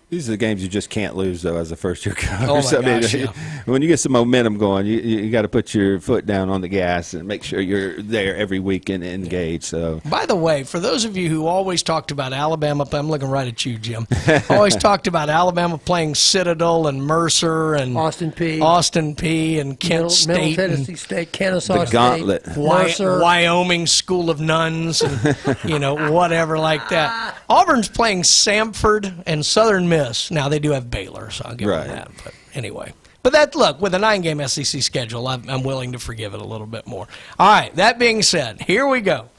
These are the games you just can't lose, though, as a first-year coach. Oh, my gosh, yeah. When you get some momentum going, you got to put your foot down on the gas and make sure you're there every week and engaged. So, by the way, for those of you who always talked about Alabama, I'm looking right at you, Jim, always talked about Alabama playing Citadel and Mercer and Austin P and Kent State. Middle Tennessee State, Kennesaw the Gauntlet. State, Mercer. Wyoming School of Nuns and, whatever like that. Auburn's playing Samford and Southern Miss. Now, they do have Baylor, so I'll give them that. But anyway. But look, with a 9-game SEC schedule, I'm willing to forgive it a little bit more. All right, that being said, here we go.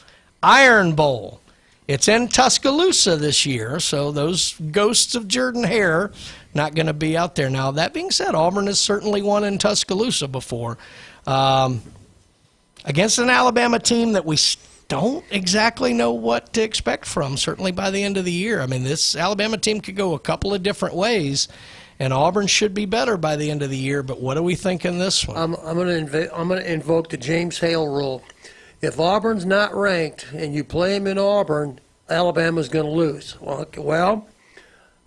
Iron Bowl. It's in Tuscaloosa this year, so those ghosts of Jordan Hare not going to be out there. Now, that being said, Auburn has certainly won in Tuscaloosa before. Against an Alabama team that we don't exactly know what to expect from, certainly by the end of the year. I mean, this Alabama team could go a couple of different ways, and Auburn should be better by the end of the year. But what do we think in this one? I'm going to invoke the James Hale rule. If Auburn's not ranked and you play them in Auburn, Alabama's going to lose. Well,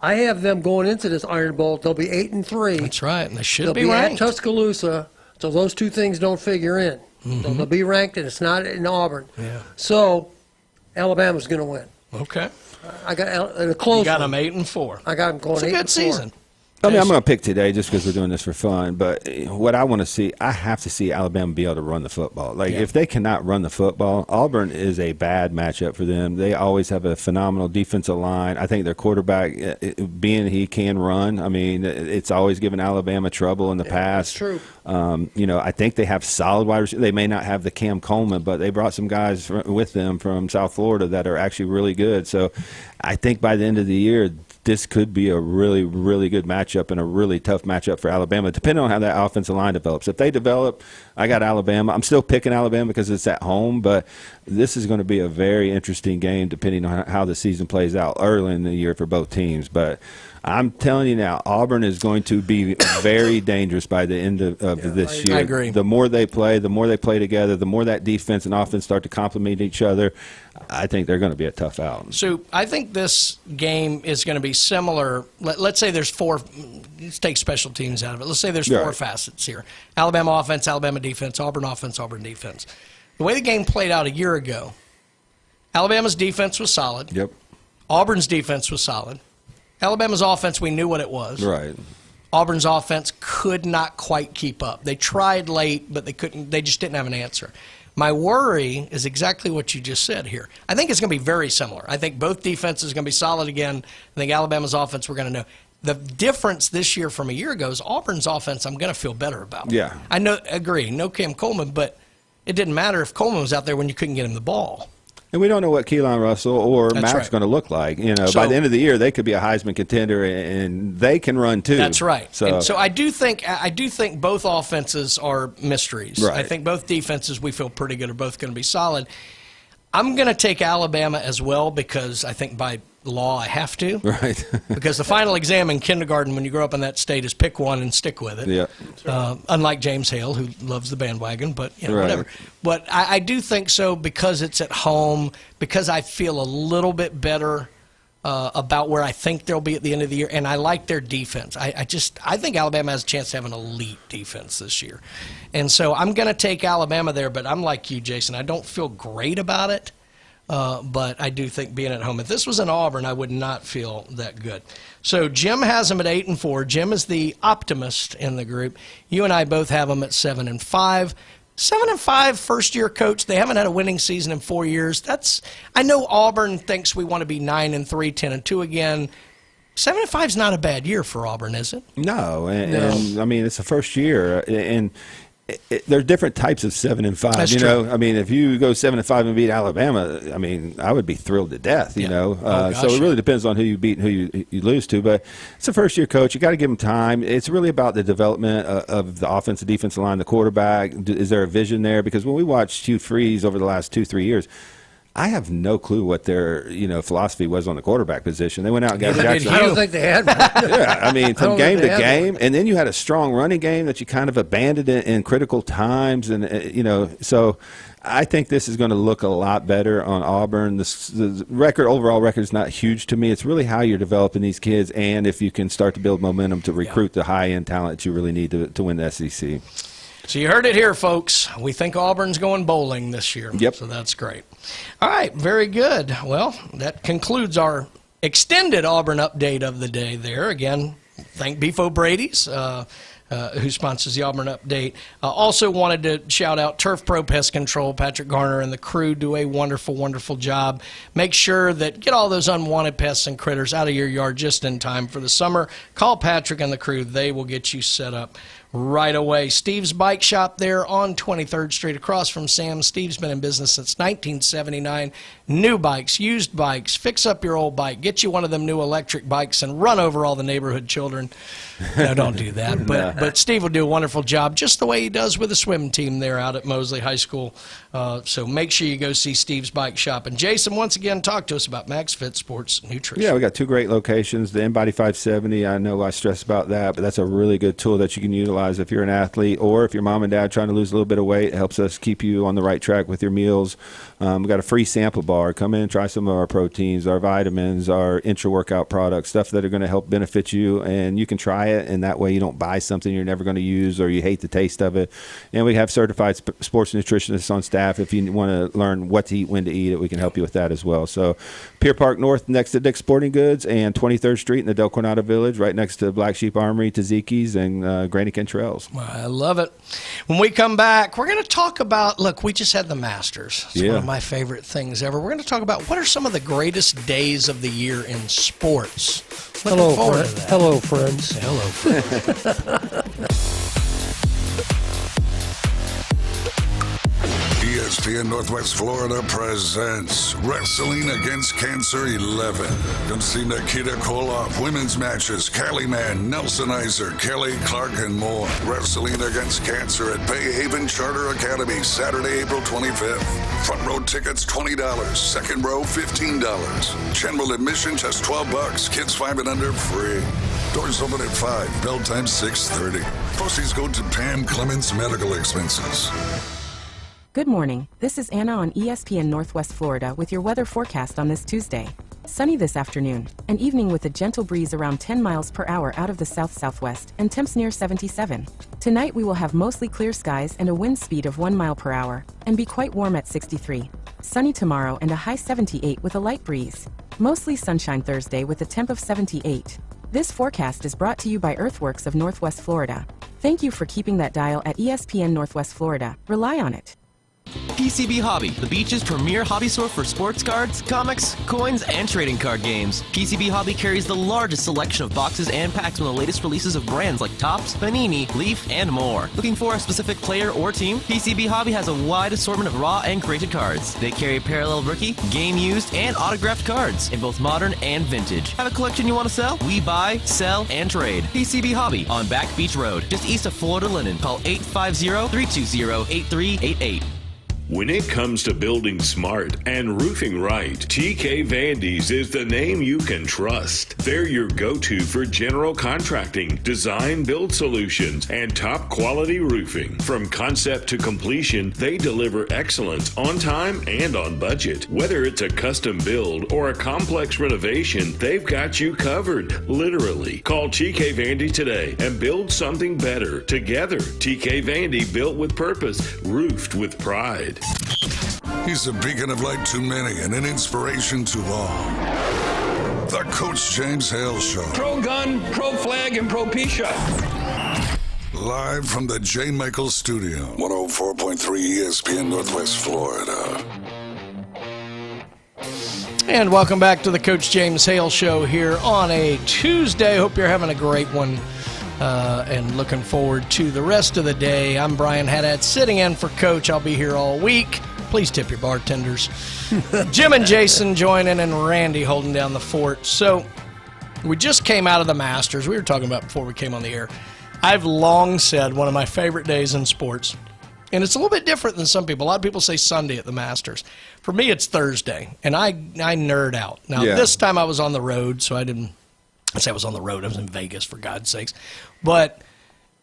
I have them going into this Iron Bowl. They'll be 8-3. That's right, and they should They'll be ranked. At Tuscaloosa, so those two things don't figure in. Mm-hmm. They'll be ranked, and it's not in Auburn. Yeah. So Alabama's going to win. Okay. I got a close. You got one. them 8-4. I got them going 8-4. It's a good season. I mean, I'm going to pick today just because we're doing this for fun. But what I want to see, I have to see Alabama be able to run the football. Like, if they cannot run the football, Auburn is a bad matchup for them. They always have a phenomenal defensive line. I think their quarterback, being he can run, I mean, it's always given Alabama trouble in the past. That's true. I think they have solid wide receivers. They may not have the Cam Coleman, but they brought some guys with them from South Florida that are actually really good. So I think by the end of the year, this could be a really, really good matchup and a really tough matchup for Alabama, depending on how that offensive line develops. If they develop, I got Alabama. I'm still picking Alabama because it's at home, but this is going to be a very interesting game depending on how the season plays out early in the year for both teams. But I'm telling you now, Auburn is going to be very dangerous by the end of this year. I agree. The more they play together, the more that defense and offense start to complement each other, I think they're going to be a tough out. So I think this game is going to be similar. Let's say there's four. Let's take special teams out of it. Let's say there's four facets here. Alabama offense, Alabama defense, Auburn offense, Auburn defense. The way the game played out a year ago, Alabama's defense was solid. Yep. Auburn's defense was solid. Alabama's offense, we knew what it was. Right. Auburn's offense could not quite keep up. They tried late, but they couldn't. They just didn't have an answer. My worry is exactly what you just said here. I think it's going to be very similar. I think both defenses are going to be solid again. I think Alabama's offense, we're going to know. The difference this year from a year ago is Auburn's offense I'm going to feel better about. Yeah. I agree. No Cam Coleman, but it didn't matter if Coleman was out there when you couldn't get him the ball. And we don't know what Keelan Russell or That's Matt's right. going to look like. So, by the end of the year, they could be a Heisman contender, and they can run too. That's right. So, and so I do think both offenses are mysteries. Right. I think both defenses we feel pretty good are both going to be solid. I'm going to take Alabama as well because I think by law I have to. Right. Because the final exam in kindergarten when you grow up in that state is pick one and stick with it. Yeah. Unlike James Hale, who loves the bandwagon, but Right. whatever. But I do think so because it's at home, because I feel a little bit better about where I think they'll be at the end of the year, and I like their defense. I think Alabama has a chance to have an elite defense this year. And so I'm going to take Alabama there, but I'm like you, Jason. I don't feel great about it. But I do think being at home. If this was in Auburn, I would not feel that good. So Jim has them at 8-4. Jim is the optimist in the group. You and I both have them at 7-5. 7-5, first-year coach. They haven't had a winning season in 4 years. I know Auburn thinks we want to be 9-3, 10-2 again. 7-5 is not a bad year for Auburn, is it? No, and I mean it's the first year, and there are different types of 7-5. That's you true. know, I mean, if you go 7-5 and beat Alabama, I mean, I would be thrilled to death. You know, so it really depends on who you beat and who you lose to. But it's a first-year coach. You got to give him time. It's really about the development of the offensive, defensive line, the quarterback. Is there a vision there? Because when we watched Hugh Freeze over the last 2-3 years, I have no clue what their philosophy was on the quarterback position. They went out and got Jackson. I don't think they had one. Yeah, I mean, from game to game, and then you had a strong running game that you kind of abandoned in critical times, and so I think this is going to look a lot better on Auburn. The overall record is not huge to me. It's really how you're developing these kids, and if you can start to build momentum to recruit the high-end talent that you really need to win the SEC. So you heard it here, folks. We think Auburn's going bowling this year. Yep. So that's great. All right, very good. Well, that concludes our extended Auburn update of the day there. Again, thank Beef O'Brady's, who sponsors the Auburn Update. Also wanted to shout out Turf Pro Pest Control. Patrick Garner and the crew do a wonderful, wonderful job. Make sure that get all those unwanted pests and critters out of your yard just in time for the summer. Call Patrick and the crew. They will get you set up right away. Steve's Bike Shop there on 23rd Street across from Sam. Steve's been in business since 1979. New bikes, used bikes, fix up your old bike, get you one of them new electric bikes and run over all the neighborhood children. No, don't do that. But Steve will do a wonderful job, just the way he does with the swim team there out at Mosley High School. So make sure you go see Steve's Bike Shop. And Jason, once again, talk to us about MaxFit Sports Nutrition. Yeah, we got 2 great locations. The InBody 570, I know I stress about that, but that's a really good tool that you can utilize if you're an athlete or if your mom and dad trying to lose a little bit of weight. It helps us keep you on the right track with your meals. We got a free sample bar. Come in and try some of our proteins, our vitamins, our intra-workout products, stuff that are going to help benefit you, and you can try it, and that way you don't buy something you're never going to use or you hate the taste of it. And we have certified sports nutritionists on staff. If you want to learn what to eat, when to eat it, we can help you with that as well. So Pier Park North next to Dick's Sporting Goods, and 23rd Street in the Del Coronado Village right next to Black Sheep Armory, Taziki's, and Granny Cantrell's. I love it. When we come back, we're going to talk about, look, we just had the Masters. It's one of my favorite things ever. We're going to talk about what are some of the greatest days of the year in sports. Hello, friends. Hello, friends. ESPN Northwest Florida presents Wrestling Against Cancer 11. Come see Nikita Koloff, women's matches, Cali Man, Nelson Iser, Kelly Clark, and more. Wrestling Against Cancer at Bay Haven Charter Academy, Saturday, April 25th. Front row tickets $20, second row $15. General admission just $12. Kids 5 and under free. Doors open at 5, bell time 6:30. Proceeds go to Pam Clements Medical Expenses. Good morning. This is Anna on ESPN Northwest Florida with your weather forecast on this Tuesday. Sunny this afternoon, an evening with a gentle breeze around 10 miles per hour out of the south-southwest and temps near 77. Tonight we will have mostly clear skies and a wind speed of 1 mile per hour and be quite warm at 63. Sunny tomorrow and a high 78 with a light breeze. Mostly sunshine Thursday with a temp of 78. This forecast is brought to you by Earthworks of Northwest Florida. Thank you for keeping that dial at ESPN Northwest Florida. Rely on it. PCB Hobby, the beach's premier hobby store for sports cards, comics, coins, and trading card games. PCB Hobby carries the largest selection of boxes and packs from the latest releases of brands like Topps, Panini, Leaf, and more. Looking for a specific player or team? PCB Hobby has a wide assortment of raw and graded cards. They carry parallel rookie, game used, and autographed cards in both modern and vintage. Have a collection you want to sell? We buy, sell, and trade. PCB Hobby on Back Beach Road, just east of Florida Linen. Call 850-320-8388. When it comes to building smart and roofing right, TK Vandy's is the name you can trust. They're your go-to for general contracting, design build solutions, and top quality roofing. From concept to completion, they deliver excellence on time and on budget. Whether it's a custom build or a complex renovation, they've got you covered, literally. Call TK Vandy today and build something better together. TK Vandy, built with purpose, roofed with pride. He's a beacon of light to many and an inspiration to all. The Coach James Hale Show. Pro-gun, pro-flag, and pro-Pisha. Live from the J. Michael Studio, 104.3 ESPN Northwest Florida. And welcome back to the Coach James Hale Show here on a Tuesday. Hope you're having a great one. And looking forward to the rest of the day. I'm Brian Haddad sitting in for Coach. I'll be here all week. Please tip your bartenders. Jim and Jason joining and Randy holding down the fort. So we just came out of the Masters. We were talking about before we came on the air. I've long said one of my favorite days in sports, and it's a little bit different than some people. A lot of people say Sunday at the Masters. For me, it's Thursday, and I nerd out. Now, This time I was on the road, so I say I was on the road. I was in Vegas, for God's sakes. But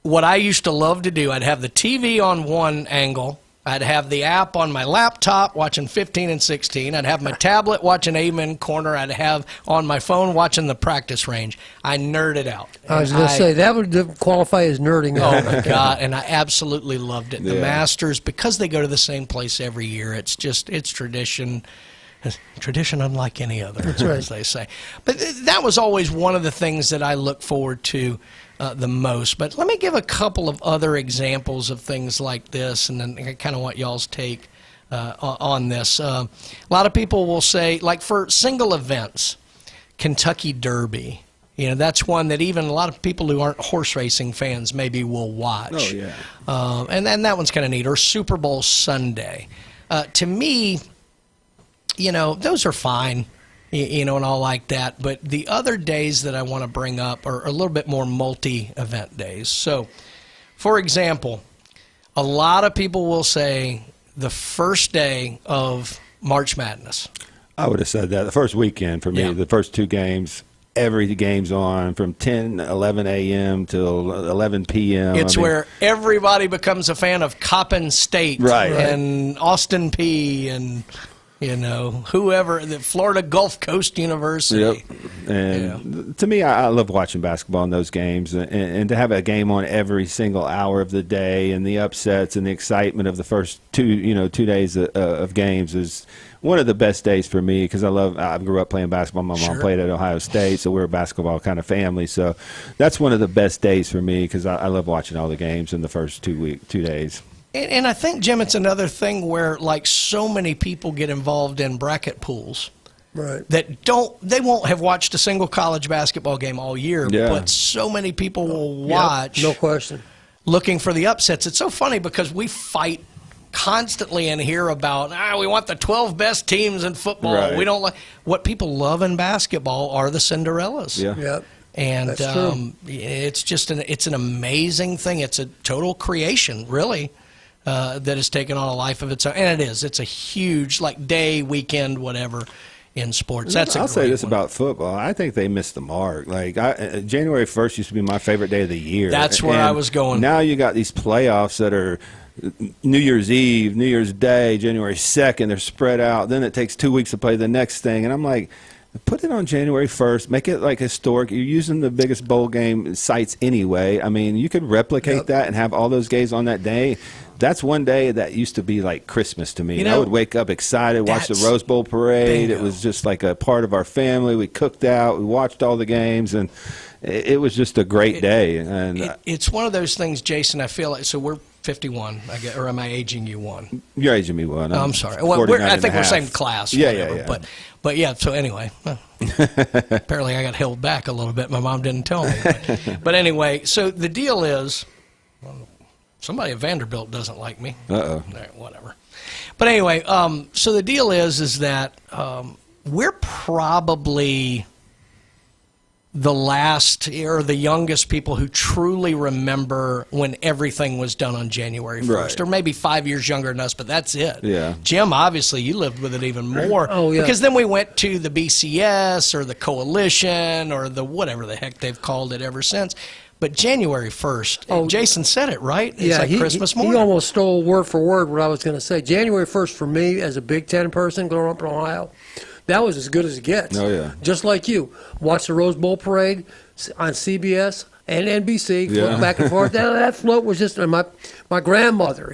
what I used to love to do, I'd have the TV on one angle. I'd have the app on my laptop watching 15 and 16. I'd have my tablet watching Amen Corner. I'd have on my phone watching the practice range. I nerded out. I was going to say, that would qualify as nerding out. Oh, my God. And I absolutely loved it. The Masters, because they go to the same place every year, it's tradition. Tradition unlike any other, That's right. as they say. But that was always one of the things that I look forward to the most. But let me give a couple of other examples of things like this, and then I kind of want y'all's take on this. A lot of people will say, like for single events, Kentucky Derby That's one that even a lot of people who aren't horse racing fans maybe will watch. Oh, yeah. And then that one's kind of neat. Or Super Bowl Sunday. To me, those are fine, and all like that. But the other days that I want to bring up are a little bit more multi-event days. So, for example, a lot of people will say the first day of March Madness. I would have said that. The first weekend for me, the first 2 games, every game's on from 11 a.m. till 11 p.m. It's where everybody becomes a fan of Coppin State and Austin P and whoever, the Florida Gulf Coast University. Yep. And to me, I love watching basketball in those games, and to have a game on every single hour of the day, and the upsets and the excitement of the first 2 days of games is one of the best days for me, because I grew up playing basketball. My mom played at Ohio State, so we're a basketball kind of family. So that's one of the best days for me, because I love watching all the games in the first 2 days. And I think, Jim, it's another thing where, like, so many people get involved in bracket pools. Right. They won't have watched a single college basketball game all year, but so many people will watch. No question. Looking for the upsets. It's so funny because we fight constantly in here about we want the 12 best teams in football. Right. We don't like what people love in basketball are the Cinderellas. Yeah. Yep. And it's just it's an amazing thing. It's a total creation, really, that has taken on a life of its own. And it is. It's a huge day, weekend, whatever in sports. I'll say this about football. I think they missed the mark. January 1st used to be my favorite day of the year. That's where I was going. Now you got these playoffs that are New Year's Eve, New Year's Day, January 2nd. They're spread out. Then it takes 2 weeks to play the next thing. And I'm like, put it on January 1st. Make it historic. You're using the biggest bowl game sites anyway. I mean, you could replicate that and have all those games on that day. That's one day that used to be like Christmas to me. I would wake up excited, watch the Rose Bowl parade. Bingo. It was just like a part of our family. We cooked out. We watched all the games, and it was just a great day. And it's one of those things, Jason, I feel like, so we're 51, or am I aging you one? You're aging me one. I'm sorry. Well, I think we're same class. Yeah. But yeah, so anyway, apparently I got held back a little bit. My mom didn't tell me. But anyway, so the deal is, somebody at Vanderbilt doesn't like me. Uh-oh. Whatever. But anyway, so the deal is that we're probably the last or the youngest people who truly remember when everything was done on January 1st. Right. Or maybe 5 years younger than us, but that's it. Yeah. Jim, obviously, you lived with it even more. Oh, yeah. Because then we went to the BCS or the Coalition or the whatever the heck they've called it ever since. But January 1st, Jason said it, right? It's like Christmas morning. He almost stole word for word what I was going to say. January 1st for me, as a Big Ten person growing up in Ohio, that was as good as it gets. Oh, yeah. Just like you. Watch the Rose Bowl parade on CBS and NBC, float back and forth. That float was just my grandmother,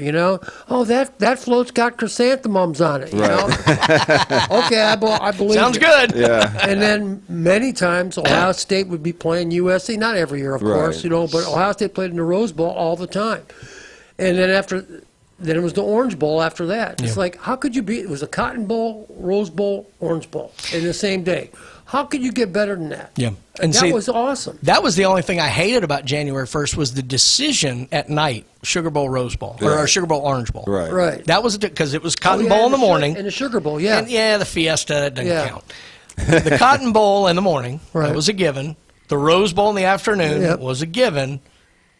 Oh, that float's got chrysanthemums on it, know? Okay, I believe Sounds it. good. Yeah. And then many times Ohio State would be playing USC, not every year, of course, but Ohio State played in the Rose Bowl all the time. And then then it was the Orange Bowl after that. It's like, how could you it was a Cotton Bowl, Rose Bowl, Orange Bowl in the same day. How could you get better than that? Yeah. And that was awesome. That was the only thing I hated about January 1st was the decision at night, Sugar Bowl, Rose Bowl, or Sugar Bowl, Orange Bowl. Right. That was because it was Cotton Bowl in the morning. And the Sugar Bowl, yeah. And the Fiesta doesn't count. The Cotton Bowl in the morning, that was a given. The Rose Bowl in the afternoon was a given.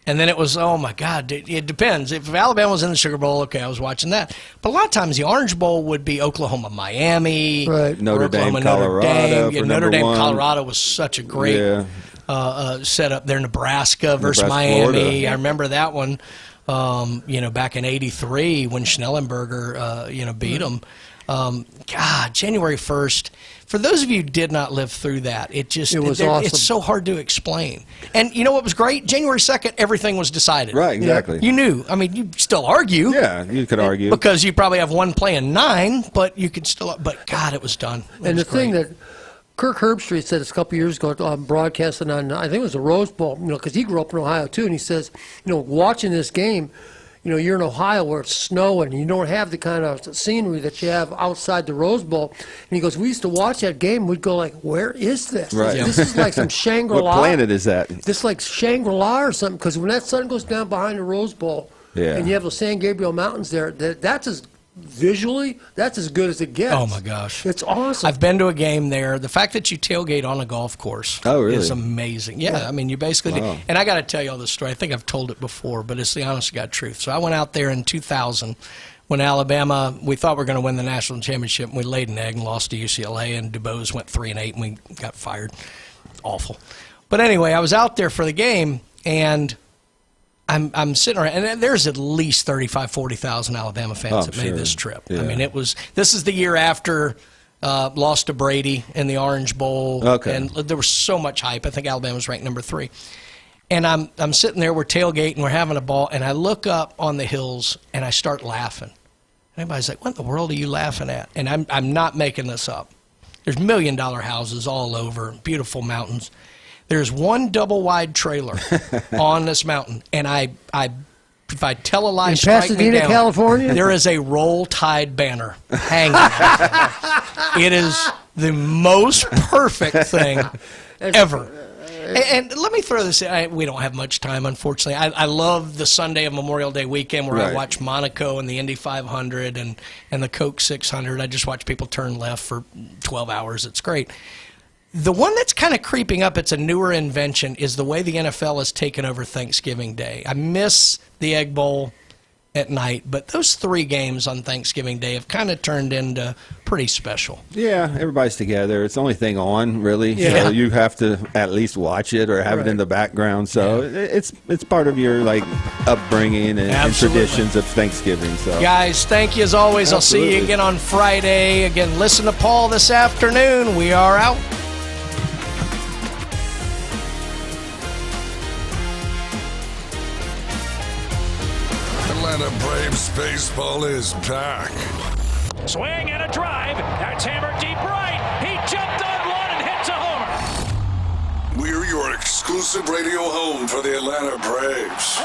And then it was, oh, my God, it depends. If Alabama was in the Sugar Bowl, okay, I was watching that. But a lot of times the Orange Bowl would be Oklahoma, Miami, Notre Dame, Colorado. Notre Dame, Colorado was such a great setup there. Nebraska versus Miami. Florida. I remember that one, back in '83 when Schnellenberger, beat them. God, January 1st. For those of you who did not live through that, it was awesome. It's so hard to explain. And you know what was great? January 2nd, everything was decided. Right, exactly. You knew. I mean, you still argue. Yeah, you could argue. Because you probably have one playing 9, but you could still. But God, it was done. And the thing that Kirk Herbstreit said a couple years ago, broadcasting on, I think it was the Rose Bowl, because he grew up in Ohio too, and he says, watching this game, you're in Ohio where it's snowing, and you don't have the kind of scenery that you have outside the Rose Bowl. And he goes, we used to watch that game, and we'd go like, where is this? Right. This is like some Shangri-La. What planet is that? This is like Shangri-La or something, because when that sun goes down behind the Rose Bowl, and you have the San Gabriel Mountains there, that's as good as it gets. Oh my gosh, it's awesome. I've been to a game there. The fact that you tailgate on a golf course is amazing. Yeah, I mean, you basically do. And I got to tell you all this story. I think I've told it before, but it's the honest to God truth. So I went out there in 2000 when Alabama, we thought we were going to win the national championship, and we laid an egg and lost to UCLA, and DuBose went 3-8, and we got fired. Awful. But anyway, I was out there for the game, and I'm sitting around, and there's at least 40,000 Alabama fans that made this trip. Yeah. I mean, this is the year after lost to Brady in the Orange Bowl, and there was so much hype. I think Alabama was ranked number 3. And I'm sitting there, we're tailgating, we're having a ball, and I look up on the hills, and I start laughing. And everybody's like, what in the world are you laughing at? And I'm not making this up. There's $1 million houses all over, beautiful mountains. There's one double-wide trailer on this mountain, and if I tell a lie, in strike me Pasadena, down. California? There is a Roll Tide banner hanging. It is the most perfect thing ever. And let me throw this in. We don't have much time, unfortunately. I love the Sunday of Memorial Day weekend where I watch Monaco and the Indy 500 and the Coke 600. I just watch people turn left for 12 hours. It's great. The one that's kind of creeping up, it's a newer invention, is the way the NFL has taken over Thanksgiving Day. I miss the Egg Bowl at night, but those 3 games on Thanksgiving Day have kind of turned into pretty special. Yeah, everybody's together. It's the only thing on, really. Yeah. So you have to at least watch it or have it in the background. So it's part of your upbringing and traditions of Thanksgiving. So guys, thank you as always. I'll see you again on Friday. Again, listen to Paul this afternoon. We are out. Atlanta Braves baseball is back. Swing and a drive. That's hammered deep right. He jumped on one and hits a homer. We're your exclusive radio home for the Atlanta Braves.